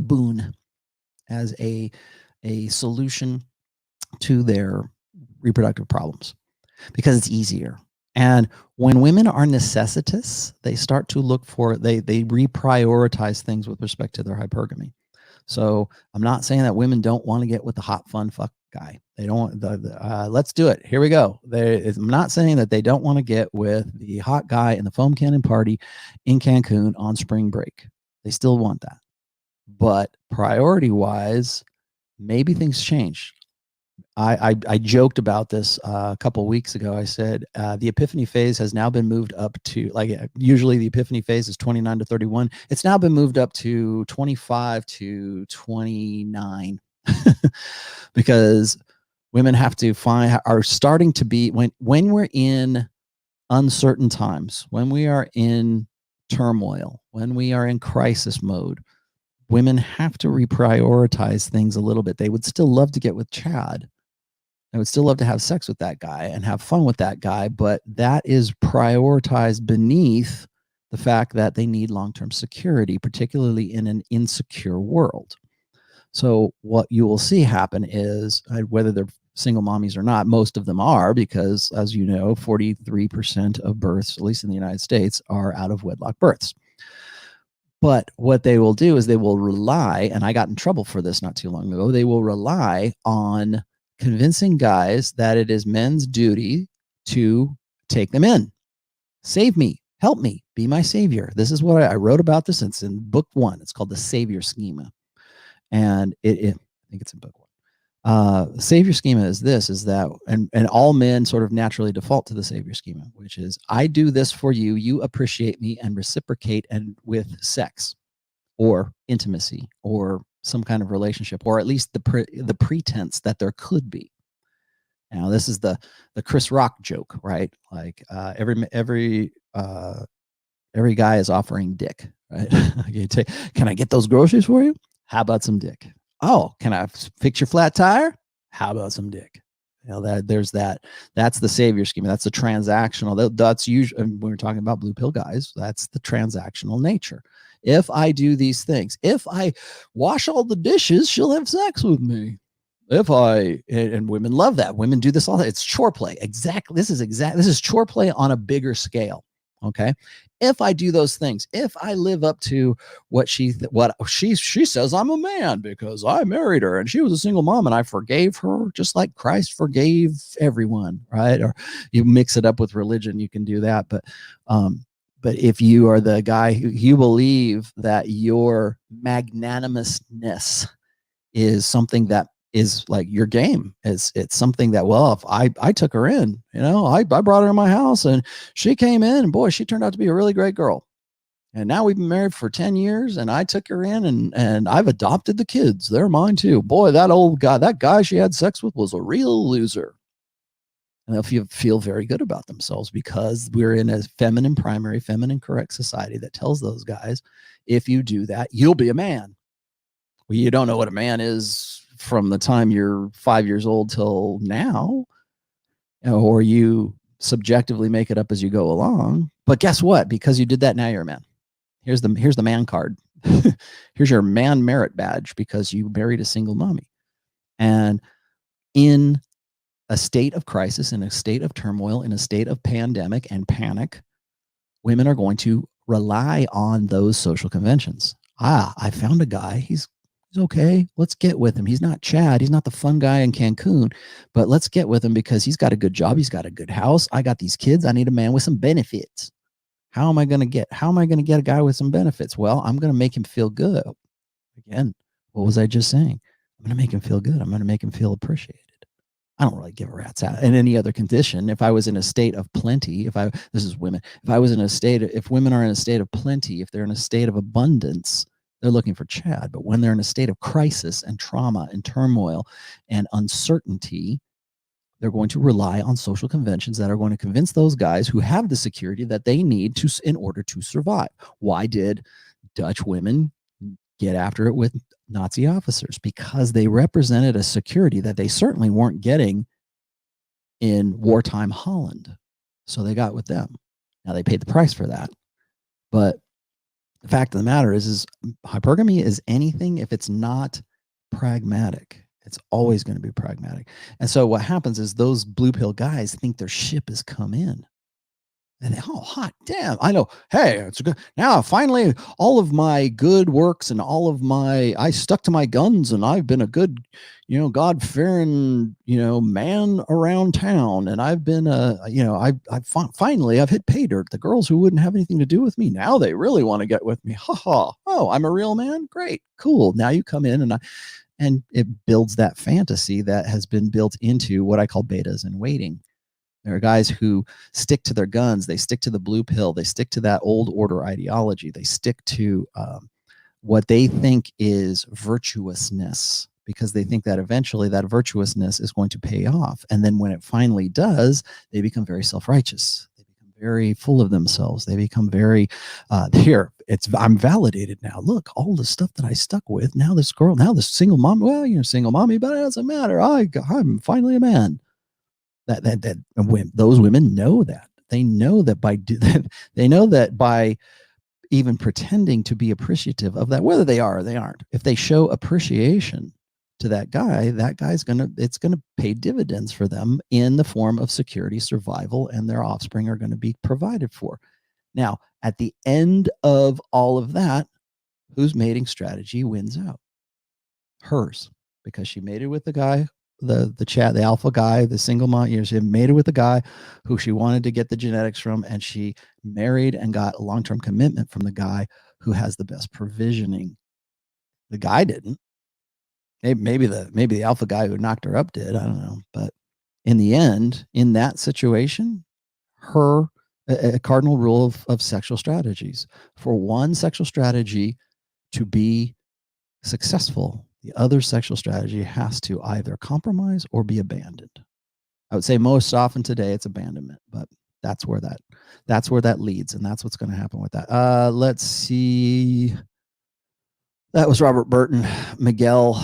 S2: boon, as a solution to their reproductive problems because it's easier. And when women are necessitous, they start to look for they reprioritize things with respect to their hypergamy. So I'm not saying that women don't want to get with the hot, fun fuck guy. They don't want let's do it. Here we go. I'm not saying that they don't want to get with the hot guy in the foam cannon party in Cancun on spring break. They still want that. But priority wise, maybe things change. I joked about this a couple of weeks ago. I said the epiphany phase has now been moved up to, like, usually the epiphany phase is 29 to 31. It's now been moved up to 25 to 29 because women have to are starting to be, when we're in uncertain times, when we are in turmoil, when we are in crisis mode, women have to reprioritize things a little bit. They would still love to get with Chad. I would still love to have sex with that guy and have fun with that guy, but that is prioritized beneath the fact that they need long-term security, particularly in an insecure world. So what you will see happen is, whether they're single mommies or not, most of them are, because as you know, 43% of births, at least in the United States, are out of wedlock births. But what they will do is they will rely, and I got in trouble for this not too long ago, they will rely on convincing guys that it is men's duty to take them in. Save me, help me, be my savior. This is what I wrote about this. It's in book 1. It's called the Saviour schema. And I think it's in book 1. Savior schema is this, is that, and all men sort of naturally default to the savior schema, which is, I do this for you, you appreciate me and reciprocate, and with sex or intimacy or some kind of relationship, or at least the pretense that there could be. Now, this is the Chris Rock joke, right? Like every guy is offering dick, right? Can I get those groceries for you? How about some dick? Oh, can I fix your flat tire? How about some dick? You know, there's that. That's the savior schema. That's the transactional. That's usually, when we're talking about blue pill guys, that's the transactional nature. If I do these things, if I wash all the dishes, she'll have sex with me. If I, and women love that. Women do this all. It's chore play. Exactly. This is chore play on a bigger scale. Okay. If I do those things, if I live up to what she says, I'm a man because I married her and she was a single mom and I forgave her just like Christ forgave everyone, right? Or you mix it up with religion, you can do that. But if you are the guy who you believe that your magnanimousness is something that is like your game, it's something that, well, if I took her in, you know, I brought her in my house and she came in and boy, she turned out to be a really great girl. And now we've been married for 10 years and I took her in and I've adopted the kids. They're mine too. Boy, that guy she had sex with was a real loser. And they'll feel very good about themselves because we're in a feminine primary, feminine correct society that tells those guys, if you do that, you'll be a man. Well, you don't know what a man is from the time you're 5 years old till now, or you subjectively make it up as you go along. But guess what? Because you did that, now you're a man. Here's the man card. Here's your man merit badge because you married a single mommy. And in a state of crisis, in a state of turmoil, in a state of pandemic and panic, women are going to rely on those social conventions. I found a guy. He's okay. Let's get with him. He's not Chad. He's not the fun guy in Cancun, but let's get with him because he's got a good job. He's got a good house. I got these kids. I need a man with some benefits. How am I going to get a guy with some benefits? Well, I'm going to make him feel good. Again, what was I just saying? I'm going to make him feel good. I'm going to make him feel appreciated. I don't really give a rat's out. In any other condition, if I was in a state of plenty, this is women, if women are in a state of plenty, if they're in a state of abundance, they're looking for Chad. But when they're in a state of crisis and trauma and turmoil and uncertainty, they're going to rely on social conventions that are going to convince those guys who have the security that they need in order to survive. Why did Dutch women get after it with Nazi officers? Because they represented a security that they certainly weren't getting in wartime Holland. So they got with them. Now they paid the price for that. But the fact of the matter is hypergamy is anything if it's not pragmatic. It's always going to be pragmatic. And so what happens is those blue pill guys think their ship has come in. And they, oh, hot damn, I know. Hey, it's good. Now, finally, all of my good works and I stuck to my guns and I've been a good, God-fearing, man around town. And I've been, finally, I've hit pay dirt. The girls who wouldn't have anything to do with me, now they really want to get with me. Ha ha. Oh, I'm a real man? Great. Cool. Now you come in and it builds that fantasy that has been built into what I call betas in waiting. There are guys who stick to their guns. They stick to the blue pill. They stick to that old order ideology. They stick to what they think is virtuousness because they think that eventually that virtuousness is going to pay off. And then when it finally does, they become very self-righteous. They become very full of themselves. They become very, I'm validated now. Look, all the stuff that I stuck with, now this single mom, well, single mommy, but it doesn't matter. I'm finally a man. Those women know that. They know that by even pretending to be appreciative of that, whether they are or they aren't, if they show appreciation to that guy's it's gonna pay dividends for them in the form of security, survival, and their offspring are going to be provided for. Now, at the end of all of that, whose mating strategy wins out? Hers, because she mated with the guy, the alpha guy, the single mom. She mated with the guy who she wanted to get the genetics from, and she married and got a long-term commitment from the guy who has the best provisioning. The guy didn't. Maybe the alpha guy who knocked her up did. I don't know, but in the end, in that situation, a cardinal rule of sexual strategies: for one sexual strategy to be successful, the other sexual strategy has to either compromise or be abandoned. I would say most often today it's abandonment, but that's where that leads, and that's what's going to happen with that. Let's see. That was Robert Burton. Miguel.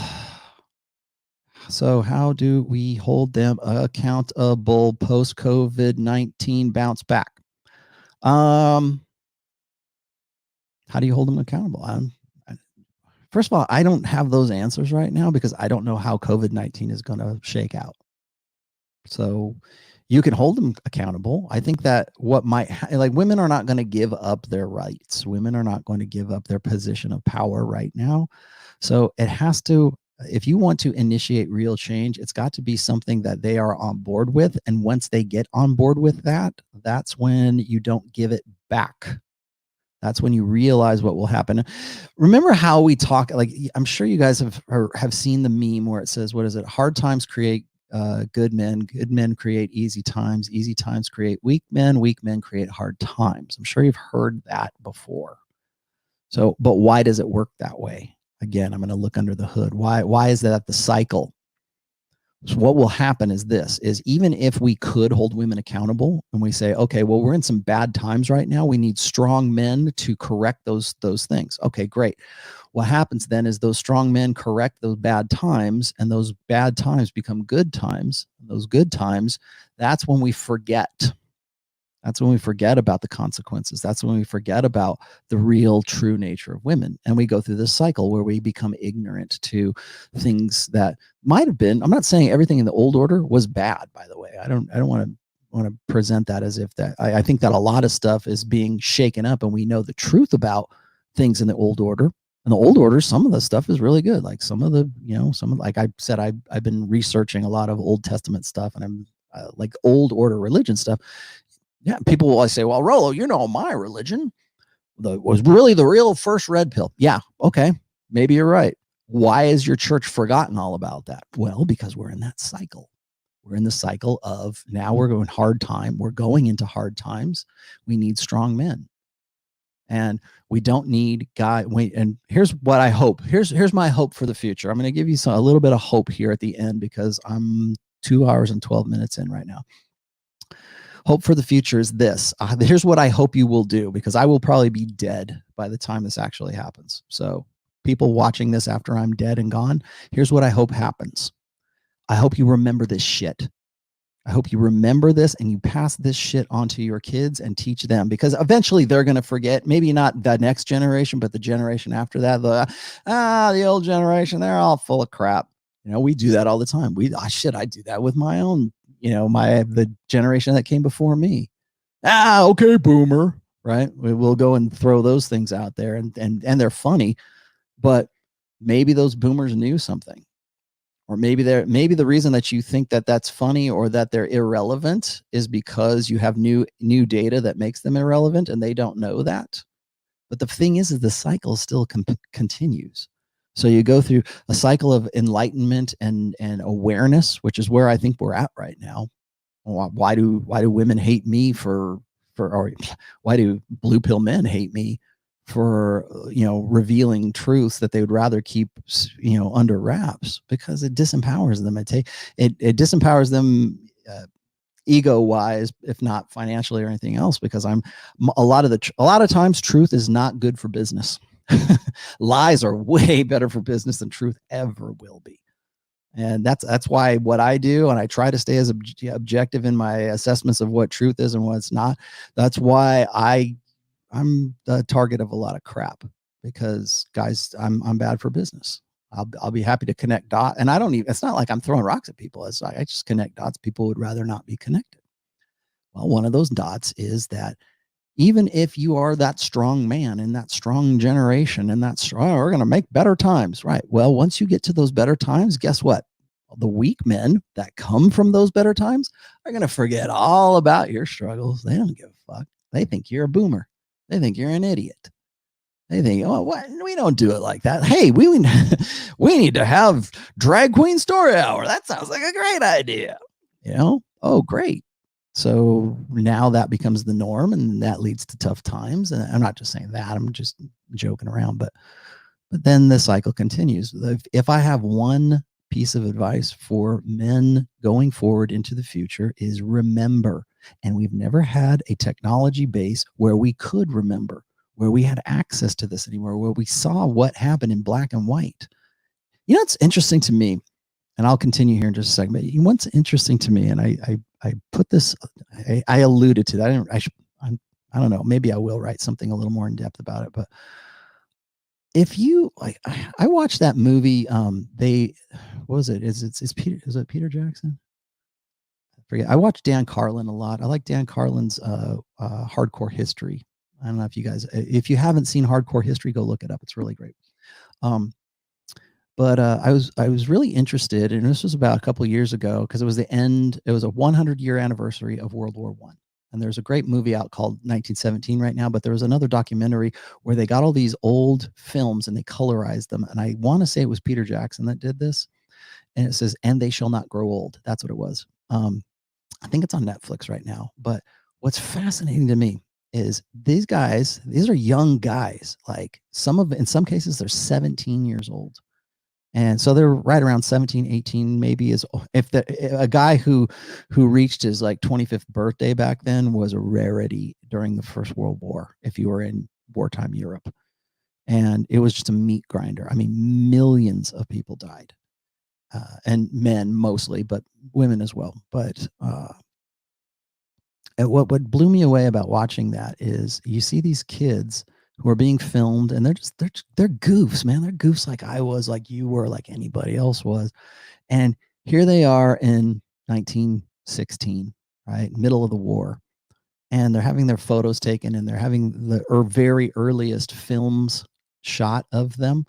S2: So how do we hold them accountable post COVID-19 bounce back? How do you hold them accountable? First of all, I don't have those answers right now because I don't know how COVID-19 is going to shake out. So you can hold them accountable. I think that like women are not going to give up their rights. Women are not going to give up their position of power right now. So it has to, if you want to initiate real change, it's got to be something that they are on board with. And once they get on board with that, that's when you don't give it back. That's when you realize what will happen. Remember how we talk, like, I'm sure you guys have seen the meme where it says, what is it? Hard times create good men create easy times create weak men create hard times. I'm sure you've heard that before. So, but why does it work that way? Again, I'm going to look under the hood. Why is that the cycle? So what will happen is this, is even if we could hold women accountable and we say, okay, well, we're in some bad times right now. We need strong men to correct those things. Okay, great. What happens then is those strong men correct those bad times, and those bad times become good times. And those good times, that's when we forget. That's when we forget about the consequences. That's when we forget about the real true nature of women. And we go through this cycle where we become ignorant to things that might have been. I'm not saying everything in the old order was bad, by the way. I don't want to present that as if that I think that a lot of stuff is being shaken up, and we know the truth about things in the old order. In the old order, some of the stuff is really good. Like some of the, like I said, I've been researching a lot of Old Testament stuff, and I'm like old order religion stuff. Yeah, people will always say, well, Rollo, my religion was really the real first red pill. Yeah, okay, maybe you're right. Why is your church forgotten all about that? Well, because we're in that cycle. We're in the cycle of now we're going hard time. We're going into hard times. We need strong men. And we don't need and here's what I hope. Here's my hope for the future. I'm going to give you a little bit of hope here at the end because I'm 2 hours and 12 minutes in right now. Hope for the future is this. Here's what I hope you will do, because I will probably be dead by the time this actually happens. So people watching this after I'm dead and gone, here's what I hope happens. I hope you remember this shit. I hope you remember this and you pass this shit on to your kids and teach them, because eventually they're going to forget. Maybe not the next generation, but the generation after that. The old generation, they're all full of crap. We do that all the time. I do that with my own, the generation that came before me. Okay, boomer, right? We'll go and throw those things out there, and they're funny, but maybe those boomers knew something. Or maybe the reason that you think that that's funny or that they're irrelevant is because you have new data that makes them irrelevant, and they don't know that. But the thing is the cycle still continues. So you go through a cycle of enlightenment and awareness, which is where I think we're at right now. Why do women hate me or why do blue pill men hate me for revealing truths that they would rather keep under wraps? Because it disempowers them. It disempowers them ego wise, if not financially or anything else, because a lot of times truth is not good for business. Lies are way better for business than truth ever will be. And that's why what I do, and I try to stay as objective in my assessments of what truth is and what's not. That's why I I'm the target of a lot of crap because guys, I'm bad for business. I'll be happy to connect dots, and I don't even. It's not like I'm throwing rocks at people. It's like I just connect dots. People would rather not be connected. Well, one of those dots is that even if you are that strong man in that strong generation and that's we're going to make better times, right? Well, once you get to those better times, guess what? The weak men that come from those better times are going to forget all about your struggles. They don't give a fuck. They think you're a boomer. They think you're an idiot. They think, oh, what? We don't do it like that. Hey, we need to have drag queen story hour. That sounds like a great idea. Oh, great. So now that becomes the norm, and that leads to tough times. And I'm not just saying that. I'm just joking around. But then the cycle continues. If I have one piece of advice for men going forward into the future is remember. And we've never had a technology base where we could remember, where we had access to this anymore, where we saw what happened in black and white. It's interesting to me, and I'll continue here in just a second, but what's interesting to me, and I put this, I alluded to that. I don't know, maybe I will write something a little more in depth about it, but if you like, I watched that movie. What was it? Is it Peter Jackson? I forget. I watched Dan Carlin a lot. I like Dan Carlin's Hardcore History. I don't know if you haven't seen Hardcore History, go look it up. It's really great. But I was really interested, and this was about a couple of years ago because it was a 100-year anniversary of World War I. And there's a great movie out called 1917 right now, but there was another documentary where they got all these old films and they colorized them. And I want to say it was Peter Jackson that did this. And it says, "And they shall not grow old." That's what it was. I think it's on Netflix right now. But what's fascinating to me is these are young guys. Like in some cases, they're 17 years old. And so they're right around 17, 18, maybe a guy who reached his like 25th birthday back then was a rarity during the First World War, if you were in wartime Europe. And it was just a meat grinder. I mean, millions of people died, and men mostly, but women as well. But what blew me away about watching that is you see these kids who are being filmed, and they're goofs, man. They're goofs like I was, like you were, like anybody else was. And here they are in 1916, right? Middle of the war. And they're having their photos taken, and they're having the very earliest films shot of them.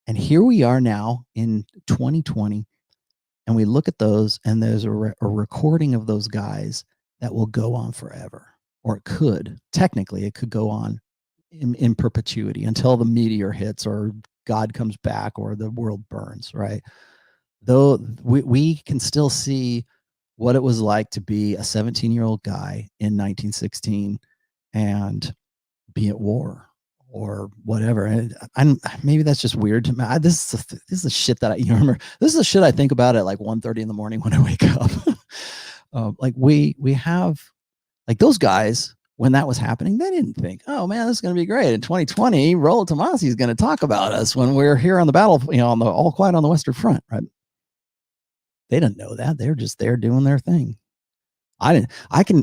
S2: And here we are now in 2020, and we look at those, and there's a recording of those guys that will go on forever. Or technically, it could go on in perpetuity until the meteor hits or God comes back or the world burns, right? Though we can still see what it was like to be a 17-year-old guy in 1916 and be at war or whatever. And maybe that's just weird to me. This is the shit that you remember. This is the shit I think about at like 1:30 in the morning when I wake up. Like we have, like, those guys, when that was happening, they didn't think, oh man, this is going to be great. In 2020, Rollo Tomassi is going to talk about us when we're here on the battle, on the All Quiet on the Western Front, right? They didn't know that. They're just there doing their thing. I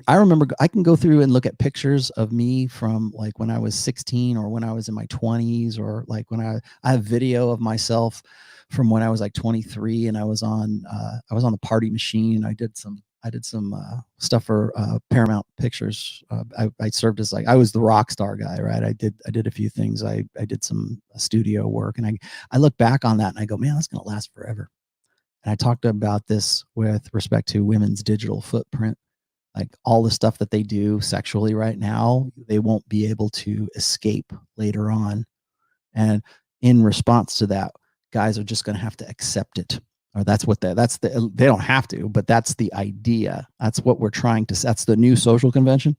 S2: remember I can go through and look at pictures of me from like when I was 16 or when I was in my 20s, or like when I have video of myself from when I was like 23 and I was on the Party Machine. I did some stuff for Paramount Pictures. I served as, like, I was the rock star guy, right? I did a few things. I did some studio work, and I look back on that and I go, man, that's going to last forever. And I talked about this with respect to women's digital footprint. Like all the stuff that they do sexually right now, they won't be able to escape later on. And in response to that, guys are just going to have to accept it. Or they don't have to, but that's the idea. That's what we're trying to, that's the new social convention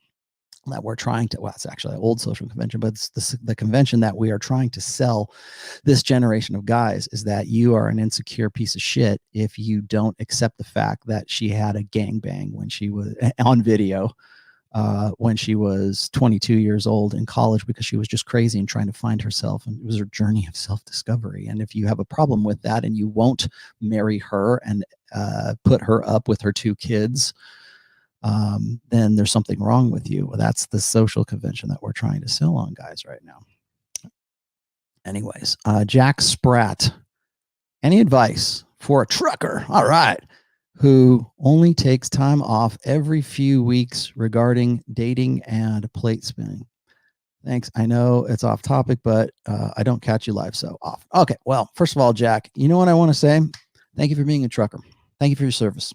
S2: that we're trying to, well, it's actually an old social convention, but it's the convention that we are trying to sell this generation of guys, is that you are an insecure piece of shit if you don't accept the fact that she had a gangbang when she was on video, when she was 22 years old in college, because she was just crazy and trying to find herself. And it was her journey of self-discovery. And if you have a problem with that and you won't marry her and put her up with her 2 kids, then there's something wrong with you. That's the social convention that we're trying to sell on guys right now. Anyways, Jack Spratt, any advice for a trucker? All right. Who only takes time off every few weeks regarding dating and plate spinning. Thanks. I know it's off topic, but I don't catch you live, so off. Okay. Well, first of all, Jack, you know what I want to say? Thank you for being a trucker. Thank you for your service,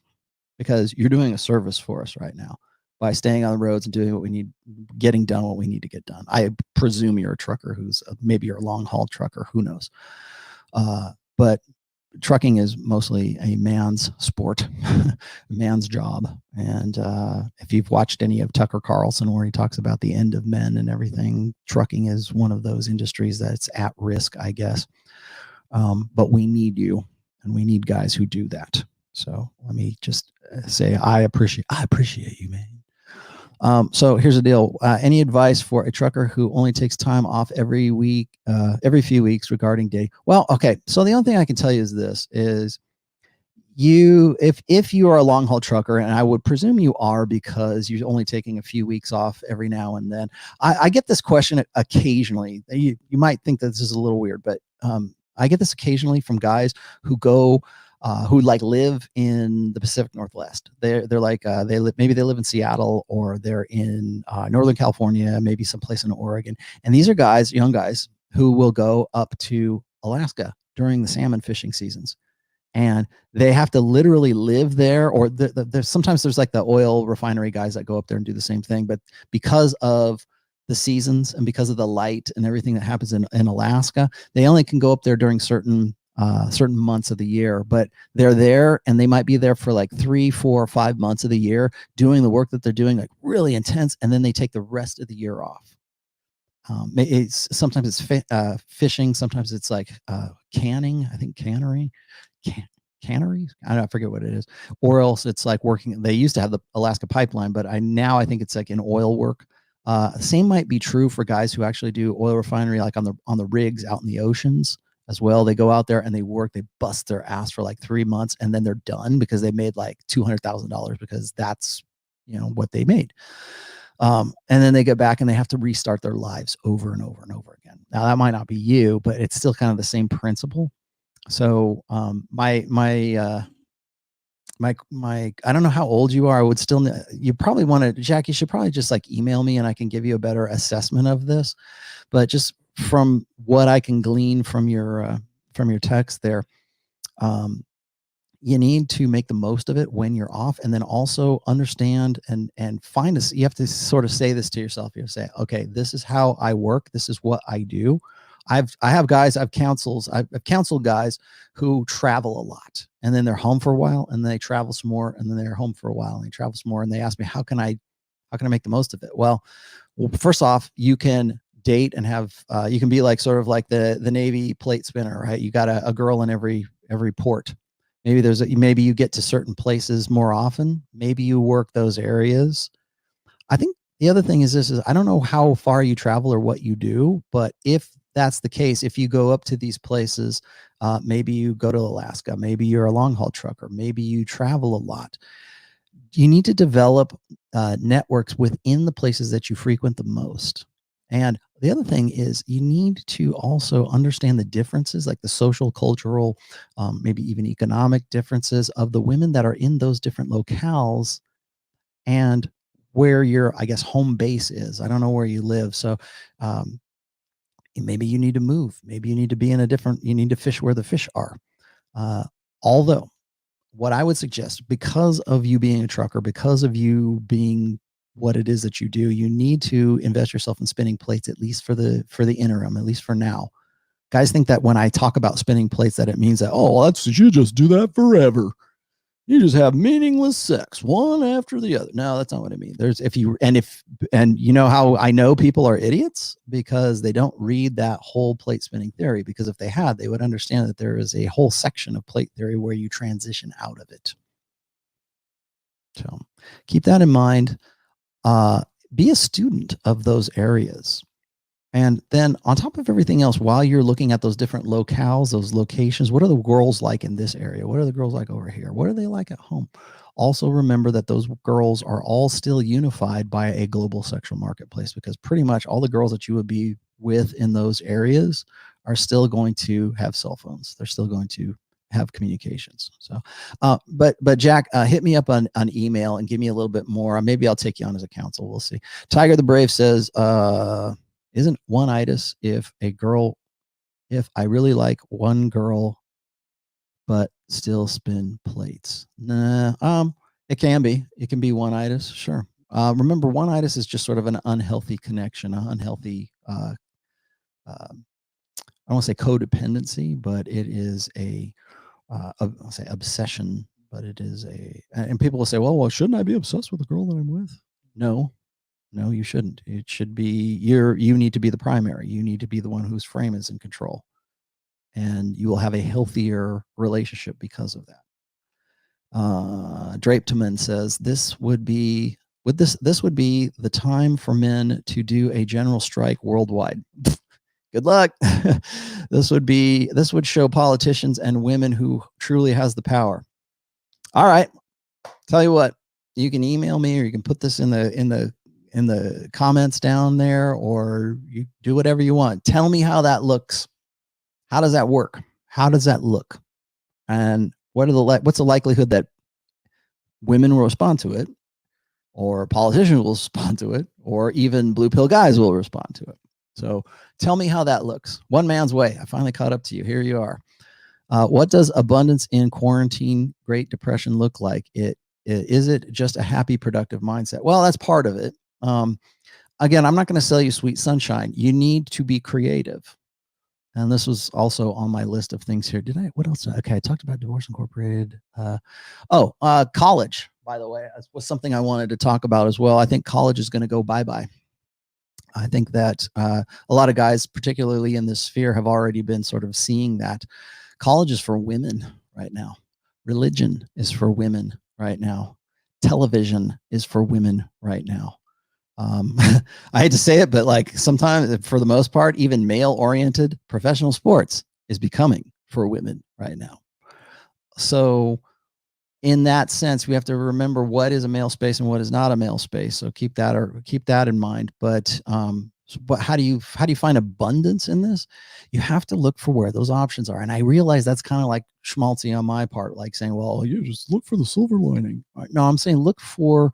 S2: because you're doing a service for us right now by staying on the roads and doing what we need, getting done what we need to get done. I presume you're a trucker who's maybe you're a long haul trucker. Who knows? But trucking is mostly a man's sport, man's job. And if you've watched any of Tucker Carlson, where he talks about the end of men and everything, trucking is one of those industries that's at risk, I guess. But we need you, and we need guys who do that. So let me just say, I appreciate you, man. So here's the deal. Any advice for a trucker who only takes time off every week, every few weeks regarding dating? Well, okay. So the only thing I can tell you is this: is if you are a long haul trucker, and I would presume you are, because you're only taking a few weeks off every now and then. I get this question occasionally. You might think that this is a little weird, but I get this occasionally from guys who go. Who like live in the Pacific Northwest. They're like maybe they live in Seattle, or they're in Northern California, maybe someplace in Oregon. And these are guys, young guys, who will go up to Alaska during the salmon fishing seasons, and they have to literally live there. Or there's sometimes there's like the oil refinery guys that go up there and do the same thing, but because of the seasons and because of the light and everything that happens in Alaska, they only can go up there during certain months of the year. But they're there, and they might be there for like 3, 4, 5 months of the year doing the work that they're doing, like really intense, and then they take the rest of the year off. Sometimes it's fishing, sometimes it's like canning. I think cannery, canneries. I forget what it is. Or else it's like working. They used to have the Alaska pipeline, but now I think it's like in oil work. Same might be true for guys who actually do oil refinery, like on the rigs out in the oceans as well. They go out there and they work, they bust their ass for like 3 months, and then they're done because they made like $200,000, because that's, what they made. And then they get back and they have to restart their lives over and over and over again. Now that might not be you, but it's still kind of the same principle. So my I don't know how old you are. I would still, you probably want to, Jack, you should probably just like email me and I can give you a better assessment of this. But just from what I can glean from your text there, you need to make the most of it when you're off, and then also understand and find you have to sort of say this to yourself. You say, okay, this is how I work. This is what I do. I have guys, I've counseled guys who travel a lot, and then they're home for a while, and they travel some more, and then they're home for a while, and they travel some more, and they ask me, how can I make the most of it? Well, first off, you can date and have you can be like sort of like the Navy plate spinner, right? You got a girl in every port. Maybe you get to certain places more often. Maybe you work those areas. I think the other thing is this: is I don't know how far you travel or what you do, but if that's the case, if you go up to these places, maybe you go to Alaska, maybe you're a long haul trucker, maybe you travel a lot. You need to develop networks within the places that you frequent the most. And the other thing is you need to also understand the differences, like the social, cultural, maybe even economic differences of the women that are in those different locales, and where your, I guess, home base is. I don't know where you live. So maybe you need to move. Maybe you need to be in you need to fish where the fish are. Although what I would suggest, because of you being a trucker, because of you being what it is that you do, you need to invest yourself in spinning plates, at least for the interim, at least for now. Guys think that when I talk about spinning plates, that it means that, oh, well, you just do that forever. You just have meaningless sex, one after the other. No, that's not what I mean. And you know how I know people are idiots? Because they don't read that whole plate spinning theory. Because if they had, they would understand that there is a whole section of plate theory where you transition out of it. So keep that in mind. Be a student of those areas. And then on top of everything else, while you're looking at those different locales, those locations, what are the girls like in this area? What are the girls like over here? What are they like at home? Also remember that those girls are all still unified by a global sexual marketplace, because pretty much all the girls that you would be with in those areas are still going to have cell phones. They're still going to have communications. So, but Jack, hit me up on email and give me a little bit more. Maybe I'll take you on as a counsel. We'll see. Tiger the Brave says, isn't one-itis if I really like one girl but still spin plates? Nah, it can be one-itis, sure. Remember, one-itis is just sort of an unhealthy connection, an unhealthy I don't want to say codependency, but it is I'll say obsession, but it is and people will say, well, shouldn't I be obsessed with the girl that I'm with? No, you shouldn't. It should be you need to be the primary. You need to be the one whose frame is in control, and you will have a healthier relationship because of that. Drapeman says this would be the time for men to do a general strike worldwide. Good luck. This would show politicians and women who truly has the power. All right. Tell you what, you can email me, or you can put this in the comments down there, or you do whatever you want. Tell me how that looks. How does that work? How does that look? And what's the likelihood that women will respond to it, or politicians will respond to it, or even blue pill guys will respond to it? So tell me how that looks. One man's way. I finally caught up to you. Here you are. What does abundance in quarantine, Great Depression look like? Is it just a happy, productive mindset? Well, that's part of it. Again, I'm not going to sell you sweet sunshine. You need to be creative. And this was also on my list of things here. What else? Okay, I talked about Divorce Incorporated. College, by the way, was something I wanted to talk about as well. I think college is going to go bye-bye. I think that a lot of guys, particularly in this sphere, have already been sort of seeing that college is for women right now. Religion is for women right now. Television is for women right now. I hate to say it, but like sometimes, for the most part, even male-oriented professional sports is becoming for women right now. So in that sense, we have to remember what is a male space and what is not a male space. So keep that in mind. But how do you find abundance in this? You have to look for where those options are. And I realize that's kind of like schmaltzy on my part, like saying, well, you just look for the silver lining. No, I'm saying look for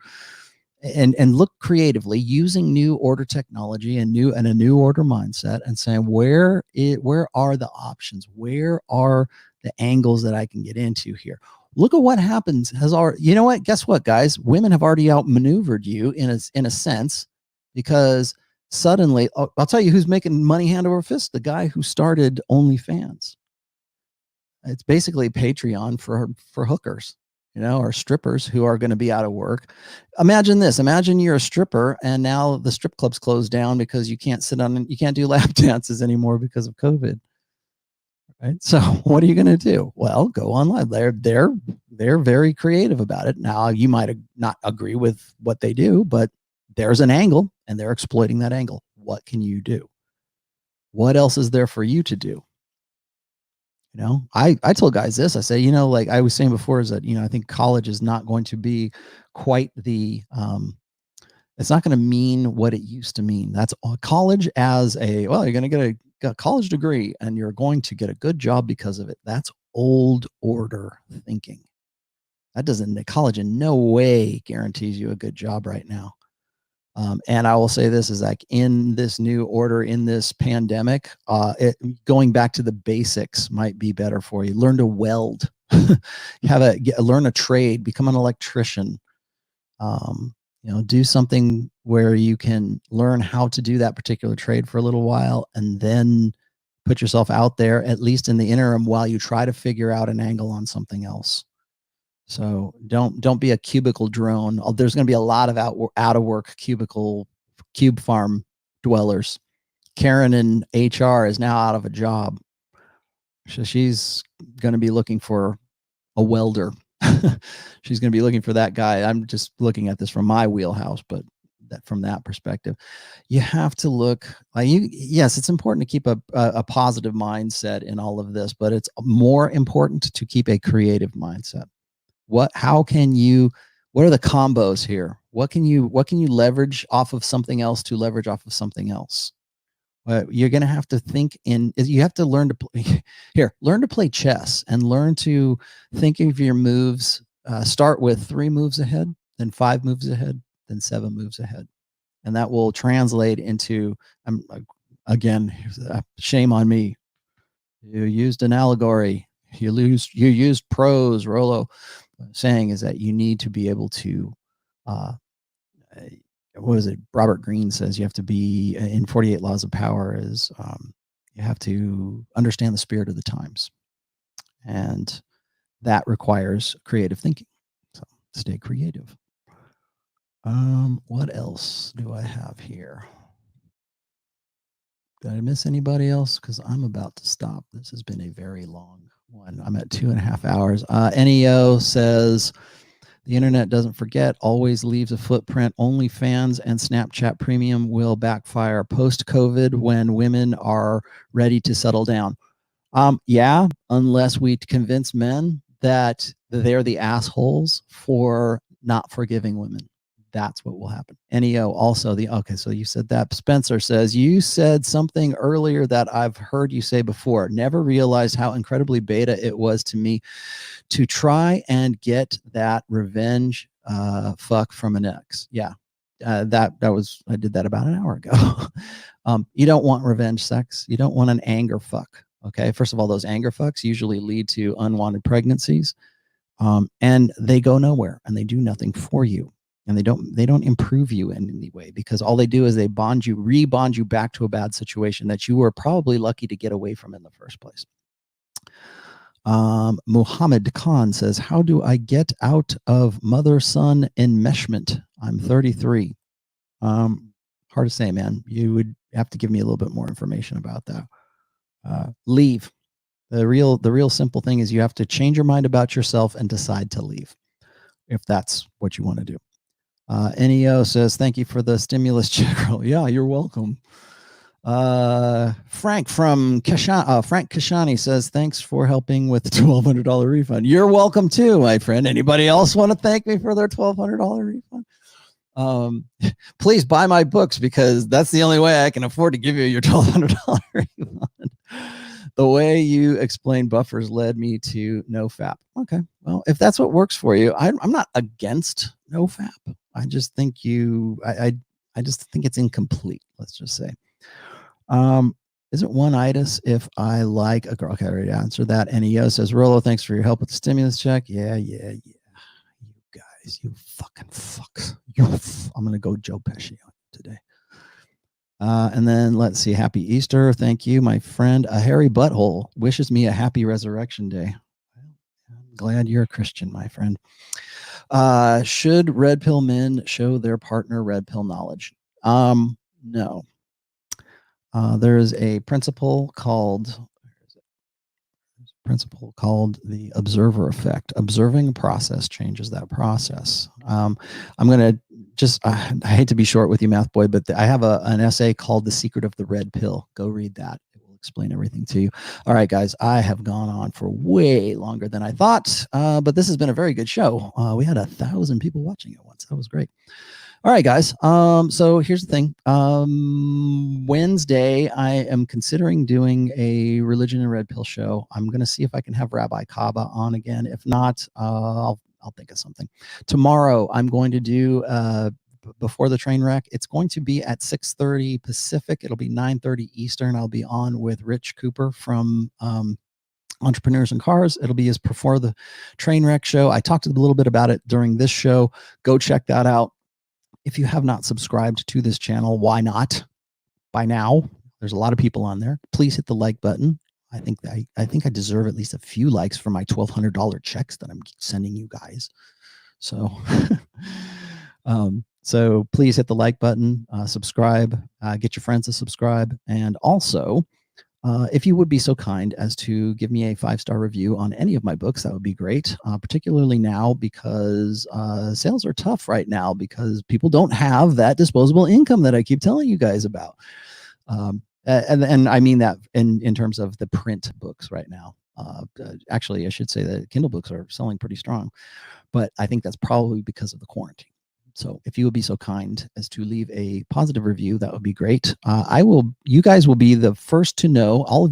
S2: and look creatively using new order technology and a new order mindset, and saying where are the options? Where are the angles that I can get into here? Look at what happens. You know what? Guess what, guys? Women have already outmaneuvered you in a sense, because suddenly, I'll tell you who's making money hand over fist: the guy who started OnlyFans. It's basically Patreon for hookers, or strippers who are going to be out of work. Imagine this. Imagine you're a stripper and now the strip club's closed down because you can't do lap dances anymore because of COVID. Right? So what are you going to do? Well, go online. They're very creative about it. Now, you might not agree with what they do, but there's an angle and they're exploiting that angle. What can you do? What else is there for you to do? I told guys this. I say, like I was saying before, is that, I think college is not going to be quite it's not going to mean what it used to mean. That's college as you're going to get a college degree and you're going to get a good job because of it. That's old order thinking. College in no way guarantees you a good job right now. And I will say this is like in this new order, in this pandemic, going back to the basics might be better for you. Learn to weld, learn a trade, become an electrician. Do something where you can learn how to do that particular trade for a little while, and then put yourself out there, at least in the interim, while you try to figure out an angle on something else. So don't be a cubicle drone. There's going to be a lot of out of work cube farm dwellers. Karen in HR is now out of a job. So she's going to be looking for a welder. She's going to be looking for that guy. I'm just looking at this from my wheelhouse, but that from that perspective. You have to look yes, it's important to keep a positive mindset in all of this, but it's more important to keep a creative mindset. What are the combos here? What can you leverage off of something else to leverage off of something else? You're going to have to think you have to learn to play learn to play chess and learn to think of your moves. Start with 3 moves ahead, then 5 moves ahead, then 7 moves ahead. And that will translate into, again, shame on me. You used an allegory. You used prose. Rollo saying is that you need to be able to, what is it? Robert Greene says you have to be in 48 Laws of Power is you have to understand the spirit of the times. And that requires creative thinking. So stay creative. What else do I have here? Did I miss anybody else? Because I'm about to stop. This has been a very long one. I'm at 2.5 hours. NEO says the internet doesn't forget, always leaves a footprint. OnlyFans and Snapchat Premium will backfire post-COVID when women are ready to settle down. Yeah, unless we convince men that they're the assholes for not forgiving women. That's what will happen. NEO also okay, so you said that. Spencer says, you said something earlier that I've heard you say before. Never realized how incredibly beta it was to me to try and get that revenge fuck from an ex. Yeah, I did that about an hour ago. You don't want revenge sex. You don't want an anger fuck. Okay, first of all, those anger fucks usually lead to unwanted pregnancies, and they go nowhere and they do nothing for you, and they don't improve you in any way, because all they do is they rebond you back to a bad situation that you were probably lucky to get away from in the first place. Muhammad Khan says, how do I get out of mother-son enmeshment? I'm 33. Hard to say, man. You would have to give me a little bit more information about that. Leave. The real simple thing is you have to change your mind about yourself and decide to leave, if that's what you want to do. NEO says, thank you for the stimulus check. Yeah, you're welcome. Frank from Frank Kashani says, thanks for helping with the $1,200 refund. You're welcome too, my friend. Anybody else want to thank me for their $1,200 refund? Please buy my books, because that's the only way I can afford to give you your $1,200 refund. The way you explained buffers led me to NoFap. Okay, well, if that's what works for you, I'm not against NoFap. I just think I just think it's incomplete. Let's just say. Is it one-itis if I like a girl? Okay, I already answered that. NEO says, Rollo, thanks for your help with the stimulus check. Yeah. You guys, you fucking fucks. I'm going to go Joe Pesci on you today. And then let's see. Happy Easter. Thank you, my friend. A hairy butthole wishes me a happy resurrection day. I'm glad you're a Christian, my friend. Should red pill men show their partner red pill knowledge? No. There is a principle called the observer effect. Observing a process changes that process. I'm going to just, I hate to be short with you, math boy, but I have an essay called The Secret of the Red Pill. Go read that. It will explain everything to you. All right, guys, I have gone on for way longer than I thought, but this has been a very good show. We had 1,000 people watching at once. That was great. All right, guys. So here's the thing. Wednesday, I am considering doing a religion and red pill show. I'm going to see if I can have Rabbi Kaba on again. If not, I'll think of something. Tomorrow, I'm going to do before the train wreck. It's going to be at 6:30 Pacific. It'll be 9:30 Eastern. I'll be on with Rich Cooper from Entrepreneurs and Cars. It'll be before the train wreck show. I talked a little bit about it during this show. Go check that out. If you have not subscribed to this channel, why not? By now, there's a lot of people on there. Please hit the like button. I think I deserve at least a few likes for my $1,200 checks that I'm sending you guys. So, so please hit the like button, subscribe, get your friends to subscribe, and also if you would be so kind as to give me a 5-star review on any of my books, that would be great, particularly now because sales are tough right now because people don't have that disposable income that I keep telling you guys about. And I mean that in terms of the print books right now. Actually, I should say that Kindle books are selling pretty strong, but I think that's probably because of the quarantine. So if you would be so kind as to leave a positive review, that would be great. You guys will be the first to know, all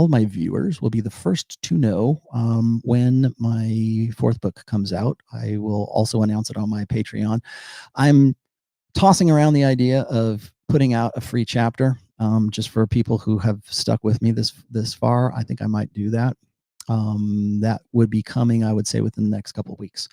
S2: of my viewers will be the first to know when my 4th book comes out. I will also announce it on my Patreon. I'm tossing around the idea of putting out a free chapter just for people who have stuck with me this far. I think I might do that. That would be coming, I would say, within the next couple of weeks.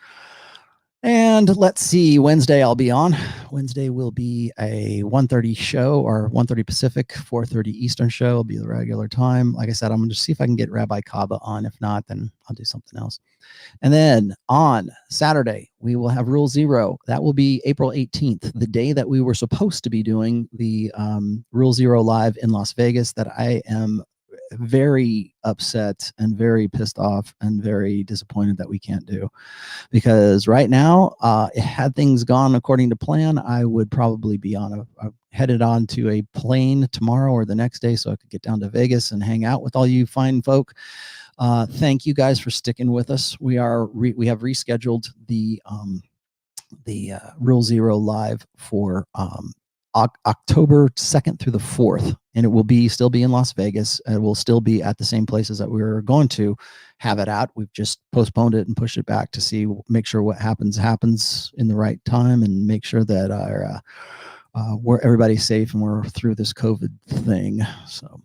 S2: And let's see, Wednesday I'll be on. Wednesday will be a 1:30 show, or 1:30 Pacific, 4:30 Eastern show. It'll be the regular time. Like I said, I'm going to see if I can get Rabbi Kaba on. If not, then I'll do something else. And then on Saturday, we will have Rule Zero. That will be April 18th, the day that we were supposed to be doing the Rule Zero live in Las Vegas, that I am very upset and very pissed off and very disappointed that we can't do. Because right now, had things gone according to plan, I would probably be headed on to a plane tomorrow or the next day so I could get down to Vegas and hang out with all you fine folk. Thank you guys for sticking with us. We have rescheduled the Rule Zero live for October 2nd through the 4th, and it will still be in Las Vegas. It will still be at the same places that we were going to have it at. We've just postponed it and pushed it back to make sure what happens in the right time, and make sure that everybody's safe and we're through this COVID thing. So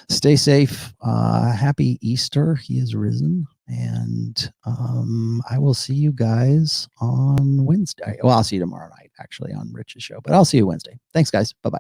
S2: stay safe. Happy Easter. He is risen. And I will see you guys on Wednesday. Well, I'll see you tomorrow night, actually, on Rich's show, but I'll see you Wednesday. Thanks, guys. Bye-bye.